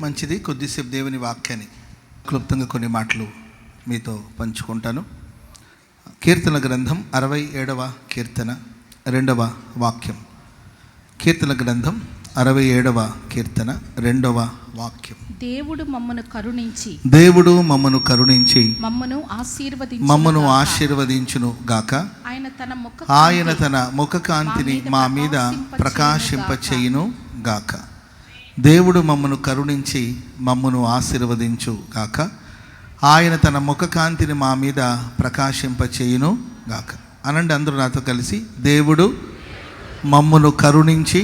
మంచిది. కొద్దిసేపు దేవుని వాక్యాన్ని క్లుప్తంగా కొన్ని మాటలు మీతో పంచుకుంటాను. కీర్తన గ్రంథం 67వ కీర్తన 2వ వాక్యం. కీర్తన గ్రంథం 67వ కీర్తన 2వ వాక్యం. దేవుడు మమ్మను కరుణించి మమ్మను ఆశీర్వదించును గాక. ఆయన తన ముఖ కాంతిని మా మీద ప్రకాశింపచేయును గాక. దేవుడు మమ్మను కరుణించి మమ్మను ఆశీర్వదించు గాక. ఆయన తన ముఖ కాంతిని మా మీద ప్రకాశింపచేయును గాక. అనండి అందరూ నాతో కలిసి, దేవుడు మమ్మను కరుణించి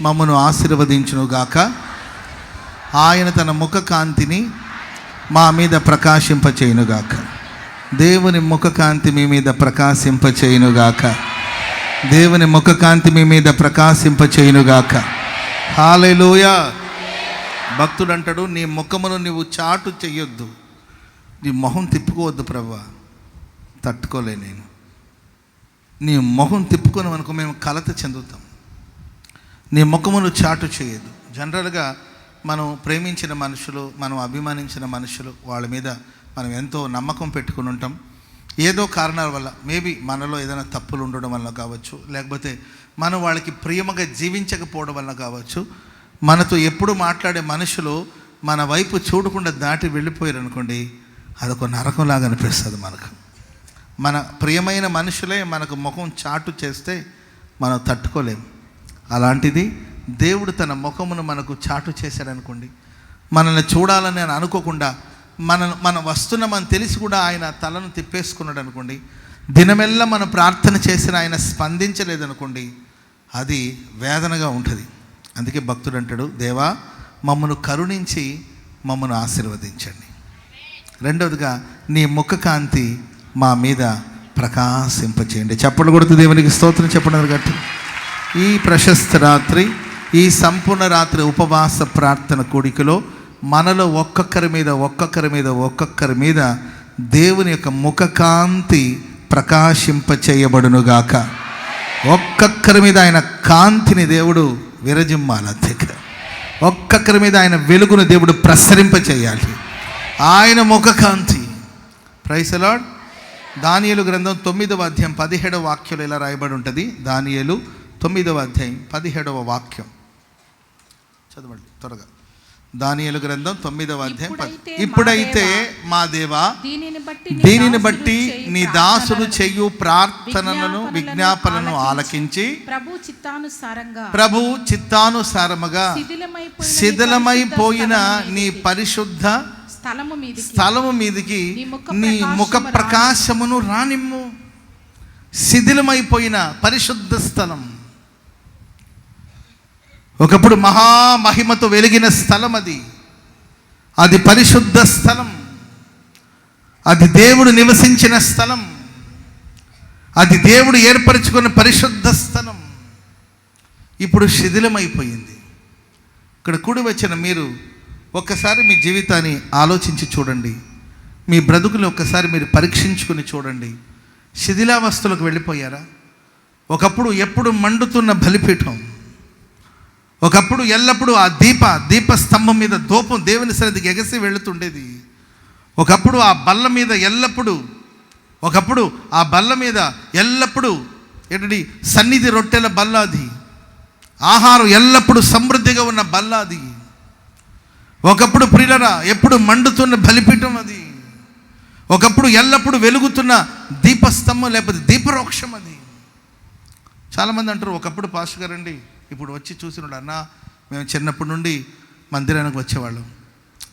మమ్మను ఆశీర్వదించును గాక. ఆయన తన ముఖ కాంతిని మా మీద ప్రకాశింపచేయును గాక. దేవుని ముఖ కాంతి మీ మీద ప్రకాశింపచేయును గాక. దేవుని ముఖ కాంతి మీ మీద ప్రకాశింపచేయును గాక. హల్లెలూయా. భక్తుడు అంటాడు, నీ ముఖమును నువ్వు చాటు చెయ్యొద్దు, నీ మొహం తిప్పుకోవద్దు ప్రభువా, తట్టుకోలే నేను. నీ మొహం తిప్పుకొని అనుకో మేము కలత చెందుతాం. నీ ముఖమును చాటు చేయొద్దు. జనరల్గా మనం ప్రేమించిన మనుషులు, మనం అభిమానించిన మనుషులు, వాళ్ళ మీద మనం ఎంతో నమ్మకం పెట్టుకుని ఉంటాం. ఏదో కారణాల వల్ల, మేబీ మనలో ఏదైనా తప్పులు ఉండడం వల్ల కావచ్చు, లేకపోతే మనం వాళ్ళకి ప్రియమగా జీవించకపోవడం వల్ల కావచ్చు, మనతో ఎప్పుడు మాట్లాడే మనుషులు మన వైపు చూడకుండా దాటి వెళ్ళిపోయారు అనుకోండి, అదొక నరకంలాగా అనిపిస్తుంది మనకు. మన ప్రియమైన మనుషులే మనకు ముఖం చాటు చేస్తే మనం తట్టుకోలేము. అలాంటిది దేవుడు తన ముఖమును మనకు చాటు చేశాడనుకోండి, మనల్ని చూడాలని అనుకోకుండా మనం వస్తున్నామని తెలిసి కూడా ఆయన తలను తిప్పేసుకున్నాడు అనుకోండి, దినమెల్లా మనం ప్రార్థన చేసిన ఆయన స్పందించలేదనుకోండి, అది వేదనగా ఉంటుంది. అందుకే భక్తుడు అంటాడు, దేవా మమ్మను కరుణించి మమ్మను ఆశీర్వదించండి. రెండవదిగా నీ ముఖ కాంతి మా మీద ప్రకాశింపచేయండి. చప్పట్లు కొడుతూ దేవునికి స్తోత్రం చెప్పడం గట్టి. ఈ ప్రశస్త రాత్రి, ఈ సంపూర్ణ రాత్రి ఉపవాస ప్రార్థన కూడికలో మనలో ఒక్కొక్కరి మీద దేవుని యొక్క ముఖకాంతి ప్రకాశింపచేయబడునుగాక. ఒక్కొక్కరి మీద ఆయన కాంతిని దేవుడు విరజిమ్మాలి. అంతే, ఒక్కొక్కరి మీద ఆయన వెలుగును దేవుడు ప్రసరింపచేయాలి. ఆయన ముఖకాంతి. Praise the lord. దానియేలు గ్రంథం 9వ అధ్యాయం 17వ వాక్యంలో ఇలా రాయబడి ఉంటుంది. దానియేలు 9వ అధ్యాయం 17వ వాక్యం చదవండి త్వరగా. దానియేలు గ్రంథం 9వ అధ్యాయం. ఇప్పుడైతే మా దేవా, దీనిని బట్టి నీ దాసుడు చేయు ప్రార్థనలను విజ్ఞాపనలను ఆలకించి ప్రభు చిత్తానుసారముగా శిథిలమైపోయిన నీ పరిశుద్ధ స్థలము మీదికి నీ ముఖ ప్రకాశమును రానిమ్ము. శిథిలమైపోయిన పరిశుద్ధ స్థలం, ఒకప్పుడు మహామహిమతో వెలిగిన స్థలం, అది పరిశుద్ధ స్థలం, అది దేవుడు నివసించిన స్థలం, అది దేవుడు ఏర్పరచుకున్న పరిశుద్ధ స్థలం ఇప్పుడు శిథిలమైపోయింది. ఇక్కడ కూడి వచ్చిన మీరు ఒక్కసారి మీ జీవితాన్ని ఆలోచించి చూడండి. మీ బ్రతుకుని ఒక్కసారి మీరు పరీక్షించుకుని చూడండి. శిథిలావస్థలకు వెళ్ళిపోయారా? ఒకప్పుడు ఎప్పుడు మండుతున్న బలిపీఠం, ఒకప్పుడు ఎల్లప్పుడూ ఆ దీపస్తంభం మీద ధూపం దేవుని సన్నిధికి ఎగసి వెళుతుండేది. ఒకప్పుడు ఆ బల్ల మీద ఎల్లప్పుడూ ఏంటంటే సన్నిధి రొట్టెల బల్ల, అది ఆహారం ఎల్లప్పుడూ సమృద్ధిగా ఉన్న బల్ల, అది ఒకప్పుడు ప్రియులరా ఎప్పుడు మండుతున్న బలిపీఠం, అది ఒకప్పుడు ఎల్లప్పుడూ వెలుగుతున్న దీపస్తంభం లేకపోతే దీపవృక్షం. అది చాలామంది అంటారు, ఒకప్పుడు పాస్టర్ గారండి ఇప్పుడు వచ్చి చూసినాడు అన్న, మేము చిన్నప్పటి నుండి మందిరానికి వచ్చేవాళ్ళం,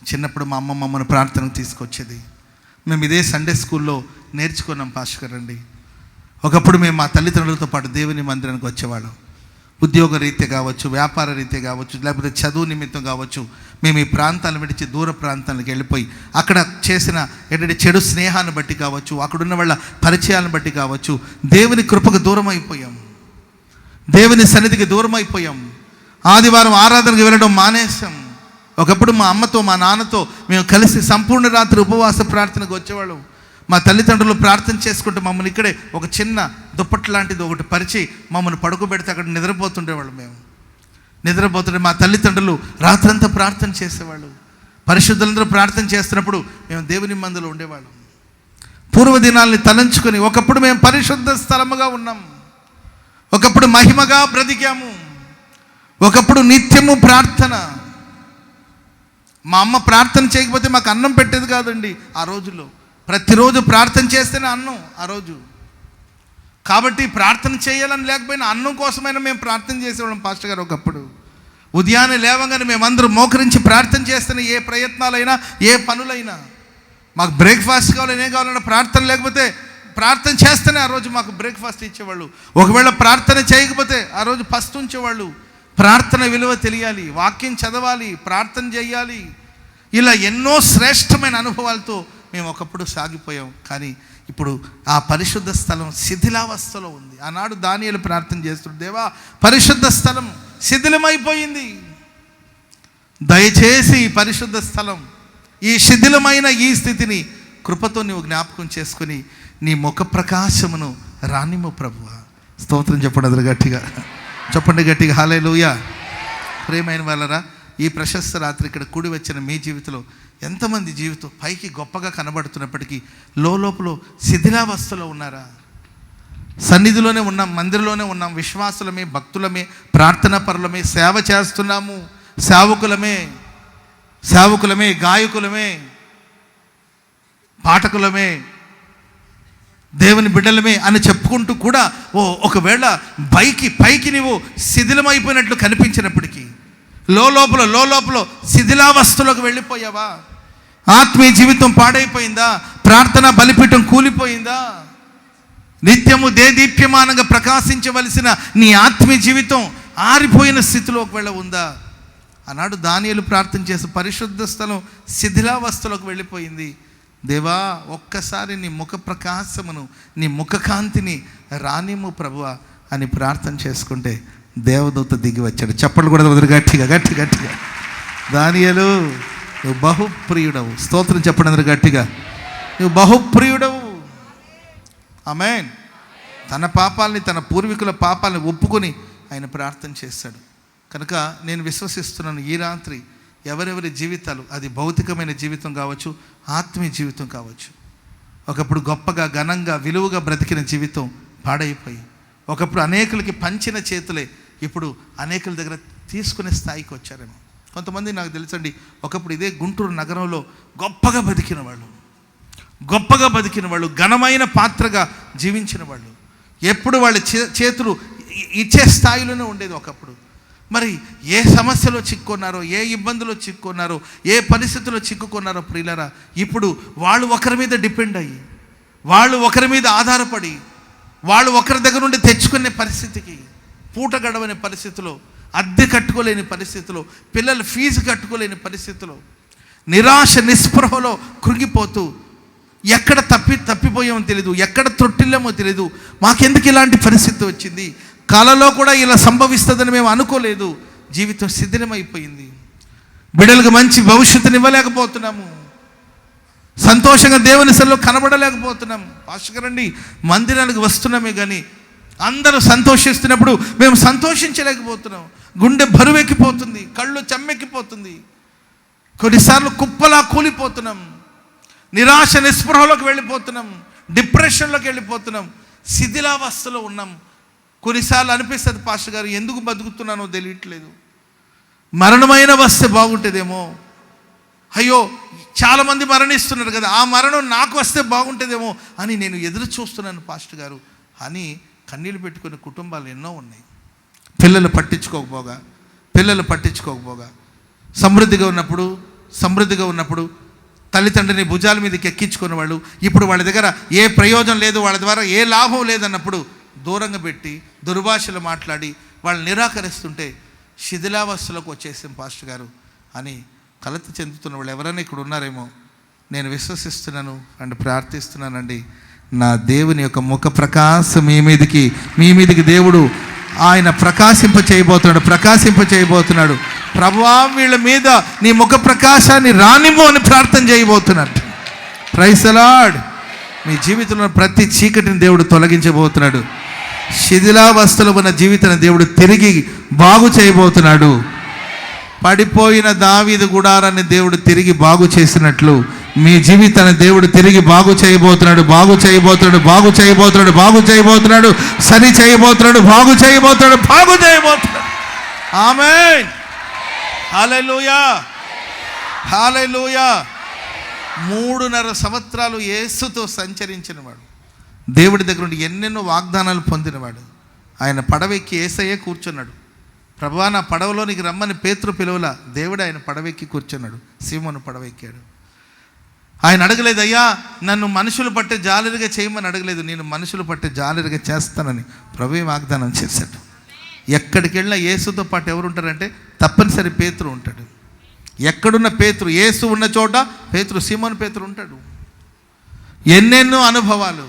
చిన్నప్పుడు మా అమ్మ మమ్మల్ని ప్రార్థనకు తీసుకొచ్చేది, మేము ఇదే సండే స్కూల్లో నేర్చుకున్నాం పాస్టర్ గారండి. ఒకప్పుడు మేము మా తల్లిదండ్రులతో పాటు దేవుని మందిరానికి వచ్చేవాళ్ళం. ఉద్యోగ రీత్యా కావచ్చు, వ్యాపార రీత్యా కావచ్చు, లేకపోతే చదువు నిమిత్తం కావచ్చు, మేము ఈ ప్రాంతాలను విడిచి దూర ప్రాంతాలకు వెళ్ళిపోయి అక్కడ చేసిన ఏంటంటే చెడు స్నేహాన్ని బట్టి కావచ్చు, అక్కడున్న వాళ్ళ పరిచయాలను బట్టి కావచ్చు, దేవుని కృపకు దూరం అయిపోయాం, దేవుని సన్నిధికి దూరం అయిపోయాం. ఆదివారం ఆరాధనకు వెళ్ళడం మానేసాం. ఒకప్పుడు మా అమ్మతో మా నాన్నతో మేము కలిసి సంపూర్ణ రాత్రి ఉపవాస ప్రార్థనకు వచ్చేవాళ్ళం. మా తల్లిదండ్రులు ప్రార్థన చేసుకుంటే మమ్మల్ని ఇక్కడే ఒక చిన్న దుప్పటి లాంటిది ఒకటి పరిచి మమ్మల్ని పడుకోబెడితే అక్కడ నిద్రపోతుండేవాళ్ళం. మేము నిద్రపోతుంటే మా తల్లిదండ్రులు రాత్రంతా ప్రార్థన చేసేవాళ్ళు. పరిశుద్ధులందరూ ప్రార్థన చేస్తున్నప్పుడు మేము దేవుని మందిలో ఉండేవాళ్ళం. పూర్వదినాల్ని తలంచుకొని ఒకప్పుడు మేము పరిశుద్ధ స్థలముగా ఉన్నాం, ఒకప్పుడు మహిమగా బ్రతికాము, ఒకప్పుడు నిత్యము ప్రార్థన. మా అమ్మ ప్రార్థన చేయకపోతే మాకు అన్నం పెట్టేది కాదండి ఆ రోజుల్లో. ప్రతిరోజు ప్రార్థన చేస్తేనే అన్నం ఆ రోజు. కాబట్టి ప్రార్థన చేయాలని లేకపోయినా అన్నం కోసమైనా మేము ప్రార్థన చేసేవాళ్ళం పాస్టర్ గారు. ఒకప్పుడు ఉదయాన్నే లేవగానే మేమందరం మోకరించి ప్రార్థన చేస్తేనే ఏ ప్రయత్నాలైనా ఏ పనులైనా, మాకు బ్రేక్ఫాస్ట్ కావాలని ఏం కావాలన్నా ప్రార్థన లేకపోతే ప్రార్థన చేస్తేనే ఆ రోజు మాకు బ్రేక్ఫాస్ట్ ఇచ్చేవాళ్ళు. ఒకవేళ ప్రార్థన చేయకపోతే ఆ రోజు ఫస్ట్ ఉంచేవాళ్ళు. ప్రార్థన విలువ తెలియాలి, వాక్యం చదవాలి, ప్రార్థన చేయాలి. ఇలా ఎన్నో శ్రేష్టమైన అనుభవాలతో మేము ఒకప్పుడు సాగిపోయాం. కానీ ఇప్పుడు ఆ పరిశుద్ధ స్థలం శిథిలావస్థలో ఉంది. ఆనాడు దానియేలు ప్రార్థన చేస్తున్నాడు, దేవా పరిశుద్ధ స్థలం శిథిలమైపోయింది, దయచేసి ఈ పరిశుద్ధ స్థలం, ఈ శిథిలమైన ఈ స్థితిని కృపతో నీవు జ్ఞాపకం చేసుకుని నీ ముఖ ప్రకాశమును రానిమ్ము ప్రభువా. స్తోత్రం చెప్పండి, అది గట్టిగా చెప్పండి, గట్టిగా హల్లెలూయా. ప్రియమైన వాళ్ళరా, ఈ ప్రశస్త రాత్రి ఇక్కడ కూడి వచ్చిన మీ జీవితంలో ఎంతమంది జీవితం పైకి గొప్పగా కనబడుతున్నప్పటికీ లోపల శిథిలావస్థలో ఉన్నారా? సన్నిధిలోనే ఉన్నాం, మందిరంలోనే ఉన్నాం, విశ్వాసులమే, భక్తులమే, ప్రార్థనా పరులమే, సేవ చేస్తున్నాము, సేవకులమే, గాయకులమే, పాఠకులమే, దేవుని బిడ్డలమే అని చెప్పుకుంటూ కూడా ఒకవేళ పైకి నీవు శిథిలమైపోయినట్లు కనిపించినప్పటికీ లోపల శిథిలావస్థలోకి వెళ్ళిపోయావా? ఆత్మీయ జీవితం పాడైపోయిందా? ప్రార్థన బలిపీఠం కూలిపోయిందా? నిత్యము దేదీప్యమానంగా ప్రకాశించవలసిన నీ ఆత్మీయ జీవితం ఆరిపోయిన స్థితిలో ఒకవేళ ఉందా? ఆనాడు దానియేలు ప్రార్థన చేసి పరిశుద్ధ స్థలం శిథిలావస్థలోకి వెళ్ళిపోయింది. దేవా ఒక్కసారి నీ ముఖ ప్రకాశమును, నీ ముఖకాంతిని రానిమ్ము ప్రభువా అని ప్రార్థన చేసుకుంటే దేవదూత దిగి వచ్చాడు. చప్పట్లు కూడా వదిలి గట్టిగా దానియేలు నువ్వు బహుప్రియుడవు. స్తోత్రం చెప్పండి అందరు గట్టిగా, నువ్వు బహుప్రియుడవు. ఆమేన్. తన పాపాలని, తన పూర్వీకుల పాపాలని ఒప్పుకొని ఆయన ప్రార్థన చేశాడు. కనుక నేను విశ్వసిస్తున్నాను, ఈ రాత్రి ఎవరెవరి జీవితాలు, అది భౌతికమైన జీవితం కావచ్చు, ఆత్మీయ జీవితం కావచ్చు, ఒకప్పుడు గొప్పగా ఘనంగా విలువగా బ్రతికిన జీవితం పాడైపోయి, ఒకప్పుడు అనేకులకి పంచిన చేతులే ఇప్పుడు అనేకుల దగ్గర తీసుకునే స్థాయికి వచ్చారేమో. కొంతమంది నాకు తెలుసండి, ఒకప్పుడు ఇదే గుంటూరు నగరంలో గొప్పగా బతికిన వాళ్ళు, ఘనమైన పాత్రగా జీవించిన వాళ్ళు, ఎప్పుడు వాళ్ళ చేతులు ఇచ్చే స్థాయిలోనే ఉండేది ఒకప్పుడు. మరి ఏ సమస్యలో చిక్కుకున్నారో, ఏ ఇబ్బందులో చిక్కుకున్నారో, ఏ పరిస్థితుల్లో చిక్కుకున్నారో ప్రియులారా, ఇప్పుడు వాళ్ళు ఒకరి మీద డిపెండ్ అయ్యి, వాళ్ళు ఒకరి మీద ఆధారపడి, వాళ్ళు ఒకరి దగ్గర నుండి తెచ్చుకునే పరిస్థితికి, పూట గడవని పరిస్థితిలో, అద్దె కట్టుకోలేని పరిస్థితిలో, పిల్లల ఫీజు కట్టుకోలేని పరిస్థితిలో, నిరాశ నిస్పృహలో కృంగిపోతూ, ఎక్కడ తప్పిపోయామో తెలీదు, ఎక్కడ త్రొట్టిల్లామో తెలీదు, మాకెందుకు ఇలాంటి పరిస్థితి వచ్చింది, కలలో కూడా ఇలా సంభవిస్తుందని మేము అనుకోలేదు, జీవితం శిథిలమైపోయింది, బిడ్డలకు మంచి భవిష్యత్తుని ఇవ్వలేకపోతున్నాము, సంతోషంగా దేవుని సన్నిధిలో కనబడలేకపోతున్నాము. పాస్టర్గారండి, మందిరానికి వస్తున్నామే కానీ అందరూ సంతోషిస్తున్నప్పుడు మేము సంతోషించలేకపోతున్నాం. గుండె బరువెక్కిపోతుంది, కళ్ళు చెమ్మెక్కిపోతుంది, కొన్నిసార్లు కుప్పలా కూలిపోతున్నాం, నిరాశ నిస్పృహలోకి వెళ్ళిపోతున్నాం, డిప్రెషన్లోకి వెళ్ళిపోతున్నాం, శిథిలావస్థలో ఉన్నాం. కొన్నిసార్లు అనిపిస్తుంది, పాస్టర్ గారు ఎందుకు బతుకుతున్నానో తెలియట్లేదు, మరణమైన వస్తే బాగుంటుందేమో, అయ్యో చాలామంది మరణిస్తున్నారు కదా, ఆ మరణం నాకు వస్తే బాగుంటుందేమో అని నేను ఎదురు చూస్తున్నాను పాస్టర్ గారు అని కన్నీళ్ళు పెట్టుకునే కుటుంబాలు ఎన్నో ఉన్నాయి. పిల్లలు పట్టించుకోకపోగా సమృద్ధిగా ఉన్నప్పుడు తల్లిదండ్రిని భుజాల మీదకి ఎక్కించుకునే వాళ్ళు ఇప్పుడు వాళ్ళ దగ్గర ఏ ప్రయోజనం లేదు, వాళ్ళ ద్వారా ఏ లాభం లేదన్నప్పుడు దూరంగా పెట్టి దుర్భాషలు మాట్లాడి వాళ్ళు నిరాకరిస్తుంటే శిథిలావస్థలోకి వచ్చేసాం పాస్టర్ గారు అని కలత చెందుతున్న వాళ్ళు ఎవరైనా ఇక్కడ ఉన్నారేమో నేను విశ్వసిస్తున్నాను అండ్ ప్రార్థిస్తున్నానండి. నా దేవుని యొక్క ముఖ ప్రకాశం మీ మీదికి దేవుడు ఆయన ప్రకాశింప చేయబోతున్నాడు. ప్రభువా వీళ్ళ మీద నీ ముఖ ప్రకాశాన్ని రానివ్వు అని ప్రార్థన చేయబోతున్నాడు. Praise the Lord. మీ జీవితంలో ప్రతి చీకటిని దేవుడు తొలగించబోతున్నాడు. శిథిలావస్థలో ఉన్న జీవితాన్ని దేవుడు తిరిగి బాగు చేయబోతున్నాడు. పడిపోయిన దావీదు గుడారాన్ని దేవుడు తిరిగి బాగు చేసినట్లు మీ జీవితాన్ని దేవుడు తిరిగి బాగు చేయబోతున్నాడు, బాగు చేయబోతున్నాడు, బాగు చేయబోతున్నాడు, బాగు చేయబోతున్నాడు, సరి చేయబోతున్నాడు, బాగు చేయబోతున్నాడు, బాగు చేయబోతున్నాడు. ఆమేన్. హల్లెలూయా, హల్లెలూయా. 3.5 సంవత్సరాలు యేసుతో సంచరించినవాడు, దేవుడి దగ్గర నుండి ఎన్నెన్నో వాగ్దానాలు పొందినవాడు. ఆయన పడవెక్కి యేసయ్యే కూర్చున్నాడు. ప్రభువా నా పడవలోనికి రమ్మని పేతురు పిలువలా, దేవుడు ఆయన పడవెక్కి కూర్చున్నాడు. సీమోను పడవెక్కాడు. ఆయన అడగలేదు, అయ్యా నన్ను మనుషులు పట్టే జాలరిగా చేయమని అడగలేదు, నేను మనుషులు పట్టే జాలరిగా చేస్తానని ప్రభువే వాగ్దానం చేశాడు. ఎక్కడికి వెళ్ళినా యేసుతో పాటు ఎవరు ఉంటారంటే తప్పనిసరి పేతురు ఉంటాడు. ఎక్కడున్న పేతురు, యేసు ఉన్న చోట పేతురు, సీమోను పేతురు ఉంటాడు. ఎన్నెన్నో అనుభవాలు,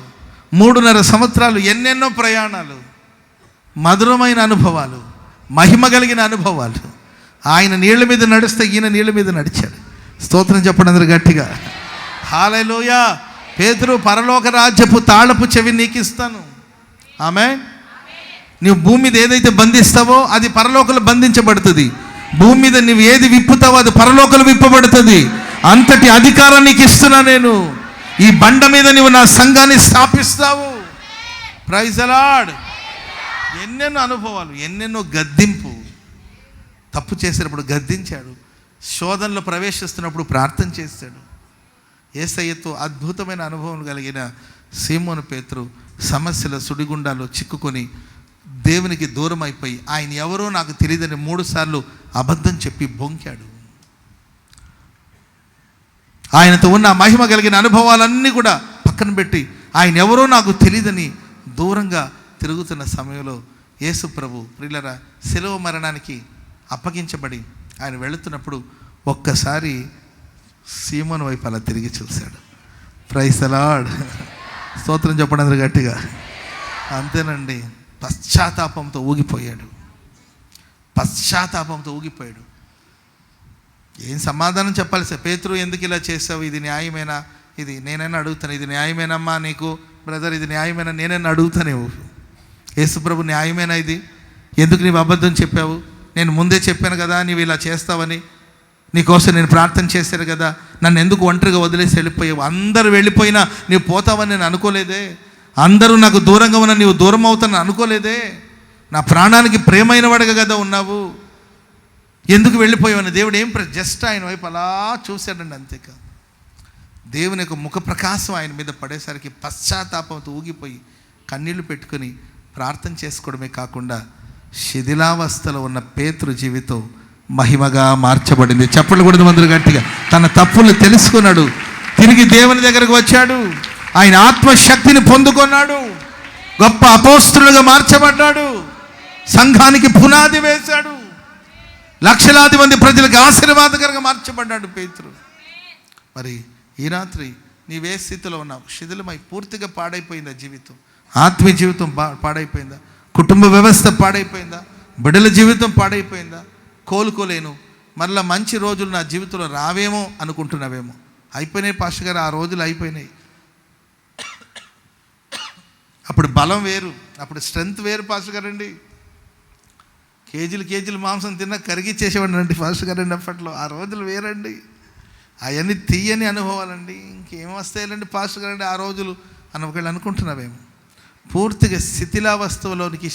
3.5 సంవత్సరాలు, ఎన్నెన్నో ప్రయాణాలు, మధురమైన అనుభవాలు, మహిమ కలిగిన అనుభవాలు. ఆయన నీళ్ళ మీద నడిస్తే ఈయన నీళ్ళ మీద నడిచాడు. స్తోత్రం చెప్పండి అందరూ గట్టిగా. హల్లెలూయా. పేతురు, పరలోక రాజ్యపు తాళపు చెవి నీకు ఇస్తాను. ఆమేన్. నీవు భూమి మీద ఏదైతే బంధిస్తావో అది పరలోకలు బంధించబడుతుంది. భూమి మీద నువ్వు ఏది విప్పుతావో అది పరలోకలు విప్పబడుతుంది. అంతటి అధికారం నీకు ఇస్తున్నా నేను. ఈ బండ మీద నువ్వు నా సంఘాన్ని స్థాపిస్తావు. Praise the lord. ఎన్నెన్నో అనుభవాలు, ఎన్నెన్నో గద్దింపు. తప్పు చేసినప్పుడు గద్దించాడు, శోధనలో ప్రవేశిస్తున్నప్పుడు ప్రార్థన చేశాడు. యేసయ్యతో అద్భుతమైన అనుభవం కలిగిన సీమోను పేతురు సమస్యల సుడిగుండాలో చిక్కుకొని దేవునికి దూరం అయిపోయి ఆయన ఎవరో నాకు తెలియదని 3 సార్లు అబద్ధం చెప్పి బొంకాడు. ఆయనతో ఉన్న మహిమ కలిగిన అనుభవాలన్నీ కూడా పక్కన పెట్టి ఆయన ఎవరో నాకు తెలియదని దూరంగా తిరుగుతున్న సమయంలో యేసు ప్రభు ప్రియులరా శిలువ మరణానికి అప్పగించబడి ఆయన వెళుతున్నప్పుడు ఒక్కసారి సీమోను వైపు అలా తిరిగి చూశాడు. Praise the lord. స్తోత్రం చెప్పండి అందరూ గట్టిగా. అంతేనండి, పశ్చాత్తాపంతో ఊగిపోయాడు. పశ్చాత్తాపంతో ఊగిపోయాడు. ఏం సమాధానం చెప్పాలి సార్? పేతురు ఎందుకు ఇలా చేసావు? ఇది న్యాయమేనా? ఇది నేనైనా అడుగుతాను, ఇది న్యాయమేనమ్మా నీకు బ్రదర్, ఇది న్యాయమేనా? నేనైనా అడుగుతానేవు. యేసుప్రభు న్యాయమేనా ఇది? ఎందుకు నీవు అబద్ధం చెప్పావు? నేను ముందే చెప్పాను కదా నీవు ఇలా చేస్తావని. నీకోసం నేను ప్రార్థన చేశాను కదా, నన్ను ఎందుకు ఒంటరిగా వదిలేసి వెళ్ళిపోయావు? అందరూ వెళ్ళిపోయినా నీవు పోతావని నేను అనుకోలేదే. అందరూ నాకు దూరంగా ఉన్నా నీవు దూరం అవుతానని అనుకోలేదే. నా ప్రాణానికి ప్రేమైన వాడిగా కదా ఉన్నావు, ఎందుకు వెళ్ళిపోయావని దేవుడు ఏం జస్ట్ ఆయన వైపు అలా చూశాడండి. అంతేకాదు, దేవుని యొక్క ముఖ ప్రకాశం ఆయన మీద పడేసరికి పశ్చాత్తాపంతో ఊగిపోయి కన్నీళ్లు పెట్టుకొని ప్రార్థన చేసుకోవడమే కాకుండా శిథిలావస్థలో ఉన్న పేతురు జీవితం మహిమగా మార్చబడింది. చెప్పలు కూడా మందులు గట్టిగా. తన తప్పులు తెలుసుకున్నాడు, తిరిగి దేవుని దగ్గరకు వచ్చాడు, ఆయన ఆత్మశక్తిని పొందుకున్నాడు, గొప్ప అపోస్తలుగా మార్చబడ్డాడు, సంఘానికి పునాది వేశాడు, లక్షలాది మంది ప్రజలకు ఆశీర్వాదకరంగా మార్చబడ్డాడు పేతురు. మరి ఈ రాత్రి నీవే స్థితిలో ఉన్నావు? శిథిలమై పూర్తిగా పాడైపోయిందా జీవితం? ఆత్మీయ జీవితం పాడైపోయిందా? కుటుంబ వ్యవస్థ పాడైపోయిందా? బిడ్డల జీవితం పాడైపోయిందా? కోలుకోలేను, మరలా మంచి రోజులు నా జీవితంలో రావేమో అనుకుంటున్నావేమో. అయిపోయినాయి పాస్టర్ గారు, ఆ రోజులు అయిపోయినాయి. అప్పుడు బలం వేరు, అప్పుడు స్ట్రెంగ్త్ వేరు పాస్టర్ గారండి. కేజీలు మాంసం తిన్నా కరిగిచ్చేసేవాడిని అండి పాస్టర్ గారండి అప్పట్లో. ఆ రోజులు వేరండి, అవన్నీ తీయని అనుభవాలండి. ఇంకేం వస్తాయండి పాస్టర్ గారండి ఆ రోజులు అని ఒకళ్ళు అనుకుంటున్నావేమో. పూర్తిగా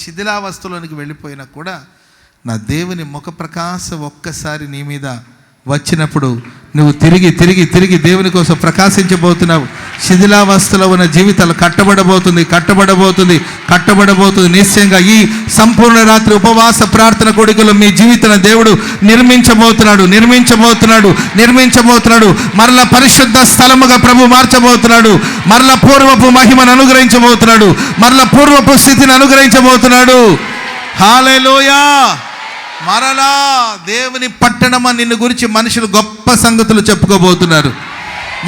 శిథిలావస్థలోనికి వెళ్ళిపోయినా కూడా నా దేవుని ముఖ ప్రకాశం ఒక్కసారి నీ మీద వచ్చినప్పుడు నువ్వు తిరిగి దేవుని కోసం ప్రకాశించబోతున్నావు. శిథిలావస్థలో ఉన్న జీవితాలు కట్టబడబోతుంది. నిశ్చయంగా ఈ సంపూర్ణ రాత్రి ఉపవాస ప్రార్థన కొడుకులు మీ జీవితాన్ని దేవుడు నిర్మించబోతున్నాడు. మరలా పరిశుద్ధ స్థలముగా ప్రభు మార్చబోతున్నాడు. మరలా పూర్వపు మహిమను అనుగ్రహించబోతున్నాడు. మరలా పూర్వపు స్థితిని అనుగ్రహించబోతున్నాడు. హల్లెలూయా. మరలా దేవుని పట్టణమా నిన్ను గురించి మనుషులు గొప్ప సంగతులు చెప్పుకోబోతున్నారు.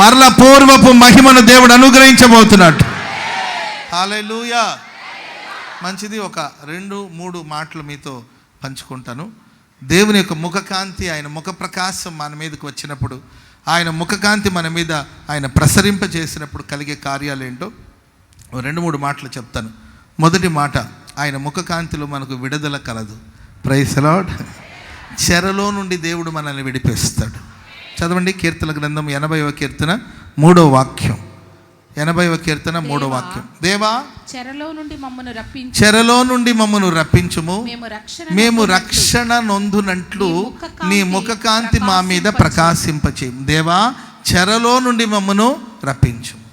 మరలా పూర్వపు మహిమను దేవుడు అనుగ్రహించబోతున్నాడు. హల్లెలూయా. మంచిది, ఒక 2-3 మాటలు మీతో పంచుకుంటాను. దేవుని యొక్క ముఖకాంతి, ఆయన ముఖ ప్రకాశం మన మీదకి వచ్చినప్పుడు, ఆయన ముఖకాంతి మన మీద ఆయన ప్రసరింపజేసినప్పుడు కలిగే కార్యాలు ఏంటో 2-3 మాటలు చెప్తాను. మొదటి మాట, ఆయన ముఖకాంతిలో మనకు విడుదల కలదు. Praise the lord. చెరలో నుండి దేవుడు మనల్ని విడిపిస్తాడు. చదవండి కీర్తన గ్రంథం 80వ కీర్తన 3వ వాక్యం. 80వ కీర్తన 3వ వాక్యం. దేవా చెరలో నుండి మమ్మను రప్పించుము, మేము రక్షణ నొందునట్లు నీ ముఖకాంతి మా మీద ప్రకాశింపచేయు. దేవా చెరలో నుండి మమ్మను రప్పించుము,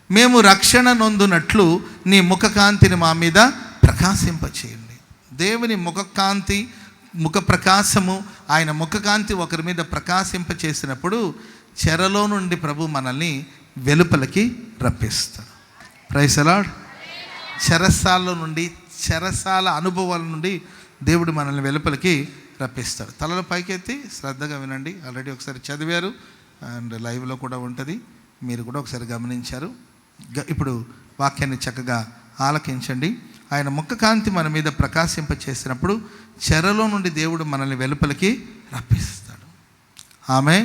మేము రక్షణ నొందునట్లు నీ ముఖకాంతిని మా మీద ప్రకాశింపచేయండి. దేవుని ముఖకాంతి, ముఖ ప్రకాశము, ఆయన ముఖకాంతి ఒకరి మీద ప్రకాశింపచేసినప్పుడు చెరలో నుండి ప్రభు మనల్ని వెలుపలికి రప్పిస్తాడు. Praise the lord. చెరసాల నుండి, చెరసాల అనుభవాల నుండి దేవుడు మనల్ని వెలుపలికి రప్పిస్తాడు. తలలు పైకెత్తి శ్రద్ధగా వినండి. ఆల్రెడీ ఒకసారి చదివారు అండ్ లైవ్లో కూడా ఉంటుంది, మీరు కూడా ఒకసారి గమనించారు. ఇప్పుడు వాక్యాన్ని చక్కగా ఆలకించండి. ఆయన ముఖకాంతి మన మీద ప్రకాశింప చేసినప్పుడు చెరలో నుండి దేవుడు మనల్ని వెలుపలికి రప్పిస్తాడు. ఆమె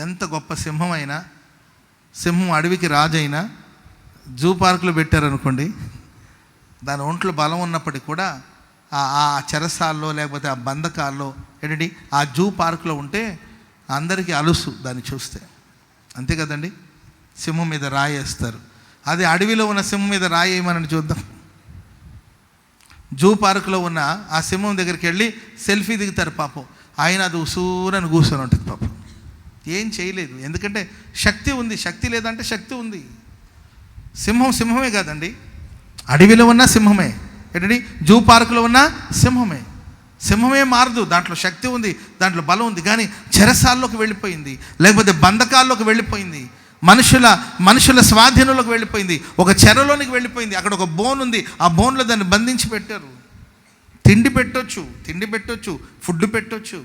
ఎంత గొప్ప సింహం అయినా, సింహం అడవికి రాజైనా జూ పార్కులో పెట్టారనుకోండి, దాని ఒంట్లో బలం ఉన్నప్పటికీ కూడా ఆ చెరసాల్లో లేకపోతే ఆ బంధకాల్లో ఏంటండి ఆ జూ పార్కులో ఉంటే అందరికీ అలుసు దాన్ని చూస్తే. అంతే కదండి. సింహం మీద రాయేస్తారు. అది అడవిలో ఉన్న సింహం మీద రాయేయమని చూద్దాం. జూ పార్కులో ఉన్న ఆ సింహం దగ్గరికి వెళ్ళి సెల్ఫీ దిగుతారు పాపం. ఆయన అది ఉసూరని కూర్చొని ఉంటుంది పాపం. ఏం చేయలేదు, ఎందుకంటే శక్తి ఉంది. శక్తి లేదంటే శక్తి ఉంది. సింహం సింహమే కాదండి, అడవిలో ఉన్న సింహమే, ఏంటండి జూ పార్కులో ఉన్న సింహమే. సింహమే మారదు, దాంట్లో శక్తి ఉంది, దాంట్లో బలం ఉంది. కానీ చెరసాల్లోకి వెళ్ళిపోయింది, లేకపోతే బంధకాల్లోకి వెళ్ళిపోయింది, మనుషుల స్వాధీనంలోకి వెళ్ళిపోయింది, ఒక చెరలోనికి వెళ్ళిపోయింది. అక్కడ ఒక బోన్ ఉంది, ఆ బోన్లో దాన్ని బంధించి పెట్టారు. తిండి పెట్టొచ్చు, ఫుడ్ పెట్టొచ్చు.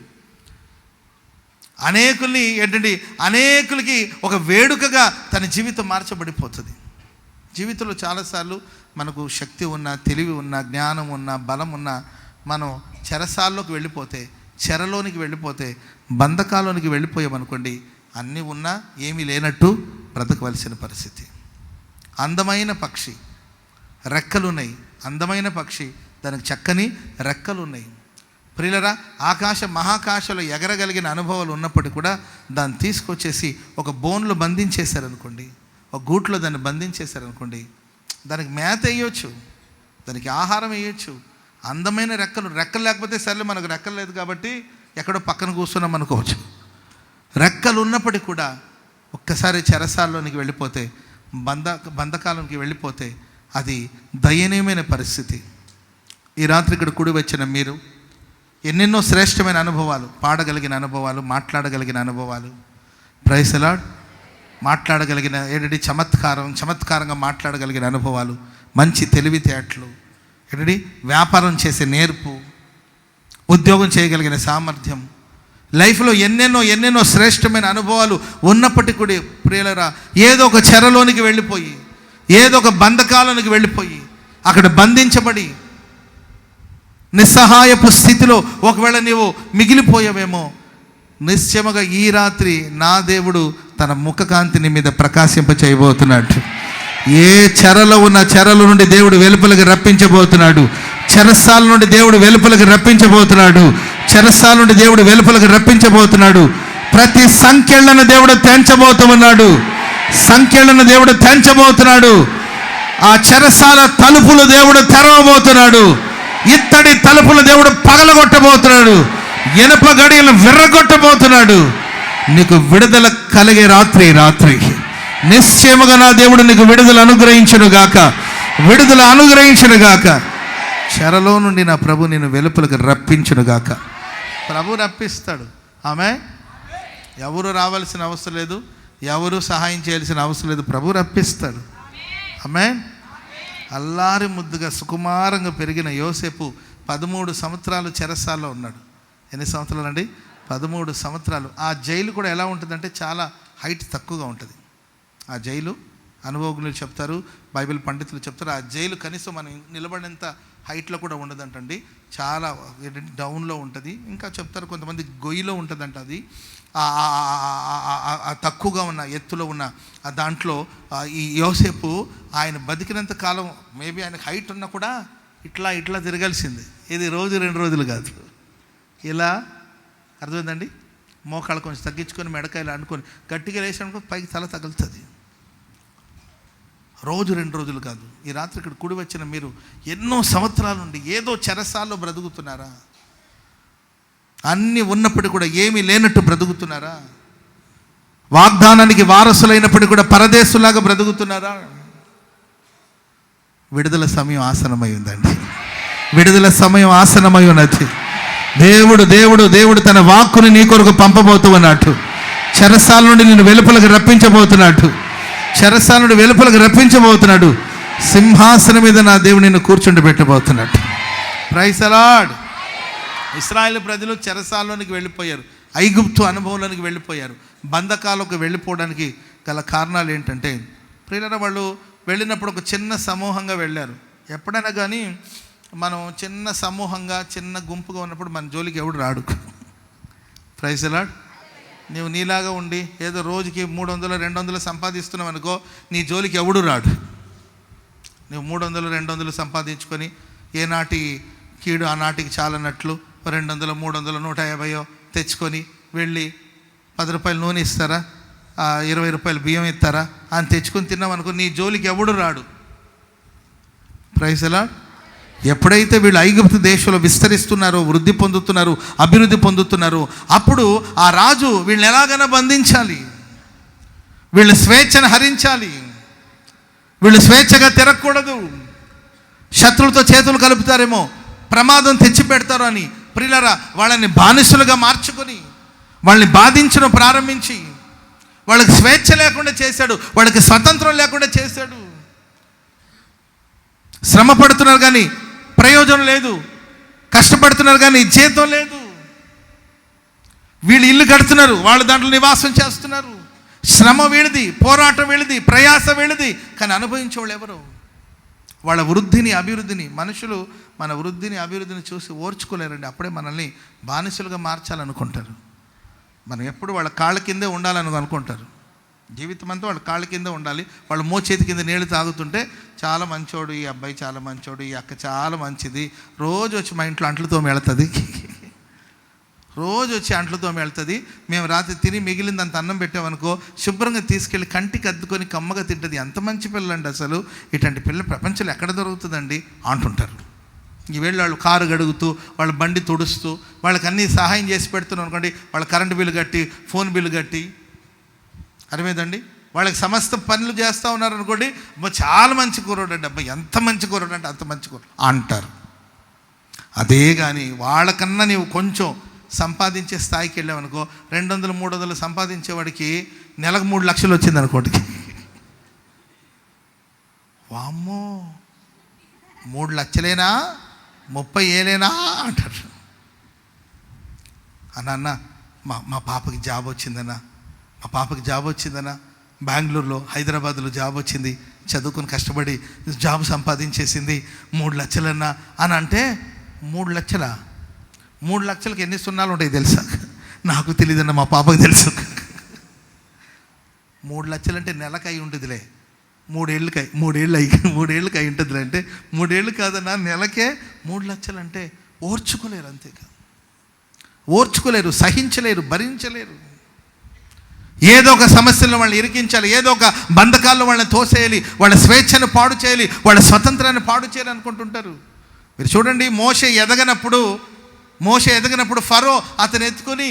అనేకులకి ఒక వేడుకగా తన జీవితం మార్చబడిపోతుంది. జీవితంలో చాలాసార్లు మనకు శక్తి ఉన్నా, తెలివి ఉన్నా, జ్ఞానం ఉన్నా, బలం ఉన్నా, మనం చెరసాల్లోకి వెళ్ళిపోతే, చెరలోనికి వెళ్ళిపోతే, బంధకాల్లోనికి వెళ్ళిపోయామనుకోండి, అన్నీ ఉన్నా ఏమీ లేనట్టు బ్రతకవలసిన పరిస్థితి. అందమైన పక్షి, రెక్కలున్నాయి, అందమైన పక్షి, దానికి చక్కని రెక్కలున్నాయి. ప్రియులరా, మహాకాశలో ఎగరగలిగిన అనుభవాలు ఉన్నప్పటికీ కూడా దాన్ని తీసుకొచ్చేసి ఒక బోన్లో బంధించేశారనుకోండి, ఒక గూట్లో దాన్ని బంధించేశారనుకోండి, దానికి మేత వేయొచ్చు, దానికి ఆహారం వేయొచ్చు. అందమైన రెక్కలు లేకపోతే సర్లే, మనకు రెక్కలు లేదు కాబట్టి ఎక్కడో పక్కన కూర్చున్నాం అనుకోవచ్చు. రెక్కలు ఉన్నప్పటికీ కూడా ఒక్కసారి చెరసాల్లోనికి వెళ్ళిపోతే, బంధకాలంకి వెళ్ళిపోతే అది దయనీయమైన పరిస్థితి. ఈ రాత్రి ఇక్కడ కూడి వచ్చిన మీరు ఎన్నెన్నో శ్రేష్టమైన అనుభవాలు, పాడగలిగిన అనుభవాలు, మాట్లాడగలిగిన అనుభవాలు, ప్రైజ్ ది లార్డ్, మాట్లాడగలిగిన ఏంటంటే చమత్కారంగా మాట్లాడగలిగిన అనుభవాలు, మంచి తెలివితేటలు, ఏంటంటే వ్యాపారం చేసే నేర్పు, ఉద్యోగం చేయగలిగిన సామర్థ్యం, లైఫ్లో ఎన్నెన్నో శ్రేష్టమైన అనుభవాలు ఉన్నప్పటికీ కూడా ప్రియులరా, ఏదో ఒక చెరలోనికి వెళ్ళిపోయి, ఏదో ఒక బంధకాలానికి వెళ్ళిపోయి, అక్కడ బంధించబడి నిస్సహాయపు స్థితిలో ఒకవేళ నీవు మిగిలిపోయావేమో, నిశ్చయముగా ఈ రాత్రి నా దేవుడు తన ముఖకాంతిని మీద ప్రకాశింప చేయబోతున్నాడు. ఏ చెరలో ఉన్న చెరల నుండి దేవుడు వెలుపలికి రప్పించబోతున్నాడు. చెరసాల నుండి దేవుడు వెలుపలికి రప్పించబోతున్నాడు. చెరసాల నుండి దేవుడు వెలుపలికి రప్పించబోతున్నాడు. ప్రతి సంఖ్యలను దేవుడు తెంచబోతున్నాడు. ఆ చెరసాల తలుపులు దేవుడు తెరవబోతున్నాడు. ఇత్తడి తలుపులు దేవుడు పగలగొట్టబోతున్నాడు. ఇనుప గడియలను విర్రగొట్టబోతున్నాడు. నీకు విడుదల కలిగే రాత్రి నిశ్చయముగా నా దేవుడు నీకు విడుదల అనుగ్రహించును గాక. చెరలో నుండి నా ప్రభు నేను వెలుపలకు రప్పించును గాక. ప్రభు రప్పిస్తాడు. ఆమె ఎవరు రావాల్సిన అవసరం లేదు, ఎవరు సహాయం చేయాల్సిన అవసరం లేదు. ప్రభు రప్పిస్తాడు. ఆమె అల్లారి ముద్దుగా సుకుమారంగా పెరిగిన యోసేపు 13 సంవత్సరాలు చెరసాల్లో ఉన్నాడు. ఎన్ని సంవత్సరాలు అండి? 13 సంవత్సరాలు. ఆ జైలు కూడా ఎలా ఉంటుందంటే చాలా హైట్ తక్కువగా ఉంటుంది. ఆ జైలు అనుభవజ్ఞులు చెప్తారు, బైబిల్ పండితులు చెప్తారు, ఆ జైలు కనీసం మనం నిలబడినంత హైట్లో కూడా ఉండదంటండి. చాలా డౌన్లో ఉంటుంది. ఇంకా చెప్తారు కొంతమంది గొయ్యిలో ఉంటుందంట. అది తక్కువగా ఉన్న ఎత్తులో ఉన్న దాంట్లో ఈ యోసేపు ఆయన బతికినంత కాలం, మేబీ ఆయనకు హైట్ ఉన్నా కూడా ఇట్లా తిరగాల్సింది. ఇది రోజు 2 రోజులు కాదు. ఇలా అర్థమైందండి. మోకాళ్ళు కొంచెం తగ్గించుకొని మెడకాయలు అనుకొని గట్టిగా వేసి అనుకో పైకి తల తగులుతుంది. రోజు 2 రోజులు కాదు. ఈ రాత్రి ఇక్కడ కూడి వచ్చిన మీరు ఎన్నో సంవత్సరాల నుండి ఏదో చెరసాల్లో బ్రతుకుతున్నారా? అన్నీ ఉన్నప్పటికీ కూడా ఏమీ లేనట్టు బ్రతుకుతున్నారా? వాగ్దానానికి వారసులైనప్పటికీ కూడా పరదేశులాగా బ్రతుకుతున్నారా? విడుదల సమయం ఆసనమై ఉందండి. విడుదల సమయం ఆసనమై ఉన్నది. దేవుడు దేవుడు దేవుడు తన వాక్కుని నీ కొరకు పంపబోతూ ఉన్నట్టు, చెరసాల నుండి నిన్ను వెలుపలకు రప్పించబోతున్నాడు. చెరసాల నుండి వెలుపలకు రప్పించబోతున్నాడు. సింహాసనం మీద నా దేవుడు నిన్ను కూర్చుండి పెట్టబోతున్నాడు. Praise the lord. ఇశ్రాయేలు ప్రజలు చెరసాల్లోనికి వెళ్ళిపోయారు. ఐగుప్తు అనుభవంలోనికి వెళ్ళిపోయారు. బంధకాలకు వెళ్ళిపోవడానికి గల కారణాలు ఏంటంటే, ప్రియులారా, వాళ్ళు వెళ్ళినప్పుడు ఒక చిన్న సమూహంగా వెళ్ళారు. ఎప్పుడైనా కానీ మనం చిన్న సమూహంగా చిన్న గుంపుగా ఉన్నప్పుడు మన జోలికి ఎవడు రాడు. Praise the lord. నీవు నీలాగా ఉండి ఏదో రోజుకి 300 200 సంపాదిస్తున్నావు అనుకో, నీ జోలికి ఎవడు రాడు. నువ్వు 300 200 సంపాదించుకొని ఏనాటి కీడు ఆనాటికి చాలన్నట్లు 200 300 150 తెచ్చుకొని వెళ్ళి 10 రూపాయలు నూనె ఇస్తారా, 20 రూపాయలు బియ్యం ఇస్తారా అని తెచ్చుకొని తిన్నాం అనుకో, నీ జోలికి ఎవడు రాడు. Praise the lord. ఎప్పుడైతే వీళ్ళు ఐగుప్తు దేశంలో విస్తరిస్తున్నారో, వృద్ధి పొందుతున్నారు, అభివృద్ధి పొందుతున్నారు, అప్పుడు ఆ రాజు వీళ్ళని ఎలాగైనా బంధించాలి, వీళ్ళ స్వేచ్ఛను హరించాలి, వీళ్ళు స్వేచ్ఛగా తిరగకూడదు, శత్రువులతో చేతులు కలుపుతారేమో, ప్రమాదం తెచ్చిపెడతారు అని ప్రియులారా వాళ్ళని బానిసలుగా మార్చుకొని వాళ్ళని బాధించడం ప్రారంభించి వాళ్ళకి స్వేచ్ఛ లేకుండా చేశాడు, వాళ్ళకి స్వతంత్రం లేకుండా చేశాడు. శ్రమ పడుతున్నారు కానీ ప్రయోజనం లేదు, కష్టపడుతున్నారు కానీ జీతం లేదు. వీళ్ళు ఇల్లు కడుతున్నారు, వాళ్ళు దాంట్లో నివాసం చేస్తున్నారు. శ్రమ వీళ్ళది, పోరాటం వీళ్ళది, ప్రయాస వీళ్ళది, కానీ అనుభవించేవాళ్ళు ఎవరు? వాళ్ళ వృద్ధిని అభివృద్ధిని, మనుషులు మన వృద్ధిని అభివృద్ధిని చూసి ఓర్చుకోలేరండి. అప్పుడే మనల్ని బానిసలుగా మార్చాలనుకుంటారు. మనం ఎప్పుడు వాళ్ళ కాళ్ళ కిందే ఉండాలని అనుకుంటారు. జీవితం అంతా వాళ్ళ కాళ్ళ కిందే ఉండాలి. వాళ్ళు మోచేతి కింద నీళ్లు తాగుతుంటే చాలా మంచోడు, ఈ అబ్బాయి చాలా మంచోడు, ఈ అక్క చాలా మంచిది, రోజు వచ్చి మా ఇంట్లో అంట్లతో వెళ్తుంది, రోజు వచ్చి అంట్లతో వెళ్తుంది, మేము రాత్రి తిని మిగిలింది అంత అన్నం పెట్టామనుకో శుభ్రంగా తీసుకెళ్ళి కంటికి అద్దుకొని కమ్మగా తింటుంది. ఎంత మంచి పిల్లలండి అసలు, ఇట్లాంటి పిల్లలు ప్రపంచంలో ఎక్కడ దొరుకుతుందండి అంటుంటారు. ఈవేళ వాళ్ళు కారు గడుగుతూ, వాళ్ళ బండి తుడుస్తూ, వాళ్ళకి అన్నీ సహాయం చేసి పెడుతున్నాం అనుకోండి, వాళ్ళ కరెంటు బిల్లు కట్టి, ఫోన్ బిల్లు కట్టి, అర్థమైందండి, వాళ్ళకి సమస్త పనులు చేస్తూ ఉన్నారు అనుకోండి, చాలా మంచి కూరడు అండి, అబ్బాయి ఎంత మంచి కూరడు అంటే అంత మంచి కూర అంటారు. అదే కానీ వాళ్ళకన్నా నీవు కొంచెం సంపాదించే స్థాయికి వెళ్ళామనుకో, 200 300 సంపాదించేవాడికి నెలకు 3 లక్షలు వచ్చింది అనుకోండి, వామ్మో 3 లక్షలేనా 30 ఏళ్ళేనా అంటారు. అన్న మా పాపకి జాబ్ వచ్చిందన్నా, మా పాపకి జాబ్ వచ్చిందన్నా, బెంగళూరులో హైదరాబాద్లో జాబ్ వచ్చింది, చదువుకుని కష్టపడి జాబ్ సంపాదించేసింది, 3 లక్షలన్నా అని అంటే 3 లక్షలా? 3 లక్షలకి ఎన్ని సున్నాలు ఉంటాయి తెలుసా? నాకు తెలియదన్న, మా పాపకు తెలుసు. 3 లక్షలు అంటే నెలకు అయి ఉంటుందిలే, 3 ఏళ్ళకి అయి ఉంటుందిలే అంటే 3 ఏళ్ళు కాదన్నా, నెలకే 3 లక్షలు అంటే ఓర్చుకోలేరు. అంతేగా ఓర్చుకోలేరు, సహించలేరు, భరించలేరు. ఏదో ఒక సమస్యలను వాళ్ళని ఇరికించాలి, ఏదో ఒక బంధకాల్లో వాళ్ళని తోసేయాలి, వాళ్ళ స్వేచ్ఛను పాడు చేయాలి, వాళ్ళ స్వతంత్రాన్ని పాడు చేయాలి అనుకుంటుంటారు. మీరు చూడండి, మోషే ఎదగనప్పుడు ఫరో అతను ఎత్తుకొని,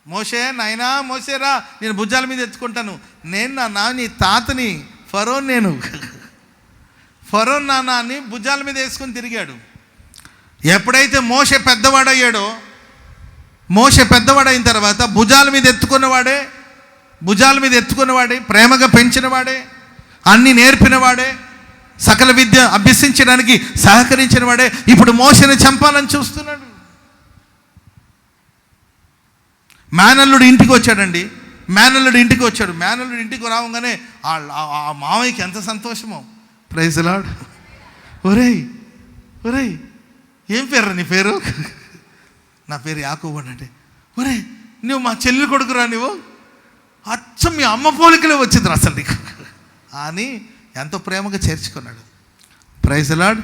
మోషే నాయనా మోసేరా నేను భుజాల మీద ఎత్తుకుంటాను, నేను నాన్న నీ తాతని ఫరో, నేను ఫరో నాన్న అని భుజాల మీద వేసుకొని తిరిగాడు. ఎప్పుడైతే మోషే పెద్దవాడైన తర్వాత భుజాల మీద ఎత్తుకున్నవాడే, ప్రేమగా పెంచినవాడే, అన్నీ నేర్పినవాడే, సకల విద్య అభ్యసించడానికి సహకరించిన వాడే ఇప్పుడు మోషేని చంపాలని చూస్తున్నాడు. మేనల్లుడు ఇంటికి వచ్చాడండి. మేనల్లుడు ఇంటికి రావగానే ఆ మామయ్యకి ఎంత సంతోషమో. Praise the lord. ఒరేయ్ ఏం పేరు నీ పేరు? నా పేరు యాకోబు అంటే, ఒరే నువ్వు మా చెల్లి కొడుకురా, నువ్వు అచ్చం మీ అమ్మ పోలికలే వచ్చింది అసలు నీకు అని ఎంతో ప్రేమగా చేర్చుకున్నాడు. Praise the lord.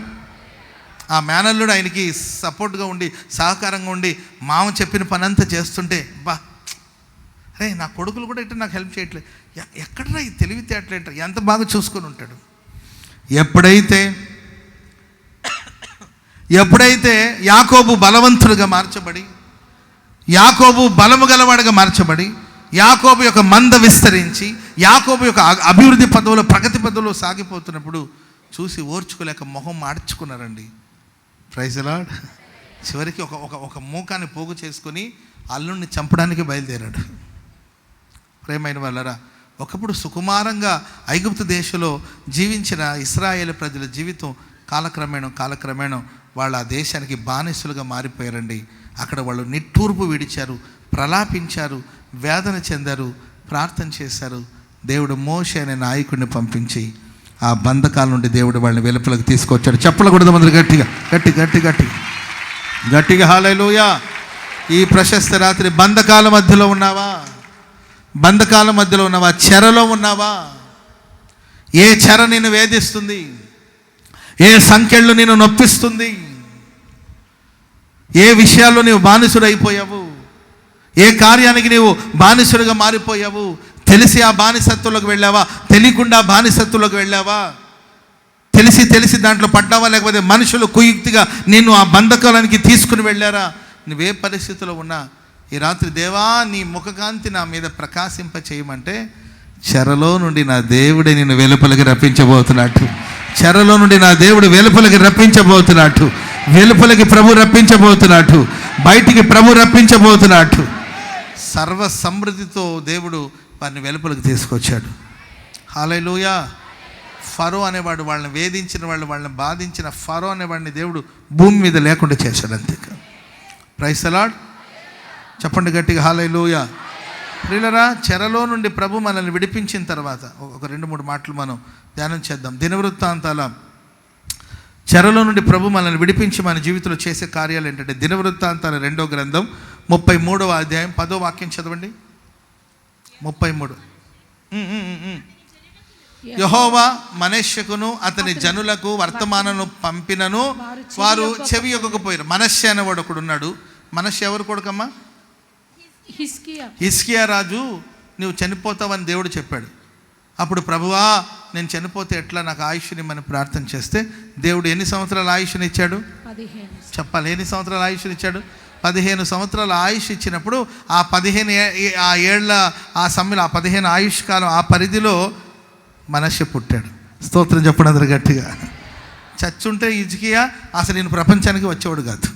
ఆ మేనల్లుడు ఆయనకి సపోర్ట్గా ఉండి సహకారంగా ఉండి మామ చెప్పిన పని అంతా చేస్తుంటే అరే నా కొడుకులు కూడా ఇట్లా నాకు హెల్ప్ చేయట్లేదు, ఎక్కడరా ఈ తెలివితేటలేట, ఎంత బాగా చూసుకొని ఉంటాడు. ఎప్పుడైతే యాకోబు బలవంతుడిగా మార్చబడి, యాకోబు బలము గలవాడిగా మార్చబడి, యాకోబు యొక్క మంద విస్తరించి, యాకోబు యొక్క అభివృద్ధి పదవులు ప్రగతి పదవులు సాగిపోతున్నప్పుడు చూసి ఓర్చుకోలేక మొహం మార్చుకున్నారండి. Praise the lord. చివరికి ఒక మూకాన్ని పోగు చేసుకొని అల్లుడిని చంపడానికి బయలుదేరాడు. ప్రేమైన వాళ్ళరా, ఒకప్పుడు సుకుమారంగా ఐగుప్తు దేశంలో జీవించిన ఇశ్రాయేలు ప్రజల జీవితం కాలక్రమేణం వాళ్ళ ఆ దేశానికి బానిసలుగా మారిపోయారండి. అక్కడ వాళ్ళు నిట్టూర్పు విడిచారు, ప్రలాపించారు, వేదన చెందారు, ప్రార్థన చేశారు. దేవుడు మోషే అనే నాయకుడిని పంపించి ఆ బంధకాల నుండి దేవుడు వాళ్ళని వెలుపలకు తీసుకొచ్చాడు. చెప్పకూడదు మొదలు గట్టిగా హల్లెలూయా. ఈ ప్రశస్త రాత్రి బంధకాల మధ్యలో ఉన్నావా? చెరలో ఉన్నావా? ఏ చెర నిన్ను వేధిస్తుంది? ఏ సంకెళ్ళు నిన్ను నొప్పిస్తుంది? ఏ విషయాల్లో నీవు బానిసుడు అయిపోయావు? ఏ కార్యానికి నీవు బానిసుడుగా మారిపోయావు? తెలిసి ఆ బానిసత్వంలోకి వెళ్ళావా? తెలియకుండా బానిసత్వంలోకి వెళ్ళావా? తెలిసి దాంట్లో పడ్డావా? లేకపోతే మనుషులు కుయుక్తిగా నిన్ను ఆ బంధకాలానికి తీసుకుని వెళ్ళారా? నువ్వే పరిస్థితిలో ఉన్నా ఈ రాత్రి దేవా నీ ముఖకాంతి నా మీద ప్రకాశింప చేయమంటే, చెరలో నుండి నా దేవుడే నిన్ను వెలుపలికి రప్పించబోతున్నట్టు, చెరలో నుండి నా దేవుడు వెలుపలికి రప్పించబోతున్నట్టు, వెలుపలికి ప్రభు రప్పించబోతున్నట్టు, బయటికి ప్రభు రప్పించబోతున్నట్టు సర్వ సమృద్ధితో దేవుడు వారిని వెలుపలికి తీసుకొచ్చాడు. హల్లెలూయా. ఫరో అనేవాడు, వాళ్ళని వేధించిన వాళ్ళని బాధించిన ఫరో అనేవాడిని దేవుడు భూమి మీద లేకుండా చేశాడు. అంతేకా. Praise the lord. చెప్పండి గట్టిగా హల్లెలూయా. ప్రియులరా, చెరలో నుండి ప్రభు మనల్ని విడిపించిన తర్వాత ఒక 2-3 మాటలు మనం ధ్యానం చేద్దాం. దినవృత్తాంతాల చెరలో నుండి ప్రభు మనల్ని విడిపించి మన జీవితంలో చేసే కార్యాలు ఏంటంటే, దినవృత్తాంతాల 2వ గ్రంథం 33వ అధ్యాయం 10వ వాక్యం చదవండి. 33. యెహోవా మనష్యకును అతని జనులకు వర్తమానను పంపినను వారు చెవి యొక్కకపోయారు. మనష్య అనేవాడు ఒకడు ఉన్నాడు. మనష్య ఎవరు కొడుకమ్మా? హిజ్కియా రాజు నువ్వు చనిపోతావని దేవుడు చెప్పాడు. అప్పుడు ప్రభువా నేను చనిపోతే ఎట్లా, నాకు ఆయుష్నిమ్మని ప్రార్థన చేస్తే దేవుడు ఎన్ని సంవత్సరాల ఆయుష్ని ఇచ్చాడు? చెప్పాలి. ఎన్ని సంవత్సరాల ఆయుష్ని ఇచ్చాడు? 15 సంవత్సరాల ఆయుష్ ఇచ్చినప్పుడు ఆ 15 ఏళ్ళ ఆ సమయంలో ఆ 15 ఆయుష్ కాలం ఆ పరిధిలో మనష్య పుట్టాడు. స్తోత్రం చెప్పండి అందరు గట్టిగా. చచ్చుంటే హిజ్కియా అసలు నేను ప్రపంచానికి వచ్చేవాడు కాదు.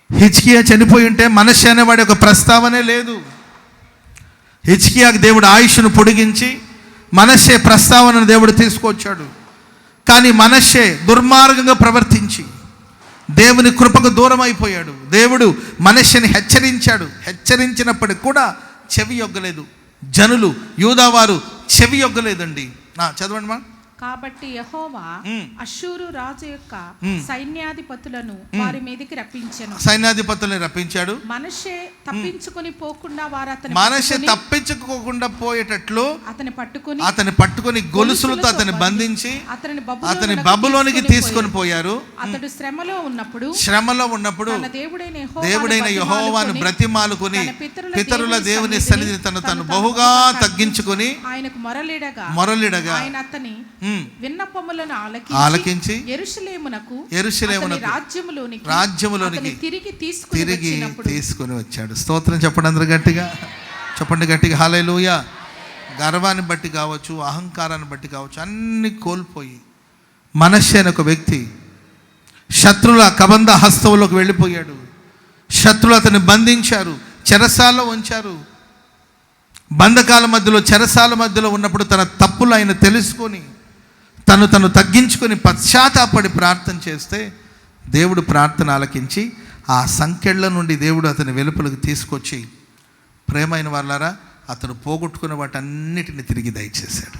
హిజ్కియా చనిపోయి ఉంటే మనష్య అనేవాడి ఒక ప్రస్తావనే లేదు. హిజ్కియాకి దేవుడు ఆయుష్ను పొడిగించి మనష్య ప్రస్తావనను దేవుడు తీసుకొచ్చాడు. కానీ మనష్య దుర్మార్గంగా ప్రవర్తించి దేవుని కృపకు దూరం అయిపోయాడు. దేవుడు మనష్యని హెచ్చరించినప్పటికి కూడా చెవి యొగ్గలేదు. జనులు యూదావారు చెవి యొగ్గలేదండి. చదవండి మా. కాబట్టి యెహోవా అష్షూరు రాజు యొక్క సైన్యాధిపతులను వారి మీదకి రప్పించెను. సైన్యాధిపతులను రప్పించాడు. మనష్షే తప్పించుకొని పోకుండా వారు తప్పించుకోకుండా పోయేటట్లు అతని పట్టుకొని గొలుసులతో అతని బంధించి అతని బబులోనికి తీసుకొని పోయారు. అతడు శ్రమలో ఉన్నప్పుడు దేవుడైన యెహోవాను బ్రతిమాలుకొని పితరుల దేవుని సన్నిధిని తను బహుగా తగ్గించుకొని ఆయనకు మొరలిడగా ఆయన అతని విన్నపములను ఆలకించి యెరూషలేమునకు రాజ్యములోనికి తిరిగి తీసుకొని వచ్చాడు. స్తోత్రం చెప్పండి అందరూ గట్టిగా. చెప్పండి గట్టిగా హల్లెలూయా. గర్వాన్ని బట్టి కావచ్చు, అహంకారాన్ని బట్టి కావచ్చు, అన్ని కోల్పోయి మనష్య అనే ఒక వ్యక్తి శత్రుల కబంధ హస్తంలోకి వెళ్ళిపోయాడు. శత్రులు అతన్ని బంధించారు, చెరసాలలో ఉంచారు. బంధకాల మధ్యలో చెరసాల మధ్యలో ఉన్నప్పుడు తన తప్పులు ఆయన తెలుసుకొని తను తగ్గించుకొని పశ్చాత్తాపడి ప్రార్థన చేస్తే దేవుడు ప్రార్థన ఆలకించి ఆ సంకెళ్ళ నుండి దేవుడు అతని వెలుపలకు తీసుకొచ్చి, ప్రేమైన వాళ్ళారా, అతను పోగొట్టుకున్న వాటన్నిటిని తిరిగి దయచేశాడు.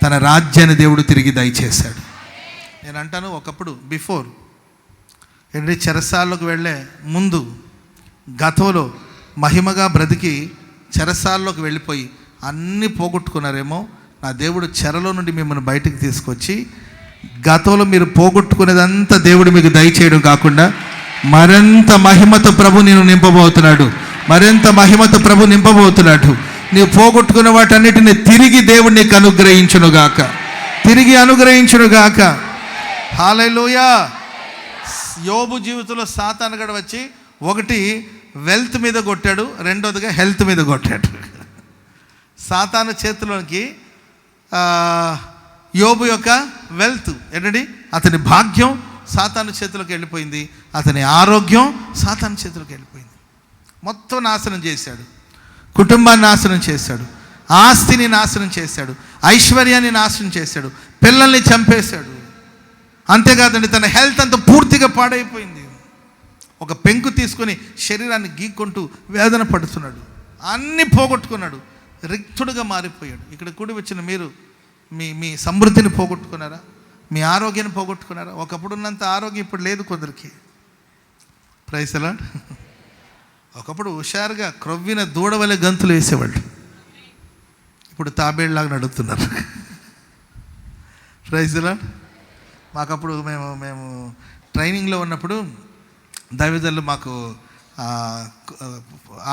తన రాజ్యాన్ని దేవుడు తిరిగి దయచేశాడు. నేను అంటాను, ఒకప్పుడు బిఫోర్ ఏంటి చెరసాల్లోకి వెళ్ళే ముందు గతంలో మహిమగా బ్రతికి చెరసాల్లోకి వెళ్ళిపోయి అన్నీ పోగొట్టుకున్నారేమో, నా దేవుడు చెరలో నుండి మిమ్మల్ని బయటికి తీసుకొచ్చి గతంలో మీరు పోగొట్టుకునేదంతా దేవుడు మీకు దయచేయడం కాకుండా మరింత మహిమతో ప్రభు నేను నింపబోతున్నాడు. మరింత మహిమతో ప్రభు నింపబోతున్నాడు. నీవు పోగొట్టుకున్న వాటన్నిటిని తిరిగి దేవుడు నీకు అనుగ్రహించునుగాక, తిరిగి అనుగ్రహించునుగాక. హల్లెలూయా. యోబు జీవితంలో సాతాను గడ వచ్చి ఒకటి వెల్త్ మీద కొట్టాడు, రెండోదిగా హెల్త్ మీద కొట్టాడు. సాతాను చేతిలోనికి యోబు యొక్క వెల్త్ ఏంటండి, అతని భాగ్యం సాతాను చేతిలోకి వెళ్ళిపోయింది, అతని ఆరోగ్యం సాతాను చేతిలోకి వెళ్ళిపోయింది. మొత్తం నాశనం చేశాడు, కుటుంబాన్ని నాశనం చేశాడు, ఆస్తిని నాశనం చేశాడు, ఐశ్వర్యాన్ని నాశనం చేశాడు, పిల్లల్ని చంపేశాడు. అంతేకాదండి, తన హెల్త్ అంతా పూర్తిగా పాడైపోయింది. ఒక పెంకు తీసుకొని శరీరాన్ని గీక్కుంటూ వేదన పడుతున్నాడు, అన్నీ పోగొట్టుకున్నాడు, రిక్తుడుగా మారిపోయాడు. ఇక్కడ కూడి వచ్చిన మీరు మీ సమృద్ధిని పోగొట్టుకున్నారా? మీ ఆరోగ్యాన్ని పోగొట్టుకున్నారా? ఒకప్పుడు ఉన్నంత ఆరోగ్యం ఇప్పుడు లేదు కొందరికి. Praise the lord. ఒకప్పుడు హుషారుగా క్రొవ్విన దూడవలే గంతులు వేసేవాళ్ళు, ఇప్పుడు తాబేళ్ళలాగా నడుస్తున్నారు. Praise the lord. మాకప్పుడు మేము ట్రైనింగ్లో ఉన్నప్పుడు దైవజనులు మాకు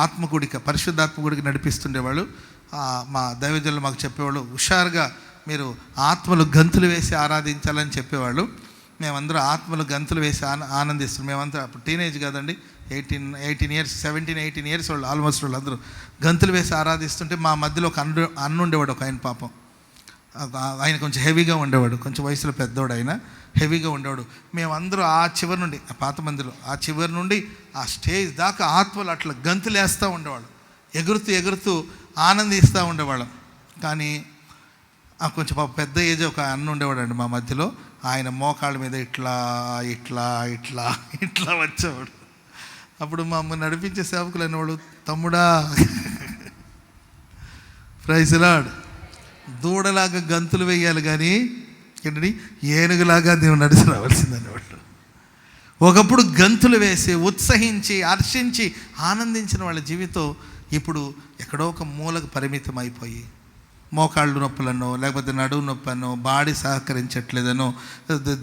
ఆత్మకుడిక పరిశుద్ధాత్మకుడికి నడిపిస్తుండేవాళ్ళు. మా దైవజనులు మాకు చెప్పేవాళ్ళు, హుషారుగా మీరు ఆత్మలు గంతులు వేసి ఆరాధించాలని చెప్పేవాళ్ళు. మేమందరూ ఆత్మలు గంతులు వేసి ఆనందిస్తున్నాం. మేమంతా అప్పుడు టీనేజ్ కాదండి, 18 ఇయర్స్ 17, 18 ఇయర్స్ వాళ్ళు ఆల్మోస్ట్ వాళ్ళు అందరూ గంతులు వేసి ఆరాధిస్తుంటే మా మధ్యలో ఒక అన్న ఉండేవాడు. ఒక ఆయన పాపం, ఆయన కొంచెం హెవీగా ఉండేవాడు, కొంచెం వయసులో పెద్దవాడు, ఆయన హెవీగా ఉండేవాడు. మేమందరూ ఆ చివరి నుండి, ఆ పాత మందిలో ఆ చివరి నుండి ఆ స్టేజ్ దాకా ఆత్మలు అట్లా గంతులు వేస్తూ ఉండేవాళ్ళు, ఎగురుతూ ఎగురుతూ ఆనందిస్తూ ఉండేవాళ్ళం. కానీ కొంచెం పెద్ద ఏజ్ ఒక అన్న ఉండేవాడు అండి మా మధ్యలో. ఆయన మోకాళ్ళ మీద ఇట్లా ఇట్లా ఇట్లా ఇట్లా వచ్చేవాడు. అప్పుడు మమ్మల్ని నడిపించే సేవకులు అనేవాడు, తమ్ముడా ప్రైజ్ ది లార్డ్, దూడలాగా గంతులు వేయాలి కానీ ఏంటండి ఏనుగులాగా నీవు నడిచి రావాల్సిందనేవాడు. ఒకప్పుడు గంతులు వేసి ఉత్సహించి హర్షించి ఆనందించిన వాళ్ళ జీవితం ఇప్పుడు ఎక్కడో ఒక మూలకు పరిమితం అయిపోయి మోకాళ్ళు నొప్పులనో, లేకపోతే నడువు నొప్పనో, బాడీ సహకరించట్లేదనో,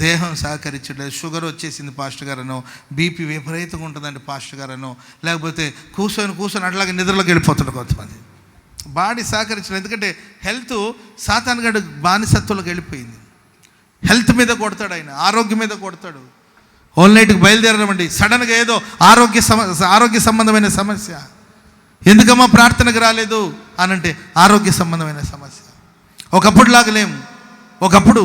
దేహం సహకరించట్లేదు, షుగర్ వచ్చేసింది పాస్టర్ గారనో, బీపీ విపరీతంగా ఉంటుందండి పాస్టర్ గారనో, లేకపోతే కూర్చొని అట్లాగే నిద్రలోకి వెళ్ళిపోతుంటారు కొంతమంది. బాడీ సహకరించలేదు, ఎందుకంటే హెల్త్ సాతానుగాడు బానిసత్వంలోకి వెళ్ళిపోయింది. హెల్త్ మీద కొడతాడు ఆయన, ఆరోగ్యం మీద కొడతాడు. హోల్ నైట్కి బయలుదేరమండి, సడన్గా ఏదో ఆరోగ్య సంబంధమైన సమస్య, ఎందుకమ్మా ప్రార్థనకు రాలేదు అనంటే ఆరోగ్య సంబంధమైన సమస్య. ఒకప్పుడులాగా లేము. ఒకప్పుడు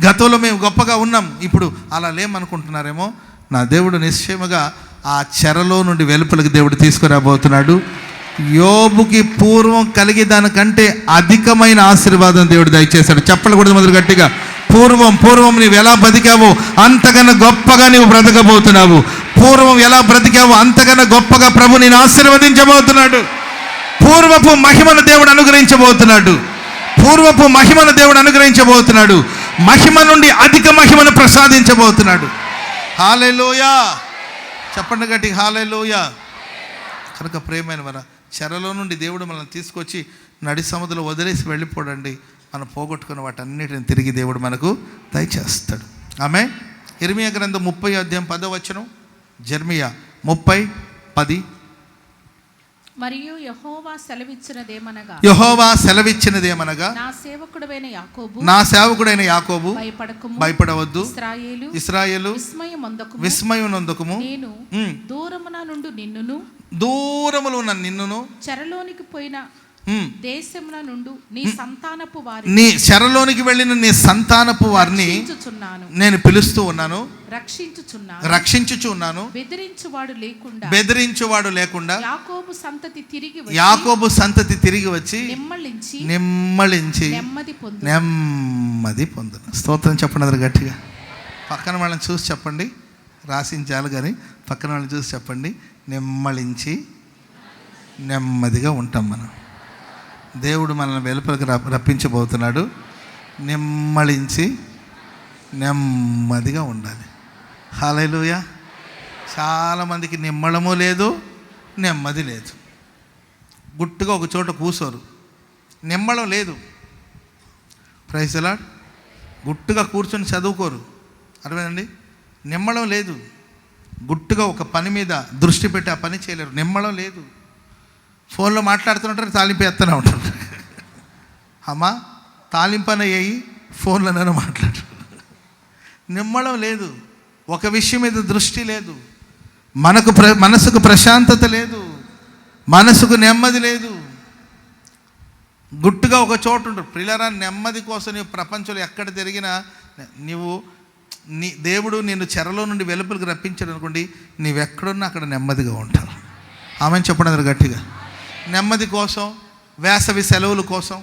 గతంలో మేము గొప్పగా ఉన్నాం, ఇప్పుడు అలా లేమనుకుంటున్నారేమో. నా దేవుడు నిశ్చయముగా ఆ చెరలో నుండి వెలుపలికి దేవుడు తీసుకురాబోతున్నాడు. యోబుకి పూర్వం కలిగే దానికంటే అధికమైన ఆశీర్వాదం దేవుడు దయచేశాడు. చెప్పలు కూడా మొదలు గట్టిగా, పూర్వం నీవు ఎలా బ్రతికావో అంతకన్నా గొప్పగా నీవు బ్రతకబోతున్నావు. పూర్వం ఎలా బ్రతికావో అంతకన్నా గొప్పగా ప్రభు నేను ఆశీర్వదించబోతున్నాడు. పూర్వపు మహిమను దేవుడు అనుగ్రహించబోతున్నాడు. మహిమ నుండి అధిక మహిమను ప్రసాదించబోతున్నాడు. హల్లెలూయా. చెప్పండి గట్టి, హల్లెలూయా. కనుక ప్రియమైన వారా, చెరలో నుండి దేవుడు మనల్ని తీసుకొచ్చి నడి సముద్రంలో వదిలేసి వెళ్ళిపోడండి. మనం పోగొట్టుకున్న వాటన్నిటిని తిరిగి దేవుడు మనకు దయచేస్తాడు. ఆమేన్. ఇర్మియా గ్రంథం 30వ అధ్యాయం 10వ వచనం. జెర్మియా 30:10. మరియు యెహోవా సెలవిచ్చినదేమనగా నా సేవకుడైన యాకోబు భయపడవద్దు, ఇశ్రాయేలు విస్మయం నొందకుము. నేను దూరములో ఉన్న నిన్నును చెరలోనికి పోయిన దేశముల నుండి నీ చెరలోనికి వెళ్ళిన నీ సంతానపు వారిని నేను పిలుస్తూ ఉన్నాను, రక్షించుచున్నాను. బెదిరించువాడు లేకుండా యాకోబు సంతతి తిరిగి వచ్చి నిమ్మళించి నెమ్మది పొందును. స్తోత్రం చెప్పండి గట్టిగా. పక్కన వాళ్ళని చూసి చెప్పండి, రాసించాలి కానీ పక్కన వాళ్ళని చూసి చెప్పండి, నిమ్మళించి నెమ్మదిగా ఉంటాం మనం. దేవుడు మనల్ని వెలుపలికి రప్పించబోతున్నాడు. నిమ్మళించి నెమ్మదిగా ఉండాలి. హల్లెలూయా. చాలామందికి నిమ్మళము లేదు, నెమ్మది లేదు. గుట్టుగా ఒక చోట కూర్చోరు, నిమ్మళం లేదు. Praise the lord. గుట్టుగా కూర్చొని చదువుకోరు, అర్థమైందండి? నిమ్మడం లేదు. గుట్టుగా ఒక పని మీద దృష్టి పెట్టి ఆ పని చేయలేరు, నిమ్మడం లేదు. ఫోన్లో మాట్లాడుతుంటారు, తాలింపు ఎత్తనే ఉంటారు. అమ్మా తాలింపన వేయి, ఫోన్లోనైనా మాట్లాడు. నిమ్మడం లేదు, ఒక విషయం మీద దృష్టి లేదు, మనసుకు ప్రశాంతత లేదు, మనసుకు నెమ్మది లేదు. గుట్టుగా ఒక చోటు ఉంటారు. ప్రియులారా, నెమ్మది కోసం నీవు ప్రపంచంలో ఎక్కడ తిరిగినా దేవుడు నిన్ను చెరలో నుండి వెలుపలికి రప్పించాడు అనుకోండి, నీవెక్కడున్నా అక్కడ నెమ్మదిగా ఉంటావు. ఆమెను చెప్పడం గట్టిగా. నెమ్మది కోసం, వేసవి సెలవుల కోసం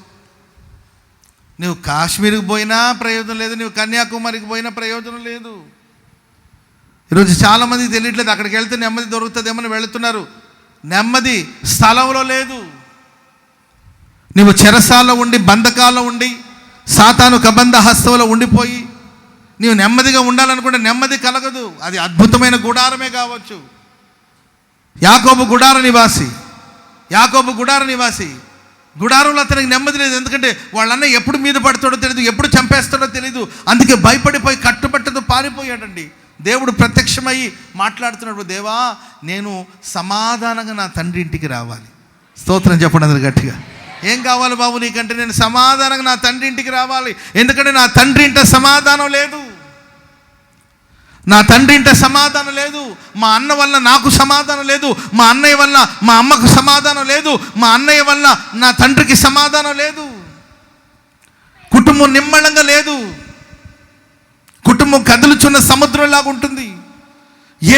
నువ్వు కాశ్మీర్కి పోయినా ప్రయోజనం లేదు, నువ్వు కన్యాకుమారికి పోయినా ప్రయోజనం లేదు. ఈరోజు చాలామందికి తెలియట్లేదు, అక్కడికి వెళ్తే నెమ్మది దొరుకుతుందేమని వెళుతున్నారు. నెమ్మది స్థలంలో లేదు. నువ్వు చెరసాల్లో ఉండి, బంధకాల్లో ఉండి, సాతాను కబంధ హస్తంలో ఉండిపోయి నీవు నెమ్మదిగా ఉండాలనుకుంటే నెమ్మది కలగదు. అది అద్భుతమైన గుడారమే కావచ్చు. యాకోబు గుడార నివాసి గుడారంలో అతనికి నెమ్మది లేదు. ఎందుకంటే వాళ్ళన్న ఎప్పుడు మీద పడతాడో తెలియదు, ఎప్పుడు చంపేస్తాడో తెలియదు. అందుకే భయపడిపోయి కట్టుబట్టతో పారిపోయాడండి. దేవుడు ప్రత్యక్షమయ్యి మాట్లాడుతున్నాడు, దేవా నేను సమాధానంగా నా తండ్రి ఇంటికి రావాలి. స్తోత్రం చెప్పండి అందరు గట్టిగా. ఏం కావాలి బాబు నీకంటే, నేను సమాధానంగా నా తండ్రి ఇంటికి రావాలి. ఎందుకంటే నా తండ్రి ఇంట సమాధానం లేదు, నా తండ్రి ఇంట సమాధానం లేదు. మా అన్న వల్ల నాకు సమాధానం లేదు, మా అన్నయ్య వల్ల మా అమ్మకు సమాధానం లేదు, మా అన్నయ్య వల్ల నా తండ్రికి సమాధానం లేదు. కుటుంబం నిమ్మళంగా లేదు. కుటుంబం కదులుచున్న సముద్రంలాగా ఉంటుంది.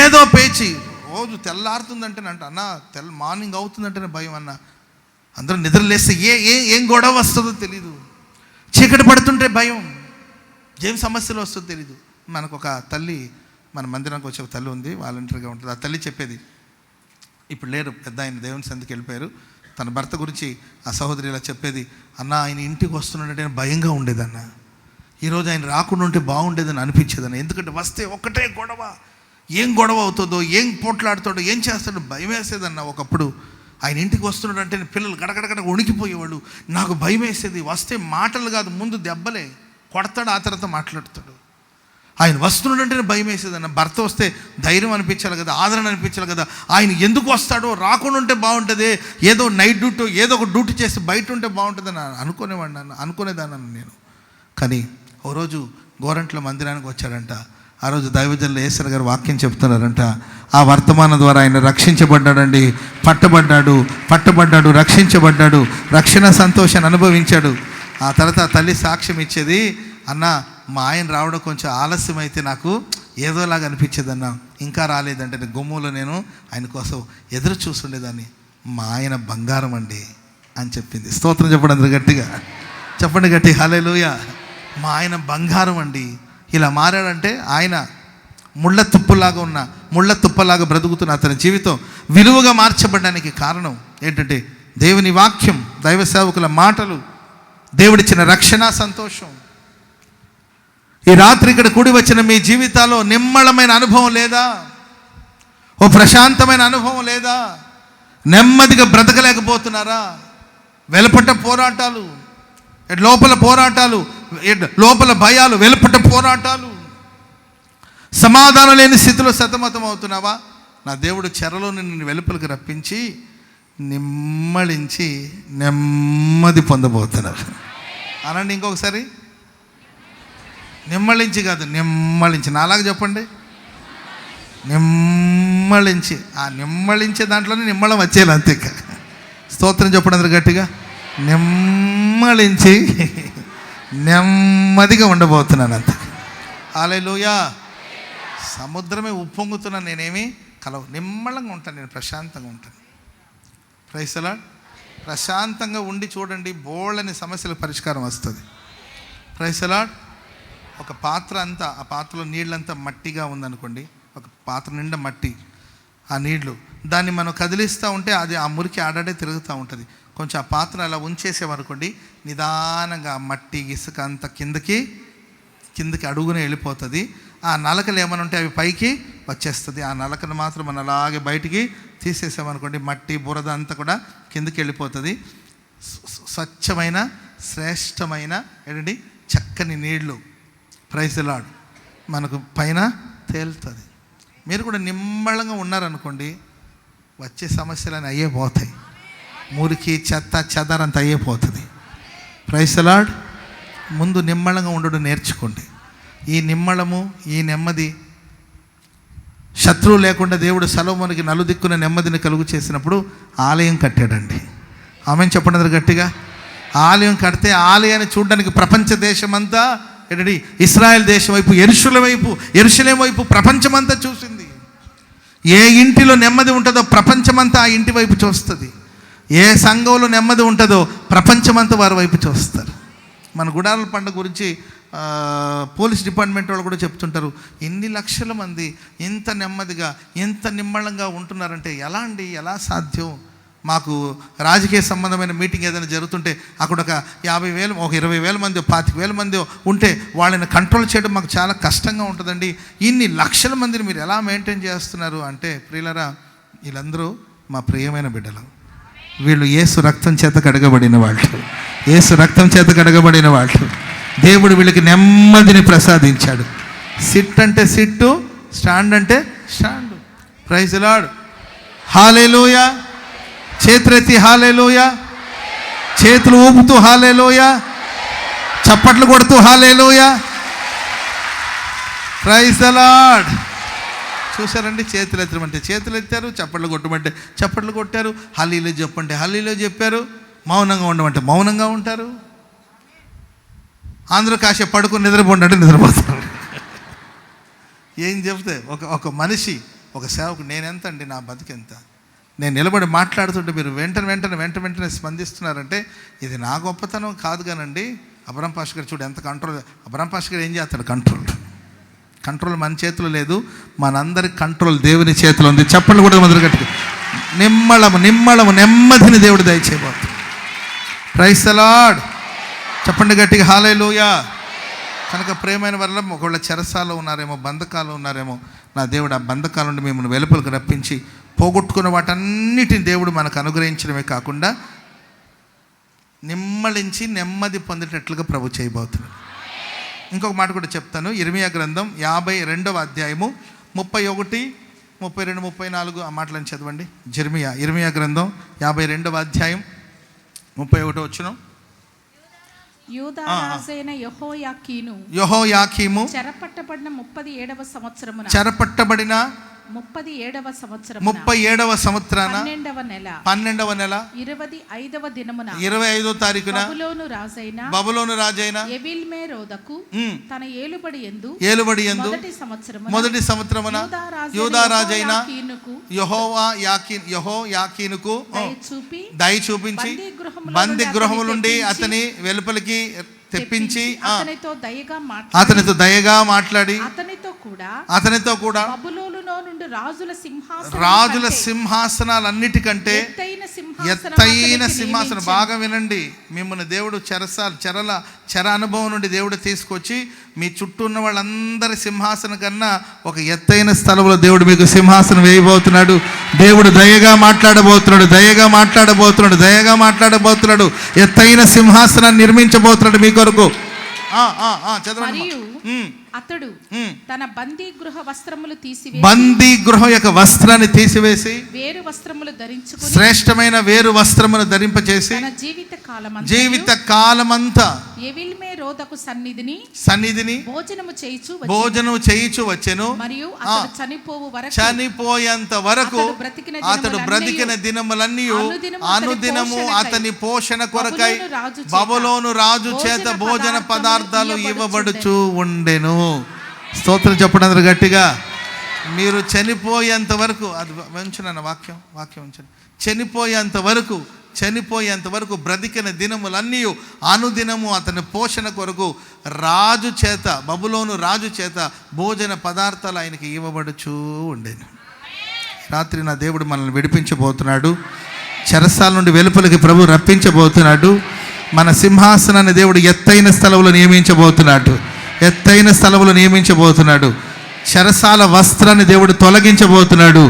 ఏదో పేచి, రోజు తెల్లారుతుందంటేనంట అన్న, మార్నింగ్ అవుతుందంటేనే భయం అన్న. అందరూ నిద్రలేస్తే ఏం గొడవ వస్తుందో తెలీదు. చీకటి పడుతుంటే భయం, ఏం సమస్యలు వస్తుందో తెలీదు. మనకు ఒక తల్లి, మన మందిరానికి వచ్చే ఒక తల్లి ఉంది, వాలంటీర్గా ఉంటుంది. ఆ తల్లి చెప్పేది, ఇప్పుడు లేరు, పెద్ద ఆయన దేవుని సందికి వెళ్ళిపోయారు. తన భర్త గురించి ఆ సహోదరి ఇలా చెప్పేది, అన్న ఆయన ఇంటికి వస్తున్నాడంటే భయంగా ఉండేదన్న, ఈరోజు ఆయన రాకుండా ఉంటే బాగుండేదని అనిపించేదన్న. ఎందుకంటే వస్తే ఒక్కటే గొడవ, ఏం గొడవ అవుతుందో, ఏం పోట్లాడుతాడో, ఏం చేస్తాడో భయం వేసేదన్న. ఒకప్పుడు ఆయన ఇంటికి వస్తున్నాడు అంటే పిల్లలు గడగడగడ వణికిపోయేవాళ్ళు. నాకు భయం వేసేది. వస్తే మాటలు కాదు, ముందు దెబ్బలే కొడతాడు, ఆ తర్వాత మాట్లాడతాడు. ఆయన వస్తున్నాడు అంటేనే భయం వేసేదన్న. భర్త వస్తే ధైర్యం అనిపించాలి కదా, ఆదరణ అనిపించాలి కదా. ఆయన ఎందుకు వస్తాడో, రాకుండా ఉంటే బాగుంటుంది, ఏదో నైట్ డ్యూటీ ఏదో ఒక డ్యూటీ చేసి బయట ఉంటే బాగుంటుందని అనుకునేదాన్ని నేను. కానీ ఓ రోజు గోరంట్ల మందిరానికి వచ్చాడంట. ఆ రోజు దైవజనులు యేసయ్య గారు వాక్యం చెప్తున్నారంట. ఆ వర్తమానం ద్వారా ఆయన రక్షించబడ్డాడండి. పట్టబడ్డాడు, రక్షించబడ్డాడు, రక్షణ సంతోషాన్ని అనుభవించాడు. ఆ తర్వాత తల్లి సాక్ష్యం ఇచ్చేది, అన్న మా ఆయన రావడం కొంచెం ఆలస్యం అయితే నాకు ఏదోలాగా అనిపించేదన్న, ఇంకా రాలేదంటే గుమ్ములో నేను ఆయన కోసం ఎదురు చూస్తుండేదాన్ని. మా ఆయన బంగారం అండి అని చెప్పింది. స్తోత్రం చెప్పండి అందరు గట్టిగా, చెప్పండి గట్టి హల్లెలూయా. మా ఆయన బంగారం అండి. ఇలా మారాడంటే ఆయన ముళ్ళ తుప్పలాగా బ్రతుకుతున్న అతని జీవితం విలువగా మార్చబడడానికి కారణం ఏంటంటే దేవుని వాక్యం, దైవ సేవకుల మాటలు, దేవుడిచ్చిన రక్షణ సంతోషం. ఈ రాత్రి ఇక్కడ కూడి వచ్చిన మీ జీవితాల్లో నిమ్మళమైన అనుభవం లేదా? ఓ ప్రశాంతమైన అనుభవం లేదా? నెమ్మదిగా బ్రతకలేకపోతున్నారా? వెలుపట పోరాటాలు, లోపల పోరాటాలు, లోపల భయాలు, వెలుపట పోరాటాలు, సమాధానం లేని స్థితిలో సతమతం అవుతున్నావా? నా దేవుడు చెరలో నిన్ను వెలుపలికి రప్పించి నిమ్మళించి నెమ్మది పొందబోతున్నారు. అనండి ఇంకొకసారి, నిమ్మళించి కాదు, నిమ్మళించి. నాలాగా చెప్పండి, నిమ్మళించి. ఆ నిమ్మళించే దాంట్లోనే నిమ్మళం వచ్చేయాలి, అంతే. స్తోత్రం చెప్పండి అందరు గట్టిగా. నిమ్మళించి నెమ్మదిగా ఉండబోతున్నాను, అంతే. హల్లెలూయా. సముద్రమే ఉప్పొంగుతున్నాను, నేనేమి నిమ్మళంగా ఉంటాను, నేను ప్రశాంతంగా ఉంటాను. Praise the lord. ప్రశాంతంగా ఉండి చూడండి, బోళ్ళని సమస్యల పరిష్కారం వస్తుంది. Praise the lord. ఒక పాత్ర అంతా, ఆ పాత్రలో నీళ్ళంతా మట్టిగా ఉందనుకోండి, ఒక పాత్ర నిండా మట్టి, ఆ నీళ్లు, దాన్ని మనం కదిలిస్తూ ఉంటే అది ఆ మురికి ఆడాడే తిరుగుతూ ఉంటుంది. కొంచెం ఆ పాత్ర అలా ఉంచేసామనుకోండి, నిదానంగా మట్టి ఇసుక అంతా కిందకి అడుగునే వెళ్ళిపోతుంది. ఆ నలకలు ఏమైనా ఉంటే అవి పైకి వచ్చేస్తుంది. ఆ నలకను మాత్రం మనం అలాగే బయటికి తీసేసామనుకోండి, మట్టి బురద అంతా కూడా కిందకి వెళ్ళిపోతుంది. స్వచ్ఛమైన శ్రేష్టమైన ఏంటండి చక్కని నీళ్లు ప్రైజ్ ది లార్డ్. మనకు పైన తేలుతుంది. మీరు కూడా నిమ్మళంగా ఉన్నారనుకోండి, వచ్చే సమస్యలని అయ్యే పోతాయి. మురికి చెత్త చెదరంత అయ్యే పోతుంది. Praise the lord. ముందు నిమ్మళంగా ఉండడం నేర్చుకోండి. ఈ నిమ్మళము, ఈ నెమ్మది, శత్రువు లేకుండా దేవుడు సొలొమోనుకి నలుదిక్కున నెమ్మదిని కలుగు చేసినప్పుడు ఆలయం కట్టాడండి. ఆమెను చెప్పండి అందరు గట్టిగా. ఆలయం కడితే ఆలయాన్ని చూడడానికి ప్రపంచ దేశమంతా ఏంటండి, ఇశ్రాయేల్ దేశం వైపు, యెరూషలేము వైపు ప్రపంచమంతా చూసింది. ఏ ఇంటిలో నెమ్మది ఉంటుందో ప్రపంచమంతా ఆ ఇంటి వైపు చూస్తుంది. ఏ సంఘంలో నెమ్మది ఉంటుందో ప్రపంచమంతా వారి వైపు చూస్తారు. మన గుడారాల పండుగ గురించి పోలీస్ డిపార్ట్మెంట్ వాళ్ళు కూడా చెప్తుంటారు, ఇన్ని లక్షల మంది ఇంత నెమ్మదిగా, ఇంత నిమ్మళంగా ఉంటున్నారంటే ఎలా సాధ్యం? మాకు రాజకీయ సంబంధమైన మీటింగ్ ఏదైనా జరుగుతుంటే అక్కడ ఒక 50,000, ఒక 20,000 మంది, 25,000 మంది ఉంటే వాళ్ళని కంట్రోల్ చేయడం మాకు చాలా కష్టంగా ఉంటుందండి. ఇన్ని లక్షల మందిని మీరు ఎలా మెయింటైన్ చేస్తున్నారు అంటే, ప్రియులరా, వీళ్ళందరూ మా ప్రియమైన బిడ్డలు. వీళ్ళు యేసు రక్తం చేత కడగబడిన వాళ్ళు, యేసు రక్తం చేత కడగబడిన వాళ్ళు. దేవుడు వీళ్ళకి నెమ్మదిని ప్రసాదించాడు. సిట్ అంటే సిట్టు, స్టాండ్ అంటే stand. Praise the Lord. Hallelujah. చేతులెత్తి హల్లెలూయా, చేతులు ఊపుతూ హల్లెలూయా, చప్పట్లు కొడుతూ హల్లెలూయా. Praise the lord. చూసారండి, చేతులు ఎత్తమంటే చేతులు ఎత్తారు, చప్పట్లు కొట్టమంటే చప్పట్లు కొట్టారు, హల్లెలూయా చెప్పంటే హల్లెలూయా చెప్పారు, మౌనంగా ఉండమంటే మౌనంగా ఉంటారు. అందరూ కాసేపు పడుకుని నిద్రపోండి అంటే నిద్రపోతారు. ఏం చెప్తే ఒక మనిషి, ఒక సేవకు నేనెంత అండి, నా బతికెంత, నేను నిలబడి మాట్లాడుతుంటే మీరు వెంటనే స్పందిస్తున్నారంటే ఇది నా గొప్పతనం కాదు కానండి. అబ్రహం పాష గారు చూడు ఎంత కంట్రోల్. అబ్రహం పాష గారు ఏం చేస్తాడు? కంట్రోల్ మన చేతిలో లేదు, మనందరి కంట్రోల్ దేవుని చేతిలో ఉంది. చప్పట్లు కూడా మొదలు గట్టిగా. నిమ్మళము నెమ్మదిని దేవుడు దయచేయబోతుంది. Praise the lord. చెప్పండి గట్టిగా హల్లెలూయా. కనుక ప్రేమైన వల్ల ఒకవేళ చెరసాల్లో ఉన్నారేమో, బంధకాలు ఉన్నారేమో, నా దేవుడు ఆ బంధకాల నుండి మిమ్మల్ని వెలుపలకు రప్పించి పోగొట్టుకున్న వాటన్నిటిని దేవుడు మనకు అనుగ్రహించడమే కాకుండా నిమ్మళించి నెమ్మది పొందేటట్లుగా ప్రభు చేయబోతున్నాడు. ఇంకొక మాట కూడా చెప్తాను. ఇర్మియా గ్రంథం 52వ అధ్యాయము 31, 32, 34 ఆ మాటలను చదవండి. ఇర్మియా గ్రంథం 52వ అధ్యాయం 31వ వచనం. యూదా రాజైన యెహోయాకీము చెరపట్టబడిన 37వ సంవత్సరమున 37వ సంవత్సరాన 12వ నెల 25వ దినమున 25వ తారీఖున బబులోను రాజైన ఎవిల్మెరోదకు తన ఏలుబడి యందు మొదటి సంవత్సరమున యూదా రాజైన యెహోయాకీనుకు దయ చూపించి బందీ గృహము నుండి అతని వెలుపలికి తెప్పించి అతనితో దయగా మాట్లాడి అతనితో కూడా రాజుల సింహాసనాలన్నిటికంటే ఎత్తైన సింహాసనం. బాగా వినండి, మిమ్మల్ని దేవుడు చెర అనుభవం నుండి దేవుడు తీసుకొచ్చి మీ చుట్టూ ఉన్న వాళ్ళందరి సింహాసనం కన్నా ఒక ఎత్తైన స్థలంలో దేవుడు మీకు సింహాసనం వేయబోతున్నాడు. దేవుడు దయగా మాట్లాడబోతున్నాడు. ఎత్తైన సింహాసనాన్ని నిర్మించబోతున్నాడు మీ కొరకు. చదవండి. అతడు తన బందీ గృహ యొక్క వస్త్రాన్ని తీసివేసి వేరు వస్త్రములు ధరించుకొని శ్రేష్టమైన వేరు వస్త్రమును ధరింపచేసి జీవిత కాలమంతా ఎవిల్మెరోదకు సన్నిధిని భోజనము చేయుచు వచ్చెను. మరియు అతడు చనిపోయేంత వరకు అతడు బ్రతికిన దినములన్నీ అనుదినము అతని పోషణ కొరకై బబులోను రాజు చేత భోజన పదార్థాలు ఇవ్వబడుచు ఉండెను. స్తోత్రం చెప్పండి అందరూ గట్టిగా. మీరు చనిపోయేంత వరకు, అది ఉంచనన్న వాక్యం ఉంచండి. చనిపోయేంత వరకు బ్రతికిన దినములన్నీ అనుదినము అతని పోషణ కొరకు రాజు చేత, బబులోను రాజు చేత భోజన పదార్థాలు ఆయనకి ఇవ్వబడుచూ ఉండేను. రాత్రి నా దేవుడు మనల్ని విడిపించబోతున్నాడు. చెరసాల నుండి వెలుపలికి ప్రభు రప్పించబోతున్నాడు. మన సింహాసనాన్ని దేవుడు ఎత్తైన స్థలంలో నియమించబోతున్నాడు. చెరసాల వస్త్రాన్ని దేవుడు తొలగించబోతున్నాడు.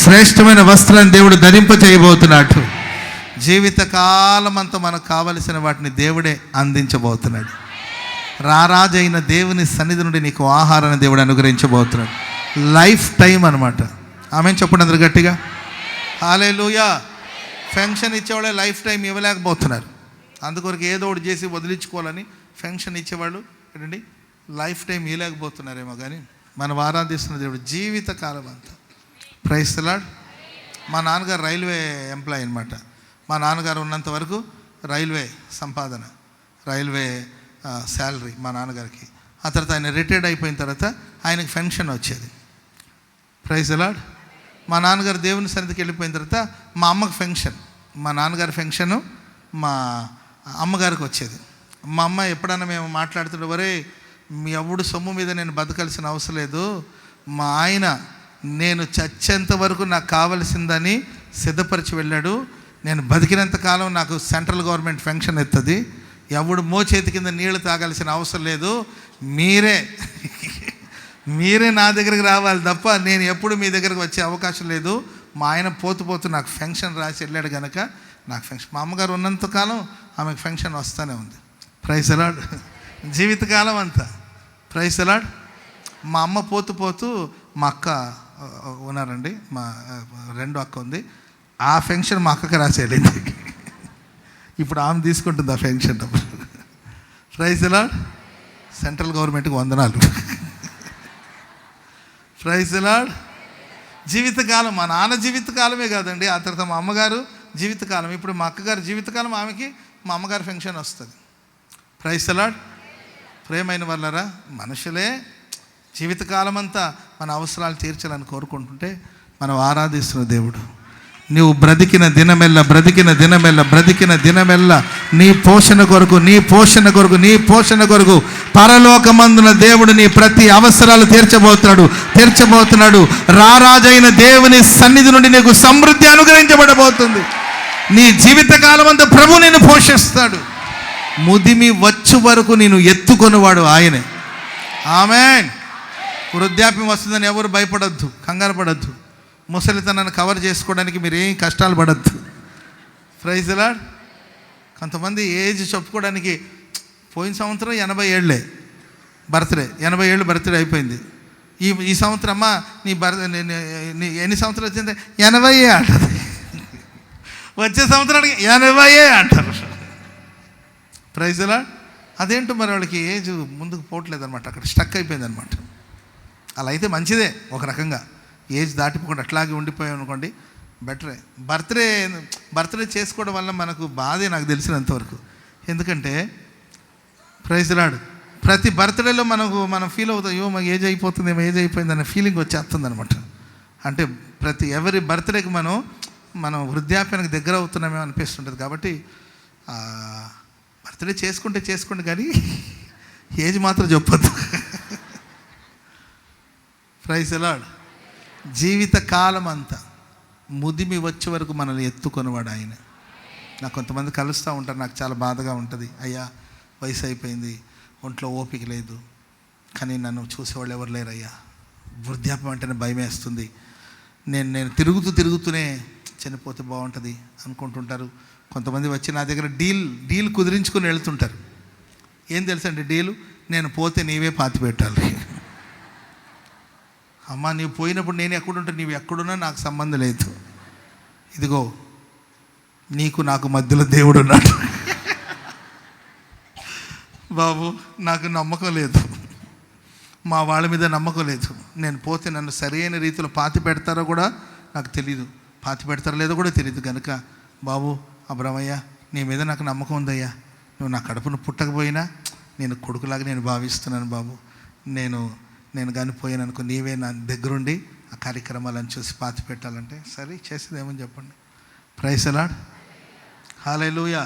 శ్రేష్టమైన వస్త్రాన్ని దేవుడు ధరింప చేయబోతున్నాడు. జీవితకాలం అంతా మనకు కావలసిన వాటిని దేవుడే అందించబోతున్నాడు. రారాజైన దేవుని సన్నిధి నుండి నీకు ఆహారాన్ని దేవుడు అనుగ్రహించబోతున్నాడు. లైఫ్ టైం అనమాట. ఆమె చెప్పండి అందరు గట్టిగా హల్లెలూయా. పెన్షన్ ఇచ్చేవాళ్ళే లైఫ్ టైం ఇవ్వలేకపోతున్నారు. అందుకొరకు ఏదో ఒకటి చేసి వదిలించుకోవాలని పెన్షన్ ఇచ్చేవాళ్ళు ఏంటండి లైఫ్ టైం ఇవ్వలేకపోతున్నారేమో, కానీ మనం ఆరాధిస్తున్న దేవుడు జీవితకాలం అంతా. Praise the lord. మా నాన్నగారు రైల్వే ఎంప్లాయీ అనమాట. మా నాన్నగారు ఉన్నంత వరకు రైల్వే సంపాదన, రైల్వే శాలరీ మా నాన్నగారికి. ఆ తర్వాత ఆయన రిటైర్డ్ అయిపోయిన తర్వాత ఆయనకి పెన్షన్ వచ్చేది. Praise the lord. మా నాన్నగారు దేవుని సన్నిధికి వెళ్ళిపోయిన తర్వాత మా అమ్మకి పెన్షన్, మా నాన్నగారి పెన్షను మా అమ్మగారికి వచ్చేది. మా అమ్మ ఎప్పుడన్నా మేము మాట్లాడుతుంటే, వరే మీ అవ్వుడు సొమ్ము మీద నేను బతకాల్సిన అవసరం లేదు, మా ఆయన నేను చచ్చేంత వరకు నాకు కావలసిందని సిద్ధపరిచి వెళ్ళాడు, నేను బతికినంత కాలం నాకు సెంట్రల్ గవర్నమెంట్ పెన్షన్ ఎత్తది, ఎవడు మోచేతి కింద నీళ్లు తాగాల్సిన అవసరం లేదు, మీరే నా దగ్గరికి రావాలి తప్ప నేను ఎప్పుడు మీ దగ్గరికి వచ్చే అవకాశం లేదు. మా ఆయన పోతూ నాకు పెన్షన్ రాసి వెళ్ళాడు కనుక నాకు పెన్షన్. మా అమ్మగారు ఉన్నంతకాలం ఆమెకు పెన్షన్ వస్తూనే ఉంది. Praise the lord. జీవితకాలం అంతా. Praise the lord. మా అమ్మ పోతూ మా అక్క ఉన్నారండి, మా రెండో అక్క ఉంది, ఆ పెన్షన్ మా అక్కకి రాసి వెళ్ళింది. ఇప్పుడు ఆమె తీసుకుంటుంది ఆ పెన్షన్ డబ్బులు. Praise the lord. సెంట్రల్ గవర్నమెంట్కి వందనాలు. Praise the lord. జీవితకాలం మా నాన్న జీవితకాలమే కాదండి, ఆ తర్వాత మా అమ్మగారు జీవితకాలం, ఇప్పుడు మా అక్కగారు జీవితకాలం, ఆమెకి మా అమ్మగారి పెన్షన్ వస్తుంది. Praise the lord. ప్రేమైన వాళ్ళరా, మనుషులే జీవితకాలం అంతా మన అవసరాలు తీర్చాలని కోరుకుంటుంటే మనం ఆరాధిస్తున్న దేవుడు, నువ్వు బ్రతికిన దినమెల్ల నీ పోషణ కొరకు పరలోకమందున దేవుడు నీ ప్రతి అవసరాలు తీర్చబోతున్నాడు. రారాజైన దేవుని సన్నిధి నుండి నీకు సమృద్ధి అనుగ్రహించబడబోతుంది. నీ జీవితకాలం అంతా ప్రభు నిన్ను పోషిస్తాడు. ముదిమి వచ్చు వరకు నేను ఎత్తుకొనివాడు ఆయనే. ఆమేన్. వృద్ధాప్యం వస్తుందని ఎవరు భయపడద్దు, కంగారు పడద్దు. ముసలితనాన్ని కవర్ చేసుకోవడానికి మీరు ఏం కష్టాలు పడద్దు. Praise the lord. కొంతమంది ఏజ్ చెప్పుకోవడానికి పోయిన సంవత్సరం 80 ఏళ్ళే బర్త్డే, 80 ఏళ్ళు బర్త్డే అయిపోయింది. ఈ సంవత్సరం అమ్మ నీ ఎన్ని సంవత్సరాలు వచ్చింది? 80 అంటారు. వచ్చే సంవత్సరానికి 80 అంటారు. Praise the lord. అదేంటో మరి వాళ్ళకి ఏజ్ ముందుకు పోవట్లేదు అనమాట, అక్కడ స్టక్ అయిపోయింది అనమాట. అలా అయితే మంచిదే ఒక రకంగా, ఏజ్ దాటిపోకుండా అట్లాగే ఉండిపోయాం అనుకోండి బెటరే. బర్త్డే చేసుకోవడం వల్ల మనకు బాధే నాకు తెలిసినంతవరకు. ఎందుకంటే ప్రైజ్ ది లార్డ్, ప్రతి బర్త్డేలో మనం ఫీల్ అవుతాం, అయ్యో మాకు ఏజ్ అయిపోతుంది, ఏజ్ అయిపోయింది అనే ఫీలింగ్ వచ్చేస్తుంది అనమాట. అంటే ఎవరి బర్త్డేకి మనం వృద్ధాప్యానికి దగ్గర అవుతున్నామేమో అనిపిస్తుంటుంది. కాబట్టి బర్త్డే చేసుకోండి కానీ ఏజ్ మాత్రం చెప్పొద్దు. Praise the lord. జీవితకాలం అంతా ముదిమి వచ్చే వరకు మనల్ని ఎత్తుకొనివాడు ఆయన. నాకు కొంతమంది కలుస్తూ ఉంటారు, నాకు చాలా బాధగా ఉంటుంది, అయ్యా వయసు అయిపోయింది, ఒంట్లో ఓపిక లేదు, కానీ నన్ను చూసేవాళ్ళు ఎవరు లేరయ్యా, వృద్ధాప్యం అంటేనే భయం వేస్తుంది, నేను తిరుగుతూనే చనిపోతే బాగుంటుంది అనుకుంటుంటారు. కొంతమంది వచ్చి నా దగ్గర డీల్ కుదిరించుకొని వెళ్తుంటారు. ఏం తెలుసండి డీలు? నేను పోతే నీవే పాతి పెట్టాలి. అమ్మ నీవు పోయినప్పుడు నేను ఎక్కడుంటా, నీవు ఎక్కడున్నా నాకు సంబంధం లేదు, ఇదిగో నీకు నాకు మధ్యలో దేవుడు ఉన్నాడు. బాబు నాకు నమ్మకం లేదు, మా వాళ్ళ మీద నమ్మకం లేదు, నేను పోతే నన్ను సరైన రీతిలో పాతి పెడతారో కూడా నాకు తెలీదు, పాతి పెడతారో లేదో కూడా తెలియదు. కనుక బాబు అబ్రమయ్య నీ మీద నాకు నమ్మకం ఉందయ్యా, నువ్వు నా కడుపును పుట్టకపోయినా నేను కొడుకులాగా నేను భావిస్తున్నాను బాబు, నేను కానీ పోయాననుకో నీవే నా దగ్గరుండి ఆ కార్యక్రమాలను చూసి పాతి పెట్టాలంటే సరే చేసేదేమని చెప్పండి. Praise the Lord. హల్లెలూయా.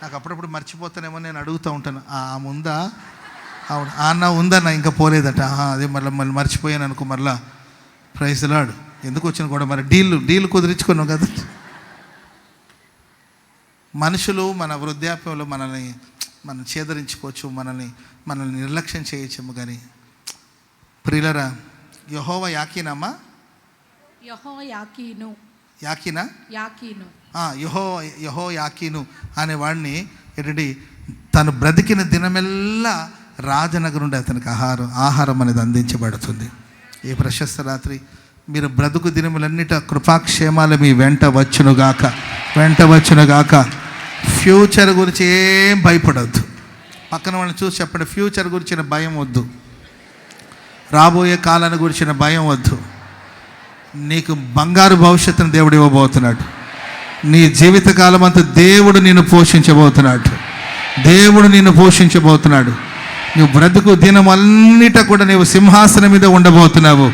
నాకు అప్పుడప్పుడు మర్చిపోతానేమో నేను అడుగుతూ ఉంటాను, ఆమె ఉందా? అవును అన్న ఉందన్న, ఇంకా పోలేదట, అదే మళ్ళీ మర్చిపోయాను అనుకో మళ్ళా. Praise the lord. ఎందుకు వచ్చిన కూడా మరి డీల్ కుదిరించుకున్నాం కదా. మనుషులు మన వృద్ధాప్యంలో మనం చేదరించుకోవచ్చు, మనల్ని నిర్లక్ష్యం చేయొచ్చేమో, కానీ ప్రియులరా యెహోవా యాకీనమ్మా, యాకీనా యెహో యాకీను అనేవాడిని ఏంటంటే తను బ్రతికిన దినమెల్లా రాజనగర్ నుండి అతనికి ఆహారం అనేది అందించబడుతుంది. ఈ ప్రశస్త రాత్రి మీరు బ్రతుకు దినములన్నిట కృపాక్షేమాలు మీ వెంట వచ్చునుగాక. ఫ్యూచర్ గురించి ఏం భయపడవద్దు. పక్కన వాళ్ళని చూసి చెప్పండి, ఫ్యూచర్ గురించిన భయం వద్దు, రాబోయే కాలాన్ని గురించిన భయం వద్దు. నీకు బంగారు భవిష్యత్తును దేవుడు ఇవ్వబోతున్నాడు. నీ జీవితకాలం అంతా దేవుడు నిన్ను పోషించబోతున్నాడు. నువ్వు బ్రతుకు దినమన్నిట కూడా నీవు సింహాసనం మీద ఉండబోతున్నావు.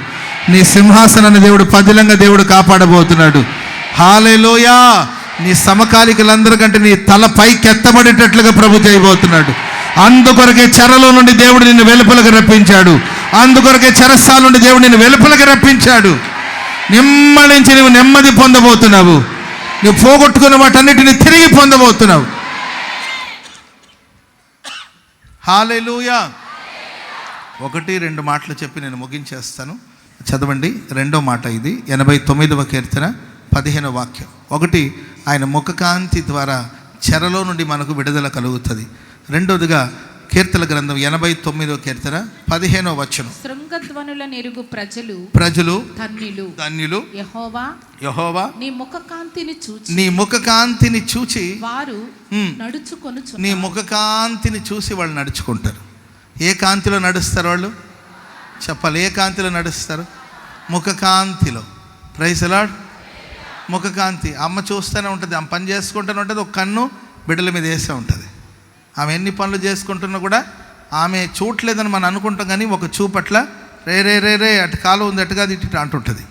నీ సింహాసనాన్ని దేవుడు పదిలంగా దేవుడు కాపాడబోతున్నాడు. హల్లెలూయా. నీ సమకాలికులందరికంటే నీ తల పైకెత్తబడేటట్లుగా ప్రభు చేయబోతున్నాడు. అందుకొరకే చెరలో నుండి దేవుడు నిన్ను వెలుపలకు రప్పించాడు. అందుకొరకే చెరసాల నుండి దేవుడు నిన్ను వెలుపలకు రప్పించాడు. నిమ్మళించి నువ్వు నెమ్మది పొందబోతున్నావు. నువ్వు పోగొట్టుకున్న వాటన్నిటిని తిరిగి పొందబోతున్నావు. హల్లెలూయా. 1-2 మాటలు చెప్పి నేను ముగించేస్తాను. చదవండి. 2వ మాట ఇది 89వ కీర్తన 15వ వాక్యం. 1, ఆయన ముఖకాంతి ద్వారా చెరలో నుండి మనకు విడుదల కలుగుతుంది. 2వదిగా కీర్తన గ్రంథం 89వ కీర్తన 15వ వచనం. శృంగధ్వనుల నెరుగు ప్రజలు ధన్యులు. యెహోవా నీ ముఖకాంతిని చూచి వారు నడుచుకొనుచు. నీ ముఖకాంతిని చూసి వాళ్ళు నడుచుకుంటారు. ఏ కాంతిలో నడుస్తారు వాళ్ళు? చెప్పాలి. ఏ కాంతిలో నడుస్తారు? ముఖకాంతిలో. Praise the Lord. ముఖకాంతి. అమ్మ చూస్తూనే ఉంటుంది, ఆమె పని చేసుకుంటూనే ఉంటుంది, ఒక కన్ను బిడ్డల మీద వేసే ఉంటుంది. ఆమె ఎన్ని పనులు చేసుకుంటున్నా కూడా ఆమె చూడలేదని మనం అనుకుంటాం, కానీ ఒక చూపట్ల రే రే రే రే అటు కాలు ఉంది, అటుగా ఇటు అంటుంటుంది.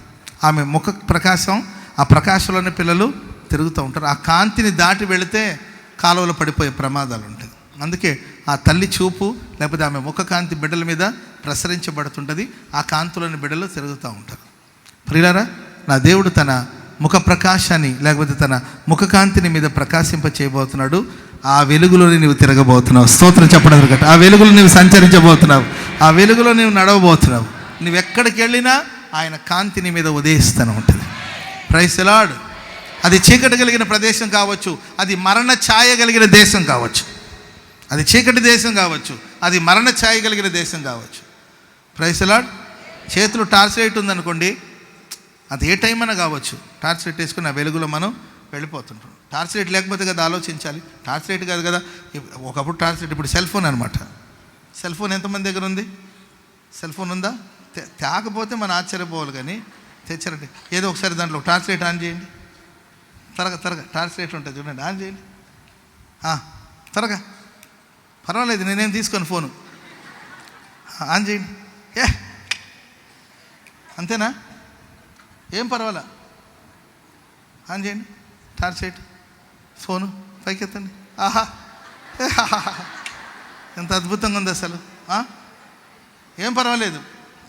ఆమె ముఖ ప్రకాశం, ఆ ప్రకాశంలోనే పిల్లలు తిరుగుతూ ఉంటారు. ఆ కాంతిని దాటి వెళితే కాలువలో పడిపోయే ప్రమాదాలు ఉంటాయి. అందుకే ఆ తల్లి చూపు లేకపోతే ఆమె ముఖ కాంతి బిడ్డల మీద ప్రసరించబడుతుంటుంది. ఆ కాంతులోని బిడ్డలు తిరుగుతూ ఉంటారు. ప్రియులారా, నా దేవుడు తన ముఖ ప్రకాశాన్ని లేకపోతే తన ముఖకాంతిని మీద ప్రకాశింప చేయబోతున్నాడు. ఆ వెలుగులోని నువ్వు తిరగబోతున్నావు. స్తోత్రం చెప్పడం కట్ట. ఆ వెలుగులో నువ్వు సంచరించబోతున్నావు. ఆ వెలుగులో నువ్వు నడవబోతున్నావు. నువ్వు ఎక్కడికి వెళ్ళినా ఆయన కాంతిని మీద ఉదయిస్తూనే ఉంటుంది. Praise the lord. అది చీకటి కలిగిన ప్రదేశం కావచ్చు, అది మరణ ఛాయ కలిగిన దేశం కావచ్చు, అది చీకటి దేశం కావచ్చు, అది మరణ ఛాయ కలిగిన దేశం కావచ్చు. Praise the lord. చేతులు టార్చ్ లైట్ ఉందనుకోండి, అది ఏ టైం అయినా కావచ్చు, టార్చ్ లైట్ వేసుకుని ఆ వెలుగులో మనం వెళ్ళిపోతుంటాం. టార్చ్ లైట్ లేకపోతే కదా ఆలోచించాలి. టార్చ్ లైట్ కాదు కదా, ఒకప్పుడు టార్చ్ లైట్, ఇప్పుడు సెల్ ఫోన్ అనమాట. సెల్ ఫోన్ ఎంతమంది దగ్గర ఉంది? సెల్ ఫోన్ ఉందా? తేకపోతే మనం ఆశ్చర్యపోవాలి, కానీ తెచ్చారంటే ఏదో ఒకసారి దాంట్లో టార్చ్ లైట్ ఆన్ చేయండి. త్వరగా టార్చ్ లైట్ ఉంటుంది చూడండి, ఆన్ చేయండి. త్వరగా, పర్వాలేదు, నేనేం తీసుకొని ఫోను ఆన్ చేయండి. అంతేనా? ఏం పర్వాలా, ఆన్ చేయండి టార్చ్ లైట్. ఫోను పైకెత్తండి. ఆహా, ఎంత అద్భుతంగా ఉంది అసలు. ఏం పర్వాలేదు,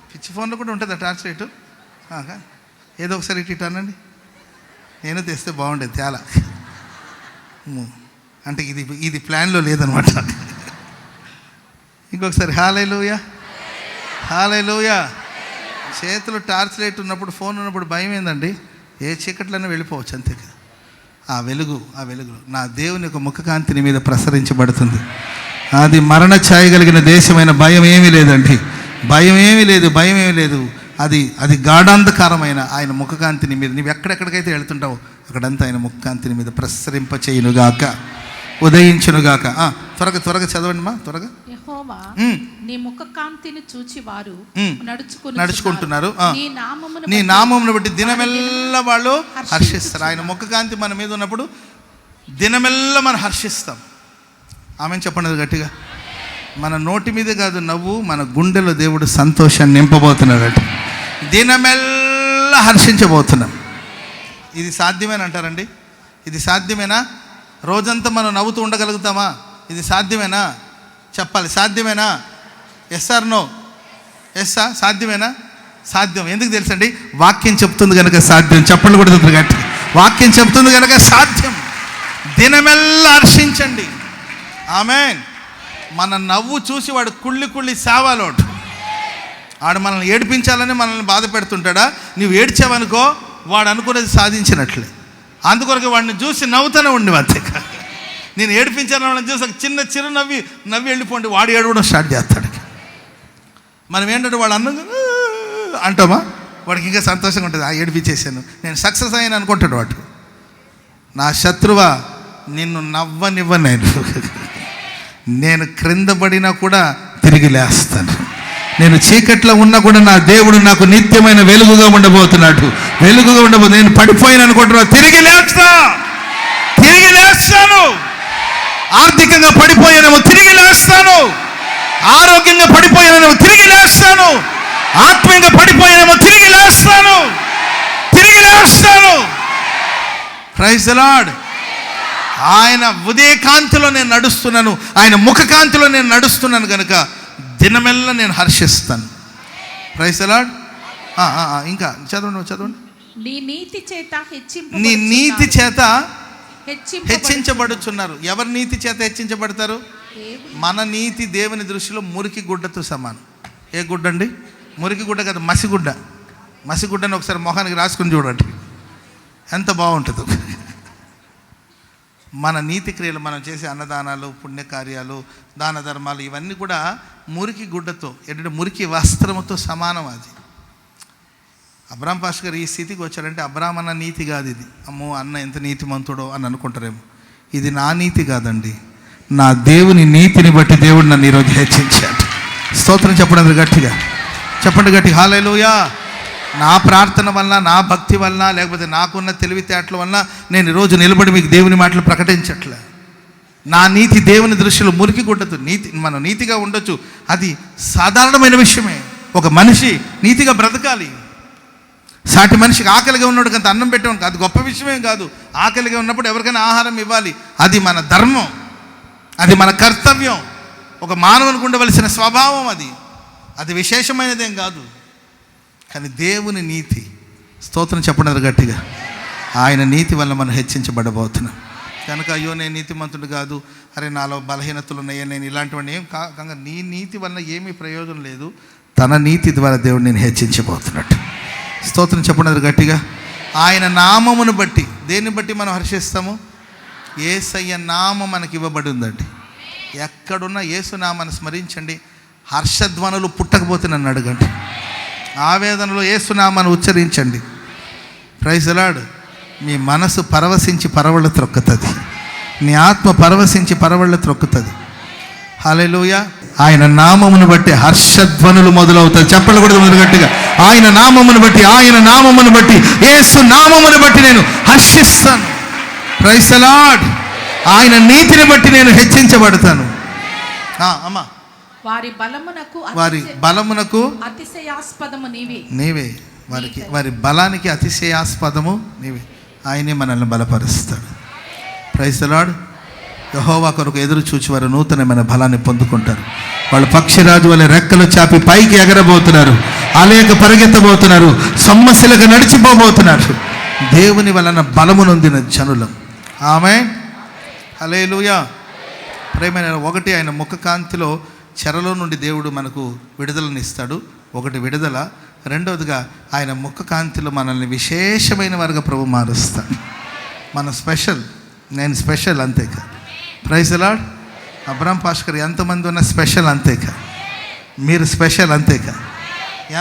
పిచ్చి ఫోన్లో కూడా ఉంటుంది ఆ టార్చ్ లైట్. ఏదో ఒకసారి ఇటు అనండి. నేను తెస్తే బాగుండేది, తేలా. అంటే ఇది ప్లాన్లో లేదనమాట. ఇంకొకసారి హల్లెలూయా, హల్లెలూయా. చేతిలో టార్చ్ లైట్ ఉన్నప్పుడు, ఫోన్ ఉన్నప్పుడు భయం ఏందండి? ఏ చీకట్లైనా వెళ్ళిపోవచ్చు, అంతే కదా. ఆ వెలుగు నా దేవుని యొక్క ముఖకాంతిని మీద ప్రసరించబడుతుంది. అది మరణ ఛాయ కలిగిన దేశమైన భయం ఏమీ లేదండి, భయం ఏమీ లేదు. అది గాఢాంధకారమైన ఆయన ముఖకాంతిని మీద నువ్వు ఎక్కడెక్కడికైతే వెళ్తుంటావో అక్కడంతా ఆయన ముఖకాంతిని మీద ప్రసరింప చేయునుగాక, ఉదయించునుగాక. త్వరగా చదవండి మా, త్వరగా. యెహోవా నీ ముఖకాంతిని చూచి వారు నడుచుకుంటున్నారు. నీ నామమును బట్టి దినమెల్లా వాళ్ళు హర్షిస్తారు. ఆయన ముఖకాంతి మన మీద ఉన్నప్పుడు దినమెల్లా మనం హర్షిస్తాం. ఆమెను చెప్పండి గట్టిగా. మన నోటి మీద కాదు నవ్వు, మన గుండెలో దేవుడు సంతోషాన్ని నింపబోతున్నాడట. దినమెల్లా హర్షించబోతున్నాం. ఇది సాధ్యమేనా అంటారండి? ఇది సాధ్యమేనా? రోజంతా మనం నవ్వుతూ ఉండగలుగుతామా? ఇది సాధ్యమేనా? చెప్పాలి, సాధ్యమేనా? Yes or no? ఎస్సా? సాధ్యమేనా? సాధ్యం. ఎందుకు తెలుసండి? వాక్యం చెప్తుంది కనుక సాధ్యం. చెప్పండి కూడా గట్టి. వాక్యం చెప్తుంది కనుక సాధ్యం. దినమెల్లా హర్షించండి. ఆమేన్. మన నవ్వు చూసి వాడు కుళ్ళి సావాలోడు. వాడు మనల్ని ఏడిపించాలని మనల్ని బాధ పెడుతుంటాడా? నువ్వు ఏడ్చావనుకో వాడు అనుకునేది సాధించినట్లే. అందుకొరకు వాడిని చూసి నవ్వుతూనే ఉండి అంతే. నేను ఏడిపించాను వాళ్ళని చూసి ఒక చిన్న చిరునవ్వి వెళ్ళిపోండి, వాడు ఏడవడం స్టార్ట్ చేస్తాడు. మనం ఏంటంటే వాడు అన్నం అంటామా, వాడికి ఇంకా సంతోషంగా ఉంటుంది. ఏడిపించేసాను, నేను సక్సెస్ అయ్యాను అనుకుంటాడు వాడు. నా శత్రువా, నిన్ను నవ్వనివ్వను, నేను క్రింద పడినా కూడా తిరిగి లేస్తాను. నేను చీకట్లో ఉన్నా కూడా నా దేవుడు నాకు నిత్యమైన వెలుగుగా ఉండబోతున్నాడు. నేను పడిపోయాను అనుకుంటున్నా, తిరిగి లేస్తాను. ఆర్థికంగా పడిపోయానేమో, తిరిగి లేస్తాను. ఆరోగ్యంగా పడిపోయానేమో, తిరిగి లేస్తాను. ఆత్మీయంగా పడిపోయానేమో, తిరిగి లేస్తాను. Praise the lord. ఆయన ఉదయకాంతిలో నేను నడుస్తున్నాను, ఆయన ముఖకాంతిలో నేను నడుస్తున్నాను కనుక దినమెల్లా నేను హర్షిస్తాను. Praise the lord. ఇంకా చదవండి. నీ నీతి చేత హెచ్చించబడుచున్నారు. ఎవరి నీతి చేత హెచ్చించబడతారు? మన నీతి దేవుని దృష్టిలో మురికి గుడ్డతో సమానం. ఏ గుడ్డ అండి? మురికి గుడ్డ కాదు, మసిగుడ్డ. మసిగుడ్డని ఒకసారి మొహానికి రాసుకుని చూడండి, ఎంత బాగుంటుందో. మన నీతి క్రియలు, మనం చేసే అన్నదానాలు, పుణ్యకార్యాలు, దాన ధర్మాలు, ఇవన్నీ కూడా మురికి గుడ్డతో, ఏంటంటే మురికి వస్త్రముతో సమానం. అది అబ్రామ్ పాస్టర్ గారు ఈ స్థితికి వచ్చారంటే అబ్రామ్ అన్న నీతి కాదు ఇది. అమ్మో అన్న ఎంత నీతిమంతుడో అని అనుకుంటారేమో. ఇది నా నీతి కాదండి, నా దేవుని నీతిని బట్టి దేవుడు నన్ను ఈరోజు హెచ్చించాడు. స్తోత్రం చెప్పండి గట్టిగా, హల్లెలూయా. నా ప్రార్థన వల్ల, నా భక్తి వల్ల, లేకపోతే నాకున్న తెలివితేటల వల్ల నేను ఈరోజు నిలబడి మీకు దేవుని మాటలు ప్రకటించట్లే. నా నీతి దేవుని దృష్టిలో మురికి గుడ్డతో. మనం నీతిగా ఉండొచ్చు, అది సాధారణమైన విషయమే. ఒక మనిషి నీతిగా బ్రతకాలి. సాటి మనిషికి ఆకలిగా ఉన్నోడికి అంత అన్నం పెట్టేవానికి అది గొప్ప విషయమేం కాదు. ఆకలిగా ఉన్నప్పుడు ఎవరికైనా ఆహారం ఇవ్వాలి, అది మన ధర్మం, అది మన కర్తవ్యం, ఒక మానవునికి ఉండవలసిన స్వభావం. అది విశేషమైనదేం కాదు. కానీ దేవుని నీతి, స్తోత్రం చెప్పండి గట్టిగా, ఆయన నీతి వల్ల మనం హెచ్చించబడబోతున్నాం కనుక అయ్యో నేను నీతిమంతుడు కాదు, అరే నాలో బలహీనతలు ఉన్నాయో, నేను ఇలాంటివన్నీ ఏం కాక నీ నీతి వల్ల ఏమీ ప్రయోజనం లేదు. తన నీతి ద్వారా దేవుడు నేను హెచ్చించబోతున్నట్టు. స్తోత్రం చెప్పండి గట్టిగా. ఆయన నామమును బట్టి, దేన్ని బట్టి మనం హర్షిస్తాము? యేసయ్య నామం మనకి ఇవ్వబడి ఉందండి. ఎక్కడున్నా యేసు నామాన్ని స్మరించండి. హర్షధ్వనులు పుట్టకపోతే నన్ను అడగండి. ఆవేదనలో యేసు నామాన్ని ఉచ్చరించండి. Praise the Lord. మీ మనసు పరవశించి పరవళ్ళు త్రొక్కుతుంది, నీ ఆత్మ పరవశించి పరవళ్ళు త్రొక్కుతుంది. హల్లెలూయా. ఆయన నామమును బట్టి హర్షధ్వనులు మొదలవుతాయి. చెప్పలు కూడా మొదలు గట్టిగా. ఆయన నామమును బట్టి యేసు నామమును బట్టి నేను హర్షిస్తాను. Praise the lord. ఆయన నీతిని బట్టి నేను హెచ్చించబడతాను. అమ్మా, వారి బలమునకు అతిశయాస్పదము నీవే. వారి బలానికి అతిశయాస్పదము నీవే. ఆయనే మనల్ని బలపరుస్తాడు. Praise the Lord. యెహోవా కొరకు ఎదురు చూచి వారు నూతనమైన బలాన్ని పొందుకుంటారు. వాళ్ళు పక్షిరాజు వలె రెక్కలు చాపి పైకి ఎగరబోతున్నారు, అలేక పరిగెత్తబోతున్నారు, సమస్యలకు నడిచిపోబోతున్నారు. దేవుని వలన బలము నొందిన జనులం. ఆమేన్. హల్లెలూయా. ప్రేమైన ఒకటి, ఆయన ముఖకాంతిలో చెరలో నుండి దేవుడు మనకు విడుదలనిస్తాడు. ఒకటి విడుదల. రెండవదిగా ఆయన ముఖకాంతిలో మనల్ని విశేషమైన వారుగా ప్రభు మారుస్తాడు. మన స్పెషల్, నేను స్పెషల్ అంతేకా. Praise the Lord. Abram pastor ఎంతమంది ఉన్న స్పెషల్ అంతేకా. మీరు స్పెషల్ అంతేకా.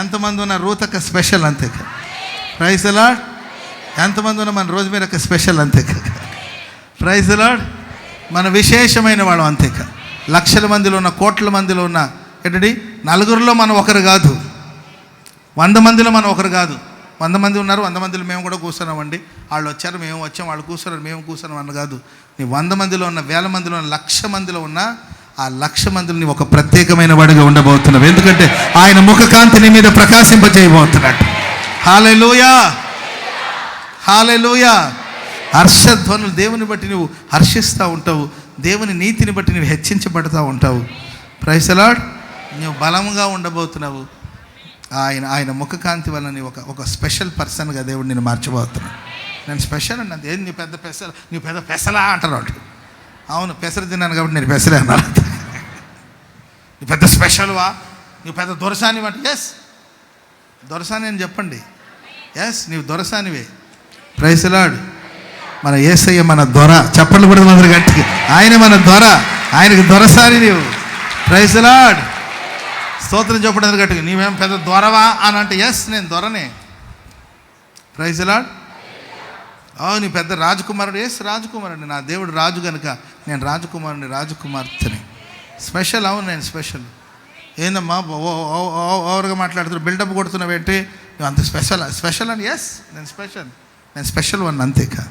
ఎంతమంది ఉన్న రూతక్క స్పెషల్ అంతేకా. Praise the Lord. ఎంతమంది ఉన్న మన రోజు మీరక్క స్పెషల్ అంతేకా. Praise the Lord. మన విశేషమైన వాడు అంతేకా. లక్షల మందిలో ఉన్న, కోట్ల మందిలో ఉన్న, ఏంటండి, నలుగురిలో మనం ఒకరు కాదు, 100 మందిలో మనం ఒకరు కాదు. 100 మంది ఉన్నారు, 100 మందిలో మేము కూడా కూర్చున్నామండి. వాళ్ళు వచ్చారు, మేము వచ్చాం, వాళ్ళు కూర్చున్నారు, మేము కూర్చున్నాం అన్న కాదు. నీ 100 మందిలో ఉన్న, 1000 మందిలో ఉన్న, 1,00,000 మందిలో ఉన్న, ఆ 1,00,000 మందిలో నీ ఒక ప్రత్యేకమైన వాడిగా ఉండబోతున్నావు. ఎందుకంటే ఆయన ముఖకాంతి నీ మీద ప్రకాశింపజేయబోతున్నాడు. హల్లెలూయా, హల్లెలూయా. హర్షధ్వనులు. దేవుని బట్టి నువ్వు హర్షిస్తూ ఉంటావు, దేవుని నీతిని బట్టి నువ్వు హెచ్చించబడుతూ ఉంటావు. Praise the lord. నువ్వు బలంగా ఉండబోతున్నావు. ఆయన ముఖకాంతి వల్ల నీ ఒక స్పెషల్ పర్సన్గా దేవుడు నేను మార్చబోతున్నాను. నేను స్పెషల్ అండి. అంతే. నీ పెద్ద పెసలా అంటారు వాళ్ళు. అవును, పెసరు తిన్నాను కాబట్టి నేను పెసలే అన్నారు. నీ పెద్ద స్పెషల్వా, నువ్వు పెద్ద దొరసానివా అంటే ఎస్, దొరసాని అని చెప్పండి. ఎస్, నీవు దొరసానివే. Praise the Lord. మన యేసయ్య మన దొర. చప్పట్లు కూడా అందరూ గట్టిగా. ఆయన మన దొర, ఆయనకి దొరసారి నీవు. Praise the lord. స్తోత్రం చెప్పడం గట్టిగా. నీవేం పెద్ద దొరవా అని అంటే ఎస్, నేను దొరనే. Praise the lord. నీ పెద్ద రాజకుమారుడు. ఎస్, రాజకుమారుడు. నా దేవుడు రాజు కనుక నేను రాజకుమారుని, రాజకుమార్తెని. స్పెషల్. అవును, నేను స్పెషల్. ఏందమ్మా ఓవర్గా మాట్లాడుతున్నా, బిల్డప్ కొడుతున్నావేంటి, నువ్వు అంత స్పెషల్ అని. ఎస్, నేను స్పెషల్ వన్, అంతేకా.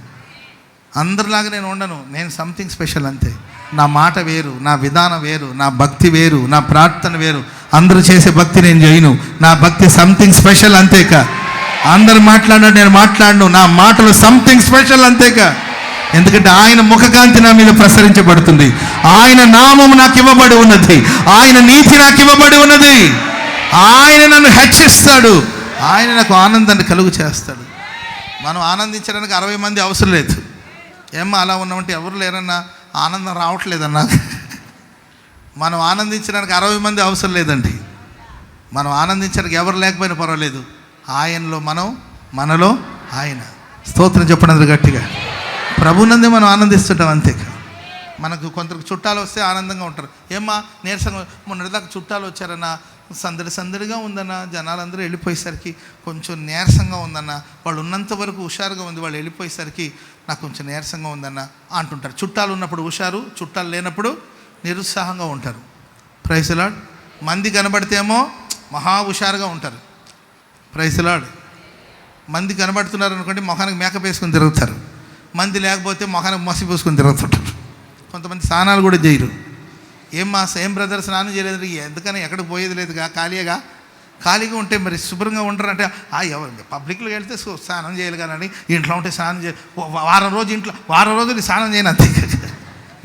అందరిలాగా నేను ఉండను, నేను సంథింగ్ స్పెషల్ అంతే. నా మాట వేరు, నా విధానం వేరు, నా భక్తి వేరు, నా ప్రార్థన వేరు. అందరూ చేసే భక్తి నేను చేయను. నా భక్తి సంథింగ్ స్పెషల్ అంతేకా. అందరు మాట్లాడినట్టు నేను మాట్లాడను. నా మాటలు సంథింగ్ స్పెషల్ అంతేకా. ఎందుకంటే ఆయన ముఖకాంతి నా మీద ప్రసరించబడుతుంది. ఆయన నామం నాకు ఇవ్వబడి ఉన్నది. ఆయన నీతి నాకు ఇవ్వబడి ఉన్నది. ఆయన నన్ను హెచ్చిస్తాడు. ఆయన నాకు ఆనందాన్ని కలుగు చేస్తాడు. మనం ఆనందించడానికి 60 మంది అవసరం లేదు. ఏమ్మా అలా ఉన్నామంటే ఎవరు లేరన్నా, ఆనందం రావట్లేదన్నా. మనం ఆనందించడానికి 60 మంది అవసరం లేదండి. మనం ఆనందించడానికి ఎవరు లేకపోయినా పర్వాలేదు. ఆయనలో మనం, మనలో ఆయన. స్తోత్రం చెప్పడం గట్టిగా. ప్రభునందే మనం ఆనందిస్తుంటాం అంతేకా. మనకు కొందరికి చుట్టాలు వస్తే ఆనందంగా ఉంటారు. ఏమ్మా నీరసంగా, మొన్నటిదాకా చుట్టాలు వచ్చారన్నా, సందడిగా ఉందన్న, జనాలందరూ వెళ్ళిపోయేసరికి కొంచెం నీరసంగా ఉందన్న, వాళ్ళు ఉన్నంత వరకు హుషారుగా ఉంది, వాళ్ళు వెళ్ళిపోయేసరికి నాకు కొంచెం నీరసంగా ఉందన్న అంటుంటారు. చుట్టాలు ఉన్నప్పుడు హుషారు, చుట్టాలు లేనప్పుడు నిరుత్సాహంగా ఉంటారు. Praise the lord. మంది కనబడితేమో మహా హుషారుగా ఉంటారు. Praise the lord. మంది కనబడుతున్నారు అనుకోండి, మొఖానికి మేకప్ వేసుకొని తిరుగుతారు. మంది లేకపోతే మొఖానికి మసి పూసుకొని తిరుగుతుంటారు. కొంతమంది స్నానాలు కూడా చేయరు. ఏం బ్రదర్ స్నానం చేయలేదు, ఎందుకని ఎక్కడికి పోయేది లేదుగా, ఖాళీగా ఉంటే మరి శుభ్రంగా ఉంటారు అంటే, పబ్లిక్లో వెళ్తే స్నానం చేయాలి కానీ ఇంట్లో ఉంటే స్నానం చేయాలి. వారం రోజులు స్నానం చేయను అంతే.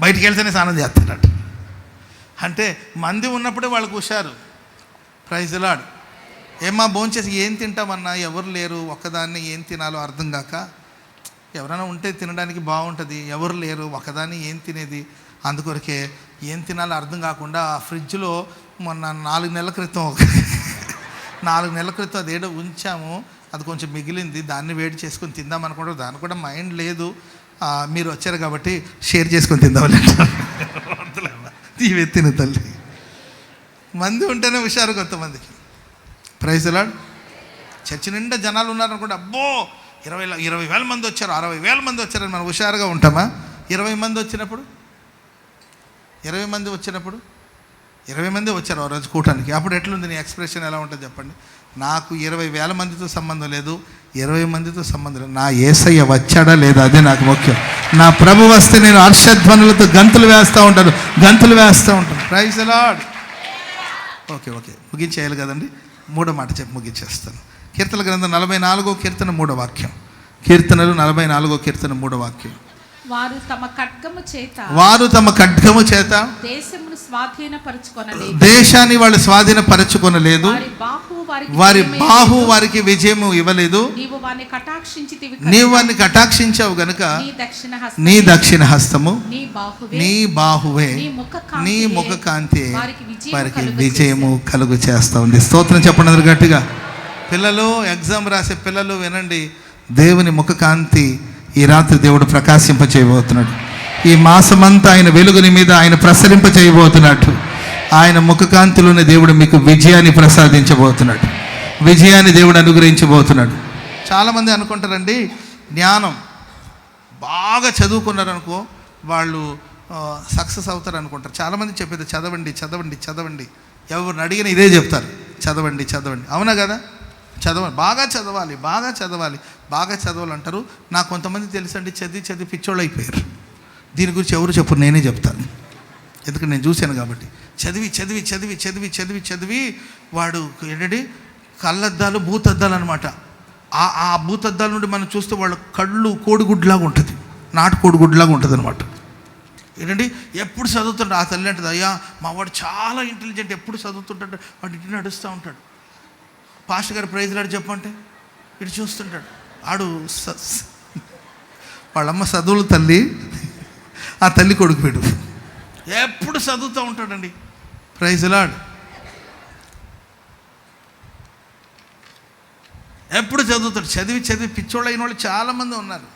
బయటికి వెళ్తేనే స్నానం చేస్తున్నట్టు. అంటే మంది ఉన్నప్పుడే వాళ్ళకు హుషారు. Praise the lord. ఏమ్మా భోంచేసి ఏం తింటామన్నా, ఎవరు లేరు, ఒక్కదాన్ని ఏం తినాలో అర్థం కాక, ఎవరైనా ఉంటే తినడానికి బాగుంటుంది, ఎవరు లేరు, ఒక్కదాన్ని ఏం తినేది, అందుకొరకే ఏం తినాలో అర్థం కాకుండా ఆ ఫ్రిడ్జ్లో మొన్న 4 నెలల క్రితం అదేదో ఉంచాము, అది కొంచెం మిగిలింది, దాన్ని వేడి చేసుకొని తిందాం అనుకుంటారు. దానికి కూడా మైండ్ లేదు. మీరు వచ్చారు కాబట్టి షేర్ చేసుకొని తిందామని తిన తల్లి. మంది ఉంటేనే హుషారు కొంతమందికి. Praise the lord. చర్చి నిండా జనాలు ఉన్నారనుకుంటే, అబ్బో 20,000 మంది వచ్చారు, 60,000 మంది వచ్చారని మనం హుషారుగా ఉంటామా? 20 మంది వచ్చినప్పుడు 20 మంది వచ్చారు ఆ రోజు కూటానికి, అప్పుడు ఎట్లుంది నీ ఎక్స్ప్రెషన్, ఎలా ఉంటుంది చెప్పండి? నాకు 20,000 మందితో సంబంధం లేదు, 20 మందితో సంబంధం లేదు. నా యేసయ్య వచ్చాడా లేదా, అదే నాకు ముఖ్యం. నా ప్రభు వస్తే నేను హర్షధ్వనులతో గంతులు వేస్తూ ఉంటాను. Praise the lord. ఓకే ముగించేయాలి కదండి. 3వ మాట చెప్పి ముగించేస్తాను. కీర్తనల గ్రంథం 44వ కీర్తన 3వ వాక్యం. కీర్తనలు 44వ కీర్తన 3వ వాక్యం. వారు తమ ఖడ్గము చేత దేశాన్ని వాళ్ళు స్వాధీనపరచుకొనలేదు. వారి బాహు వారికి విజయము ఇవ్వలేదు. నీవు వారిని కటాక్షించావు గనుక నీ దక్షిణ హస్తము, నీ బాహువే, నీ ముఖ కాంతి వారికి విజయము కలుగు చేస్తా ఉంది. స్తోత్రం చెప్పండి గట్టిగా. పిల్లలు, ఎగ్జామ్ రాసే పిల్లలు వినండి. దేవుని ముఖ కాంతి ఈ రాత్రి దేవుడు ప్రకాశింప చేయబోతున్నాడు. ఈ మాసమంతా ఆయన వెలుగుని మీద ఆయన ప్రసరింప చేయబోతున్నట్టు, ఆయన ముఖకాంతిలోనే దేవుడు మీకు విజయాన్ని ప్రసాదించబోతున్నాడు. విజయాన్ని దేవుడు అనుగ్రహించబోతున్నాడు. చాలామంది అనుకుంటారండి, జ్ఞానం బాగా చదువుకున్నారనుకో వాళ్ళు సక్సెస్ అవుతారు అనుకుంటారు. చాలామంది చెప్పేది చదవండి. ఎవరిని అడిగినా ఇదే చెప్తారు, చదవండి. అవునా కదా? బాగా చదవాలి అంటారు. నాకు కొంతమంది తెలుసండి, చదివి పిచ్చోళ్ళు అయిపోయారు. దీని గురించి ఎవరు చెప్పరు, నేనే చెప్తాను. ఎందుకంటే నేను చూశాను కాబట్టి. చదివి వాడు ఏంటంటే కళ్ళద్దాలు, భూతద్దాలు అనమాట. ఆ భూతద్దాల నుండి మనం చూస్తే వాళ్ళ కళ్ళు కోడిగుడ్లాగా ఉంటుంది, నాటు కోడిగుడ్లాగా ఉంటుంది అనమాట. ఏంటంటే ఎప్పుడు చదువుతుంటాడు. ఆ తల్లి అంటుంది, అయ్యా మా వాడు చాలా ఇంటెలిజెంట్, ఎప్పుడు చదువుతుంటాడు, వాడు ఇంటి నడుస్తూ ఉంటాడు. పాస్టర్ గారు ప్రైజ్ లార్డ్ చెప్పంటే ఇటు చూస్తుంటాడు. ఆడు వాళ్ళమ్మ చదువుల తల్లి, ఆ తల్లి కొడుకు వీడు ఎప్పుడు చదువుతూ ఉంటాడండి. Praise lord. ఎప్పుడు చదువుతాడు. చదివి పిచ్చోళ్ళు అయిన వాళ్ళు చాలామంది ఉన్నారు.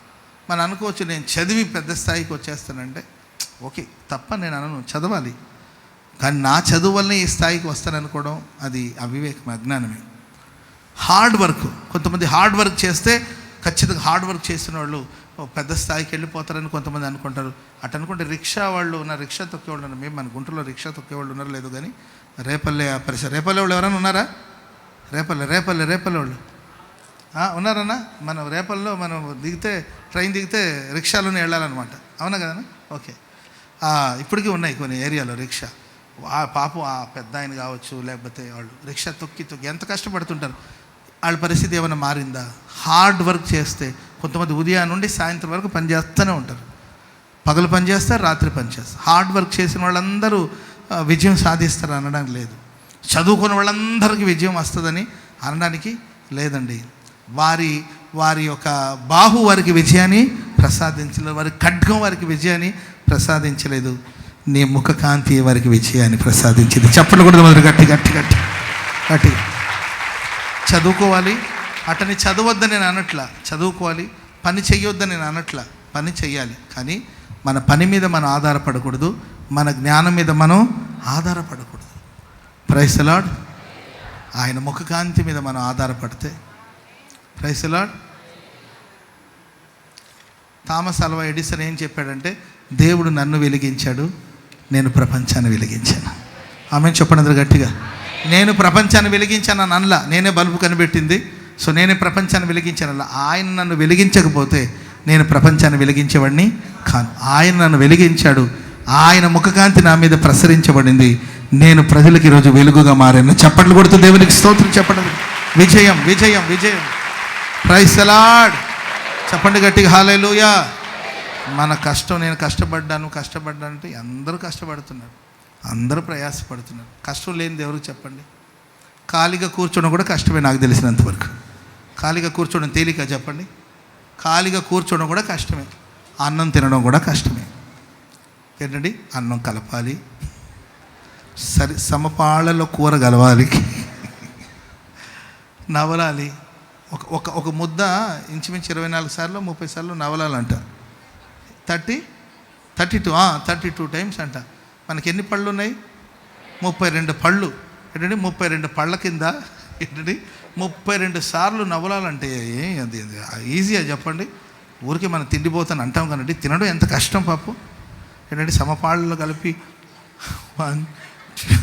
మనం అనుకోవచ్చు నేను చదివి పెద్ద స్థాయికి వచ్చేస్తానంటే ఓకే, తప్ప నేను అనను, చదవాలి. కానీ నా చదువు వల్లనే ఈ స్థాయికి వస్తాననుకోవడం అది అవివేకం, అజ్ఞానమే. హార్డ్ వర్క్, కొంతమంది హార్డ్ వర్క్ చేస్తే ఖచ్చితంగా హార్డ్ వర్క్ చేసిన వాళ్ళు పెద్ద స్థాయికి వెళ్ళిపోతారని కొంతమంది అనుకుంటారు. అటు అనుకుంటే రిక్షా వాళ్ళు ఉన్నారు, రిక్షా తొక్కేవాళ్ళు ఉన్నారు. మేము మన గుంటూరులో రిక్షా తొక్కేవాళ్ళు ఉన్నారు లేదు, కానీ రేపల్లె రేపల్లె వాళ్ళు ఎవరైనా ఉన్నారా? రేపల్లె వాళ్ళు ఉన్నారన్నా? మనం రేపల్లో మనం దిగితే ట్రైన్ దిగితే రిక్షాలోనే వెళ్ళాలన్నమాట, అవునా కదన్నా? ఓకే, ఇప్పటికీ ఉన్నాయి కొన్ని ఏరియాలో రిక్షా. పాపం ఆ పెద్ద ఆయన కావచ్చు, లేకపోతే వాళ్ళు రిక్షా తొక్కి ఎంత కష్టపడుతుంటారు. వాళ్ళ పరిస్థితి ఏమైనా మారిందా? హార్డ్ వర్క్ చేస్తే కొంతమంది ఉదయం నుండి సాయంత్రం వరకు పనిచేస్తూనే ఉంటారు. పగలు పనిచేస్తారు, రాత్రి పనిచేస్తారు. హార్డ్ వర్క్ చేసిన వాళ్ళందరూ విజయం సాధిస్తారు అనడానికి లేదు. చదువుకున్న వాళ్ళందరికీ విజయం వస్తుందని అనడానికి లేదండి. వారి యొక్క బాహు వారికి విజయాన్ని ప్రసాదించలేదు, వారి ఖడ్గం వారికి విజయాన్ని ప్రసాదించలేదు. నీ ముఖ కాంతి వారికి విజయాన్ని ప్రసాదించింది. చెప్పలు కూడా మొదలు గట్టి గట్టి గట్టి గట్టి. చదువుకోవాలి, అటని చదవద్దని నేను అనట్లా, చదువుకోవాలి. పని చెయ్యొద్దని నేను అనట్లా, పని చెయ్యాలి. కానీ మన పని మీద మనం ఆధారపడకూడదు, మన జ్ఞానం మీద మనం ఆధారపడకూడదు. Praise the lord. ఆయన ముఖకాంతి మీద మనం ఆధారపడితే, praise the Lord. Thomas Alva Edison ఏం చెప్పాడంటే, దేవుడు నన్ను వెలిగించాడు, నేను ప్రపంచాన్ని వెలిగించాను. ఆమె చెప్పండి అందరూ గట్టిగా. నేను ప్రపంచాన్ని వెలిగించాను అని అనలా, నేనే బల్బు కనిపెట్టింది, సో నేనే ప్రపంచాన్ని వెలిగించాను అలా. ఆయన నన్ను వెలిగించకపోతే నేను ప్రపంచాన్ని వెలిగించేవాడిని కాను. ఆయన నన్ను వెలిగించాడు, ఆయన ముఖకాంతి నా మీద ప్రసరించబడింది, నేను ప్రజలకు ఈరోజు వెలుగుగా మారాను. చప్పట్లు కొడుతూ దేవునికి స్తోత్రం చెప్పండి. విజయం విజయం విజయం. Praise the lord. చెప్పండి గట్టిగా హల్లెలూయా. మన కష్టం, నేను కష్టపడ్డాను అంటే అందరూ కష్టపడుతున్నారు, అందరూ ప్రయాసపడుతున్నారు. కష్టం లేనిది ఎవరికి చెప్పండి? ఖాళీగా కూర్చోవడం కూడా కష్టమే నాకు తెలిసినంతవరకు. ఖాళీగా కూర్చోవడం తేలిక చెప్పండి? ఖాళీగా కూర్చోవడం కూడా కష్టమే. అన్నం తినడం కూడా కష్టమే. ఏంటండి? అన్నం కలపాలి, సమపాళ్ళలో కూర కలవాలి, నవలాలి. ఒక ముద్ద ఇంచుమించు 24 సార్లు 30 సార్లు నవలాలంట. 32 టైమ్స్ అంట. మనకి ఎన్ని పళ్ళు ఉన్నాయి? 32 పళ్ళు. ఏంటండి? 32 పళ్ళ కింద ఏంటండి 32 సార్లు నవలాలంటే అది ఈజీగా చెప్పండి? ఊరికే మనం తిండిపోతాను అంటాం కదండి, తినడం ఎంత కష్టం పాపం. ఏంటంటే సమపాళ్ళలో కలిపి 1 2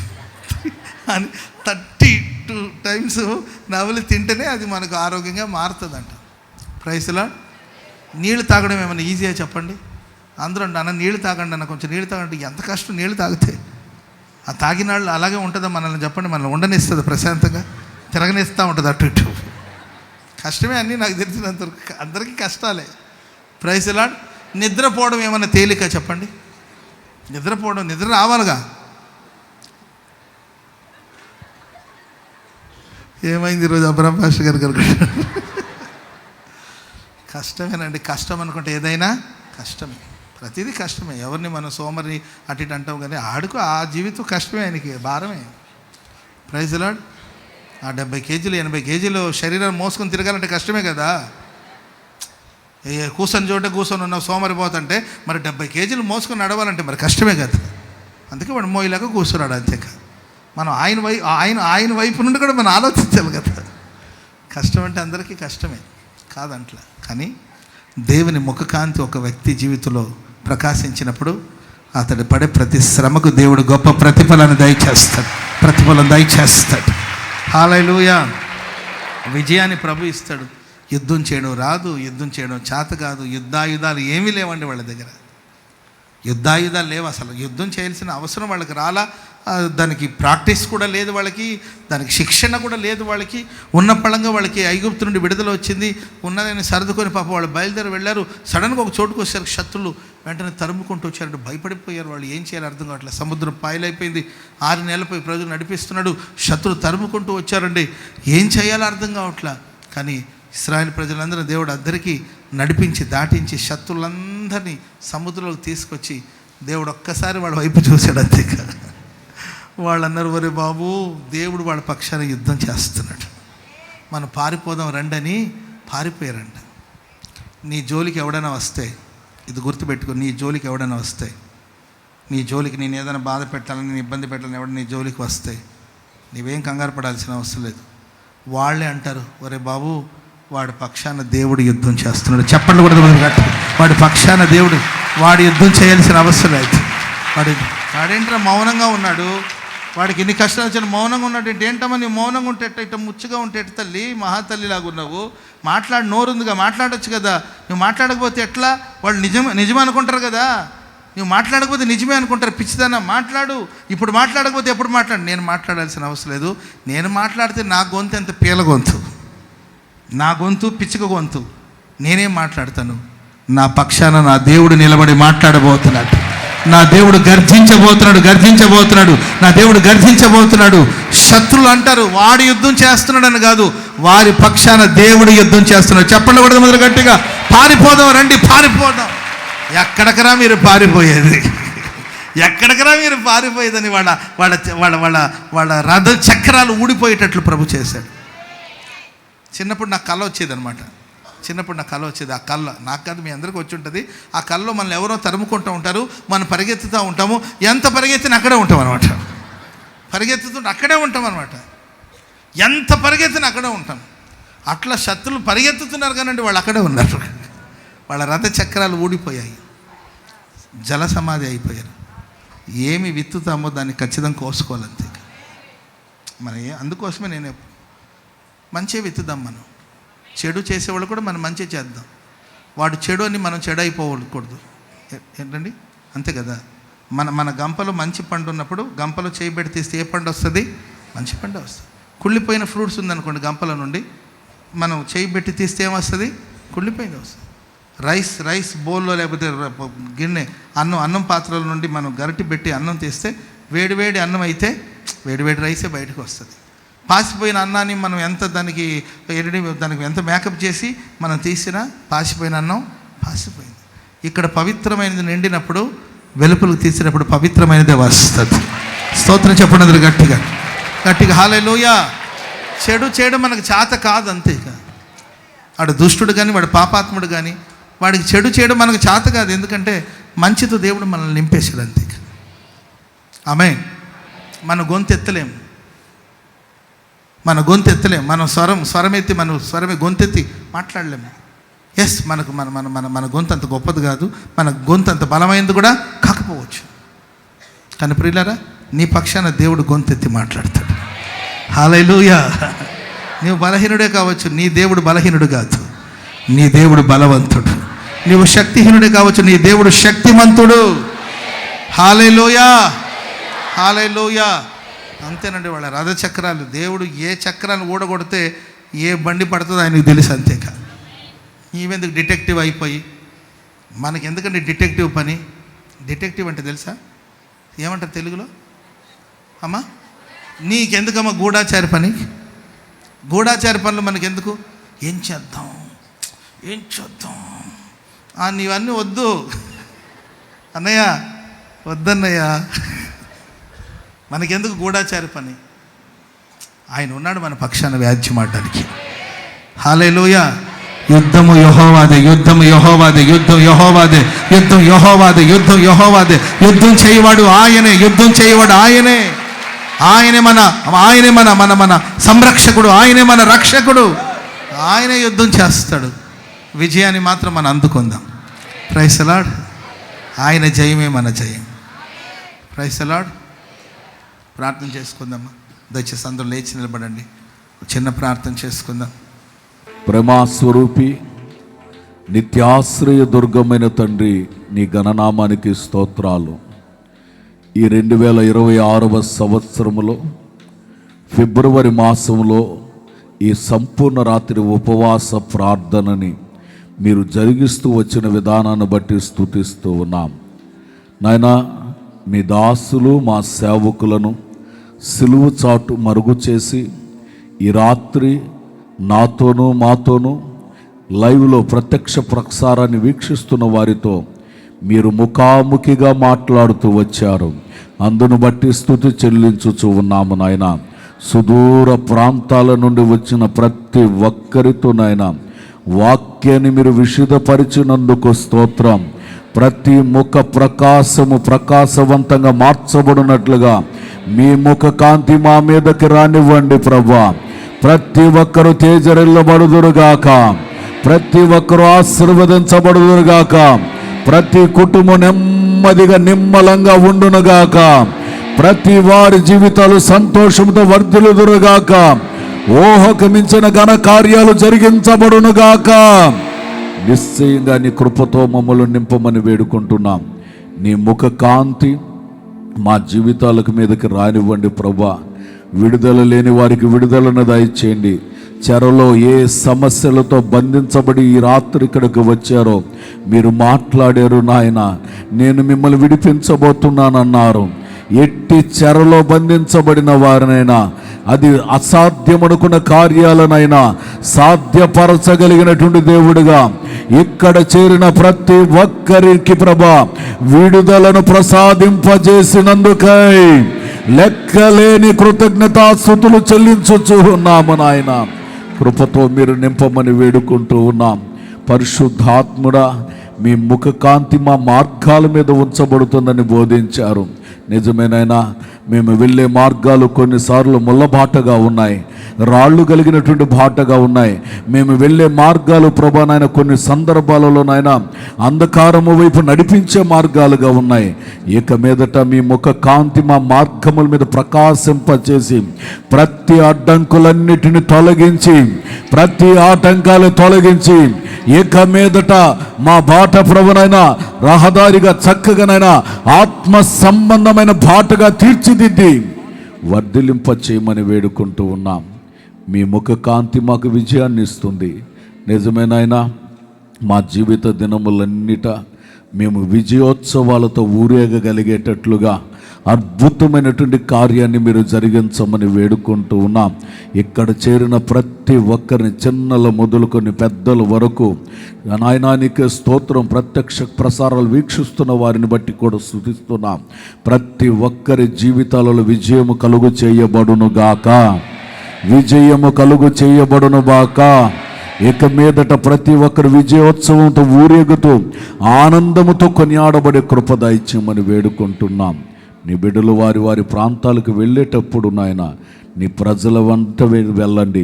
అని 32 టైమ్స్ నవలి తింటేనే అది మనకు ఆరోగ్యంగా మారుతుందంట. Praise the lord. నీళ్ళు తాగడం ఏమైనా ఈజీగా చెప్పండి? అందరూ అన్న నీళ్ళు తాగండి అన్న, కొంచెం నీళ్ళు తాగండి. ఎంత కష్టం నీళ్ళు తాగితే. ఆ తాగిన వాళ్ళు అలాగే ఉంటుందా మనల్ని చెప్పండి? మనల్ని ఉండనిస్తుంది, ప్రశాంతంగా తిరగనిస్తూ ఉంటుంది అటు ఇటు. కష్టమే అన్నీ నాకు తెలిసినంతవరకు, అందరికీ కష్టాలే. Praise the lord. నిద్రపోవడం ఏమైనా తేలిక చెప్పండి? నిద్రపోవడం, నిద్ర రావాలిగా. ఏమైంది ఈరోజు అబ్రహం పాస్టర్ గారు అనుకుంటారు? కష్టమేనండి. కష్టం అనుకుంటే ఏదైనా కష్టమే, ప్రతిదీ కష్టమే. ఎవరిని మనం సోమరిని అటు ఇటు అంటాం కానీ ఆడుకు ఆ జీవితం కష్టమే, ఆయనకి భారమే. Praise the lord. ఆ 70 కేజీలు 80 కేజీలు శరీరం మోసుకొని తిరగాలంటే కష్టమే కదా. కూర్చొని చోట కూర్చొని ఉన్న సోమరిపోతుంటే మరి 70 కేజీలు మోసుకొని నడవాలంటే మరి కష్టమే కదా. అందుకే వాడు మోయిలాగా కూర్చున్నాడు, అంతేకా. మనం ఆయన వైపు నుండి కూడా మనం ఆలోచించాలి కదా. కష్టం అంటే అందరికీ కష్టమే కాదంట్లా. కానీ దేవుని ముఖకాంతి ఒక వ్యక్తి జీవితంలో ప్రకాశించినప్పుడు అతడు పడే ప్రతి శ్రమకు దేవుడు గొప్ప ప్రతిఫలాన్ని దయచేస్తాడు. హల్లెలూయా. విజయాన్ని ప్రభు ఇస్తాడు. యుద్ధం చేయడం రాదు, యుద్ధం చేయడం చేత కాదు. యుద్ధాయుధాలు ఏమీ లేవండి వాళ్ళ దగ్గర. యుద్ధాయుధాలు లేవు అసలు. యుద్ధం చేయాల్సిన అవసరం వాళ్ళకి రాలా. దానికి ప్రాక్టీస్ కూడా లేదు వాళ్ళకి, దానికి శిక్షణ కూడా లేదు వాళ్ళకి. ఉన్న పళంగా వాళ్ళకి ఐగుప్తు నుండి విడుదల వచ్చింది, ఉన్నదని సర్దుకొని పాప వాళ్ళు బయలుదేరి వెళ్ళారు. సడన్గా ఒక చోటుకు వచ్చారు శత్రులు, వెంటనే తరుముకుంటూ వచ్చారంటే భయపడిపోయారు వాళ్ళు. ఏం చేయాలి అర్థం కావట్లేదు. సముద్రం పాయలైపోయింది, 6 నెలలపై ప్రజలు నడిపిస్తున్నాడు, శత్రులు తరుముకుంటూ వచ్చారండి. ఏం చేయాలో అర్థం కావట్లా. కానీ ఇశ్రాయేల్ ప్రజలందరూ దేవుడు అందరికీ నడిపించి దాటించి శత్రులందరినీ సముద్రంలోకి తీసుకొచ్చి దేవుడు ఒక్కసారి వాళ్ళ వైపు చూశాడు, అంతేకాదు. వాళ్ళన్నారు, ఒరే బాబు, దేవుడు వాళ్ళ పక్షాన యుద్ధం చేస్తున్నాడు, మనం పారిపోదాం రండని పారిపోయారంట. నీ జోలికి ఎవడైనా వస్తే, ఇది గుర్తుపెట్టుకో, నీ జోలికి ఎవడైనా వస్తే, నీ జోలికి నేను ఏదైనా బాధ పెట్టాలని, నేను ఇబ్బంది పెట్టాలని ఎవడు నీ జోలికి వస్తే నీవేం కంగారు పడాల్సిన అవసరం లేదు. వాళ్ళే అంటారు, ఒరే బాబు వాడి పక్షాన దేవుడు యుద్ధం చేస్తున్నాడు. చెప్పండి కూడా వాడి పక్షాన దేవుడు, వాడు యుద్ధం చేయాల్సిన అవసరం లేదు. వాడేంట్రా మౌనంగా ఉన్నాడు, వాడికి ఎన్ని కష్టాలు వచ్చిన మౌనంగా ఉన్నాడు ఏంటి? ఏంటమ్మా నీ మౌనంగా ఉంటే ఇట్ట ముచ్చుగా ఉంటే ఎట్ట తల్లి, మహాతల్లిలాగా ఉన్నావు, మాట్లాడి నోరుందిగా మాట్లాడొచ్చు కదా. నువ్వు మాట్లాడకపోతే ఎట్లా? వాళ్ళు నిజమే అనుకుంటారు కదా. నువ్వు మాట్లాడకపోతే నిజమే అనుకుంటారు. పిచ్చిదానా, మాట్లాడు. ఇప్పుడు మాట్లాడకపోతే ఎప్పుడు మాట్లాడు? నేను మాట్లాడాల్సిన అవసరం లేదు. నేను మాట్లాడితే నా గొంతు ఎంత పీల గొంతు, నా గొంతు పిచ్చుక గొంతు. నేనేం మాట్లాడతాను? నా పక్షాన నా దేవుడు నిలబడి మాట్లాడబోతున్నాడు. నా దేవుడు గర్జించబోతున్నాడు. నా దేవుడు గర్జించబోతున్నాడు. శత్రులు అంటారు వాడు యుద్ధం చేస్తున్నాడని కాదు, వారి పక్షాన దేవుడు యుద్ధం చేస్తున్నాడు. చెప్పండి కూడా మొదలు గట్టిగా, పారిపోదాం రండి, పారిపోదాం. ఎక్కడికరా మీరు పారిపోయేది? ఎక్కడికరా మీరు పారిపోయేదని వాళ్ళ వాళ్ళ వాళ్ళ వాళ్ళ వాళ్ళ రథ చక్రాలు ఊడిపోయేటట్లు ప్రభు చేశాడు. చిన్నప్పుడు నాకు కళ వచ్చేదనమాట. ఆ కళ్ళ నాకు కాదు, మీ అందరికీ వచ్చి ఉంటుంది. ఆ కళ్ళలో మనల్ని ఎవరో తరుముకుంటూ ఉంటారు, మనం పరిగెత్తుతూ ఉంటాము. ఎంత పరిగెత్తిన అక్కడే ఉంటాం అనమాట. పరిగెత్తుతుంటే అక్కడే ఉంటాం అనమాట. ఎంత పరిగెత్తిన అక్కడే ఉంటాం. అట్లా శత్రులు పరిగెత్తుతున్నారు కానండి, వాళ్ళు అక్కడే ఉన్నారు. వాళ్ళ రథ చక్రాలు ఊడిపోయాయి, జల సమాధి అయిపోయారు. ఏమి విత్తుతామో దాన్ని ఖచ్చితంగా కోసుకోవాలంతే. అందుకోసమే నేను మంచిగా విత్తుదాం. మనం చెడు చేసేవాళ్ళు కూడా మనం మంచి చేద్దాం. వాడు చెడు అని మనం చెడు అయిపోకూడదు. ఏంటండి, అంతే కదా. మన గంపలో మంచి పండు ఉన్నప్పుడు గంపలో చేయబెట్టి తీస్తే ఏ పండు వస్తుంది? మంచి పండు వస్తుంది. కుళ్ళిపోయిన ఫ్రూట్స్ ఉందనుకోండి, గంపల నుండి మనం చేయబెట్టి తీస్తే ఏమొస్తుంది? కుళ్ళిపోయింది వస్తుంది. రైస్ బౌల్లో లేకపోతే గిన్నె అన్నం పాత్రల నుండి మనం గరిటె పెట్టి అన్నం తీస్తే వేడివేడి అన్నం అయితే వేడివేడి రైసే బయటకు వస్తుంది. పాసిపోయిన అన్నాన్ని మనం దానికి ఎంత మేకప్ చేసి మనం తీసినా పాసిపోయిన అన్నం పాసిపోయింది. ఇక్కడ పవిత్రమైనది నిండినప్పుడు, వెలుపలకు తీసినప్పుడు పవిత్రమైనదే వస్తుంది. స్తోత్రం చెప్పండి గట్టిగా హల్లెలూయా. చెడు చేయడం మనకు చేత కాదు, అంతే. వాడు దుష్టుడు కానీ వాడు పాపాత్ముడు కానీ వాడికి చెడు చేయడం మనకు చేత కాదు. ఎందుకంటే మంచితో దేవుడు మనల్ని నింపేశాడు, అంతే. ఆమేన్. మన గొంతు ఎత్తలేము, మనం స్వరమెత్తి గొంతెత్తి మాట్లాడలేము. ఎస్, మన గొంతు అంత గొప్పది కాదు, మన గొంతు అంత బలమైనది కూడా కాకపోవచ్చు. కానీ ప్రియులారా, నీ పక్షాన దేవుడు గొంతెత్తి మాట్లాడతాడు. హల్లెలూయా. నీవు బలహీనుడే కావచ్చు, నీ దేవుడు బలహీనుడు కాదు, నీ దేవుడు బలవంతుడు. నీవు శక్తిహీనుడే కావచ్చు, నీ దేవుడు శక్తిమంతుడు. హల్లెలూయా. అంతేనండి. వాళ్ళ రథ చక్రాలు, దేవుడు ఏ చక్రాన్ని ఊడగొడితే ఏ బండి పడుతుందో ఆయనకు తెలుసు, అంతేకా. ఈవెందుకు డిటెక్టివ్ అయిపోయి మనకి ఎందుకంటే డిటెక్టివ్ పని? డిటెక్టివ్ అంటే తెలుసా ఏమంటారు తెలుగులో? అమ్మా నీకెందుకమ్మా గూఢాచారి పనులు మనకెందుకు? ఏం చేద్దాం నీవన్నీ వద్దు అన్నయ్య, వద్దన్నయ్య, మనకెందుకు గూఢాచారి పని? ఆయన ఉన్నాడు మన పక్షాన వ్యాజ్యం ఆడడానికి. హల్లెలూయా. యుద్ధము యెహోవాదే. యుద్ధం చేయవాడు ఆయనే. ఆయనే మన సంరక్షకుడు, ఆయనే మన రక్షకుడు. ఆయనే యుద్ధం చేస్తాడు. విజయాన్ని మాత్రం మనం అందుకుందాం. Praise the lord. ఆయన జయమే మన జయం. Praise the lord. ప్రార్థన చేసుకుందామా? దయచేసి అందరూ లేచి నిలబడండి, చిన్న ప్రార్థన చేసుకుందాం. ప్రేమాస్వరూపి, నిత్యాశ్రయ దుర్గమైన తండ్రి, నీ ఘననామానికి స్తోత్రాలు. ఈ 2026వ సంవత్సరములో ఫిబ్రవరి మాసంలో ఈ సంపూర్ణ రాత్రి ఉపవాస ప్రార్థనని మీరు జరిగిస్తూ వచ్చిన విధానాన్ని బట్టి స్తుతిస్తూ ఉన్నాం. నాయనా, మీ దాసులు మా సేవకులను సిలువు చాటు మరుగు చేసి ఈ రాత్రి నాతోనూ మాతోనూ లైవ్లో ప్రత్యక్ష ప్రసారాన్ని వీక్షిస్తున్న వారితో మీరు ముఖాముఖిగా మాట్లాడుతూ వచ్చారు. అందును బట్టి స్తుతి చెల్లించుచూ ఉన్నాము నాయన. సుదూర ప్రాంతాల నుండి వచ్చిన ప్రతి ఒక్కరితో నాయన వాక్య వాక్యాన్ని మీరు విశుద్ధపరిచినందుకు స్తోత్రం. ప్రతి ముఖ ప్రకాశవంతంగా మార్చబడినట్లుగా మీ ముఖ కాంతి మా మీదకి రానివ్వండి ప్రభా. ప్రతి ఒక్కరూ తేజరిల్లబడుదురుగాక, ప్రతి ఒక్కరూ ఆశీర్వదించబడుదురుగాక, ప్రతి కుటుంబం నెమ్మదిగా నిమ్మలంగా ఉండునుగాక, ప్రతి వారి జీవితాలు సంతోషంతో వర్ధిల్లుదురుగాక, ఊహకు మించిన ఘన కార్యాలు జరిగించబడునుగాక. నిశ్చయంగా నీ కృపతో మమ్మల్ని నింపమని వేడుకుంటున్నాం. నీ ముఖ కాంతి మా జీవితాలకు మీదకి రానివ్వండి ప్రభా. విడుదల లేని వారికి విడుదలను దయచేయండి. చెరలో ఏ సమస్యలతో బంధించబడి ఈ రాత్రి ఇక్కడికి వచ్చారో మీరు మాట్లాడారు నాయన. నేను మిమ్మల్ని విడిపించబోతున్నానన్నారు. ఎట్టి చెరలో బంధించబడిన వారినైనా, అది అసాధ్యమనుకున్న కార్యాలనైనా సాధ్యపరచగలిగినటువంటి దేవుడిగా ఇక్కడ చేరిన ప్రతి ఒక్కరికి ప్రభా విడుదలను ప్రసాదింపజేసినందుకై లెక్కలేని కృతజ్ఞతాస్తుతులు చెల్లించుచూ ఉన్నాము నాయన. కృపతో మీరు నింపమని వేడుకుంటూ ఉన్నాం. పరిశుద్ధాత్ముడా, మీ ముఖ కాంతి మా మార్గాల మీద ఉంచబడుతుందని బోధించారు. నిజమేనైనా మేము వెళ్ళే మార్గాలు కొన్నిసార్లు ముళ్ళబాటగా ఉన్నాయి, రాళ్ళు కలిగినటువంటి బాటగా ఉన్నాయి. మేము వెళ్ళే మార్గాలు ప్రభా నాయన కొన్ని సందర్భాలలో నాయన అంధకారము వైపు నడిపించే మార్గాలుగా ఉన్నాయి. ఇక మీదట మీ ముఖ కాంతి మా మార్గముల మీద ప్రకాశింపచేసి ప్రతి అడ్డంకులన్నిటిని తొలగించి, ప్రతి ఆటంకాలు తొలగించి, ఇక మీదట మా బాట ప్రభునైనా రహదారిగా చక్కగానైనా ఆత్మ సంబంధమైన బాటగా తీర్చిదిద్ది వర్ధిలింప చేయమని వేడుకుంటూ ఉన్నాం. మీ ముఖ కాంతి మాకు విజయాన్ని ఇస్తుంది. నిజమేనాయనా, మా జీవిత దినములన్నిట మేము విజయోత్సవాలతో ఊరేగగలిగేటట్లుగా అద్భుతమైనటువంటి కార్యాన్ని మీరు జరిగించమని వేడుకుంటూ ఉన్నాం. ఇక్కడ చేరిన ప్రతి ఒక్కరిని చిన్నల మొదలుకొని పెద్దల వరకు నాయనానికే స్తోత్రం. ప్రత్యక్ష ప్రసారాలు వీక్షిస్తున్న వారిని బట్టి కూడా స్తుతిస్తున్నాం. ప్రతి ఒక్కరి జీవితాలలో విజయము కలుగు చేయబడునుగాక, విజయము కలుగు చేయబడునుగాక. ఇక మీదట ప్రతి ఒక్కరు విజయోత్సవంతో ఊరేగుతూ ఆనందముతో కొనియాడబడే కృప దయచేయమని వేడుకుంటున్నాం. నీ బిడ్డలు వారి వారి ప్రాంతాలకు వెళ్ళేటప్పుడు నాయన నీ ప్రజల వంట వెళ్ళండి.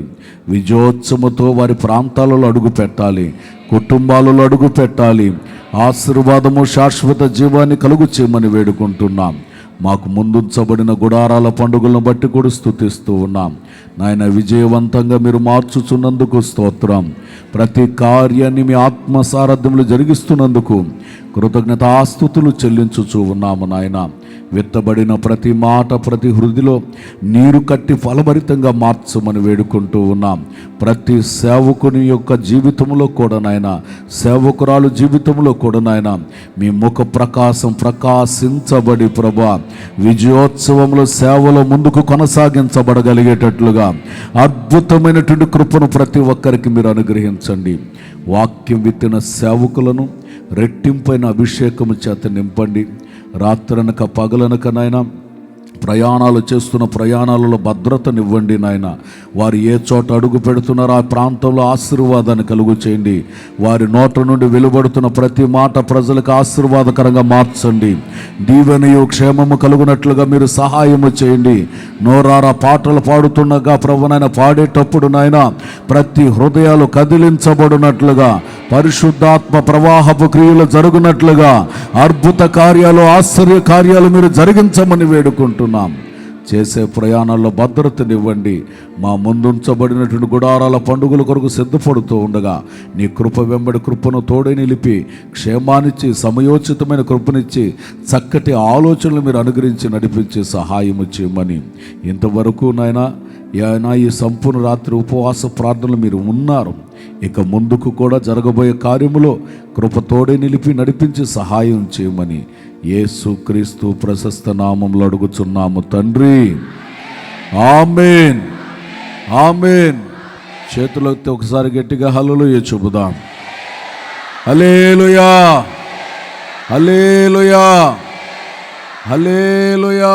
విజయోత్సవంతో వారి ప్రాంతాలలో అడుగు పెట్టాలి, కుటుంబాలలో అడుగు పెట్టాలి. ఆశీర్వాదము శాశ్వత జీవాన్ని కలుగు చేయమని వేడుకుంటున్నాం. మాకు ముందుంచబడిన గుడారాల పండుగలను బట్టి కూడా స్తుతిస్తూ ఉన్నాం నాయన. విజయవంతంగా మీరు మార్చుచున్నందుకు స్తోత్రం. ప్రతి కార్యాన్ని మీ ఆత్మ సారథ్యములు జరిగిస్తున్నందుకు కృతజ్ఞతాస్తుతులు చెల్లించుచూ ఉన్నాము నాయన. విత్తబడిన ప్రతి మాట ప్రతి హృదిలో నీరు కట్టి ఫలభరితంగా మార్చమని వేడుకుంటూ ఉన్నాం. ప్రతి సేవకుని యొక్క జీవితంలో కూడా నాయన, సేవకురాలు జీవితంలో కూడా నాయన మీ ముఖ ప్రకాశం ప్రకాశించబడి ప్రభా విజయోత్సవంలో సేవలో ముందుకు కొనసాగించబడగలిగేటట్లుగా అద్భుతమైనటువంటి కృపను ప్రతి ఒక్కరికి మీరు అనుగ్రహించండి. వాక్యం విత్తిన సేవకులను రెట్టింపైన అభిషేకము చేత నింపండి. రాత్రనక పగలనక నాయన ప్రయాణాలు చేస్తున్న ప్రయాణాలలో భద్రతనివ్వండి నాయన. వారు ఏ చోట అడుగు పెడుతున్నారో ఆ ప్రాంతంలో ఆశీర్వాదాన్ని కలుగు చేయండి. వారి నోట నుండి వెలువడుతున్న ప్రతి మాట ప్రజలకు ఆశీర్వాదకరంగా మార్చండి. దీవెనయు క్షేమము కలుగునట్లుగా మీరు సహాయము చేయండి. నోరారా పాటలు పాడుతుండగా ప్రభునైనా పాడేటప్పుడు నాయన ప్రతి హృదయాలు కదిలించబడినట్లుగా, పరిశుద్ధాత్మ ప్రవాహపు క్రియలు జరుగునట్లుగా అద్భుత కార్యాలు ఆశ్చర్య కార్యాలు మీరు జరిగించమని వేడుకుంటున్నాం. చేసే ప్రయాణాల్లో భద్రతనివ్వండి. మా ముందుంచబడినటువంటి గుడారాల పండుగల కొరకు సిద్ధపడుతూ ఉండగా నీ కృప వెంబడి కృపను తోడే నిలిపి క్షేమాన్నిచ్చి సమయోచితమైన కృపనిచ్చి చక్కటి ఆలోచనలు మీరు అనుగ్రహించి నడిపించి సహాయము చేయమని ఇంతవరకు నాయన ఈ సంపూర్ణ రాత్రి ఉపవాస ప్రార్థనలు మీరు ఉన్నారు. ఇక ముందుకు కూడా జరగబోయే కార్యములో కృపతోడే నిలిపి నడిపించి సహాయం చేయమని యేసుక్రీస్తు ప్రశస్త నామములో అడుగుచున్నాము తండ్రి. ఆమేన్, ఆమేన్. చేతులతో ఒకసారి గట్టిగా హల్లెలూయా చెబుదాం. హల్లెలూయా, హల్లెలూయా, హల్లెలూయా.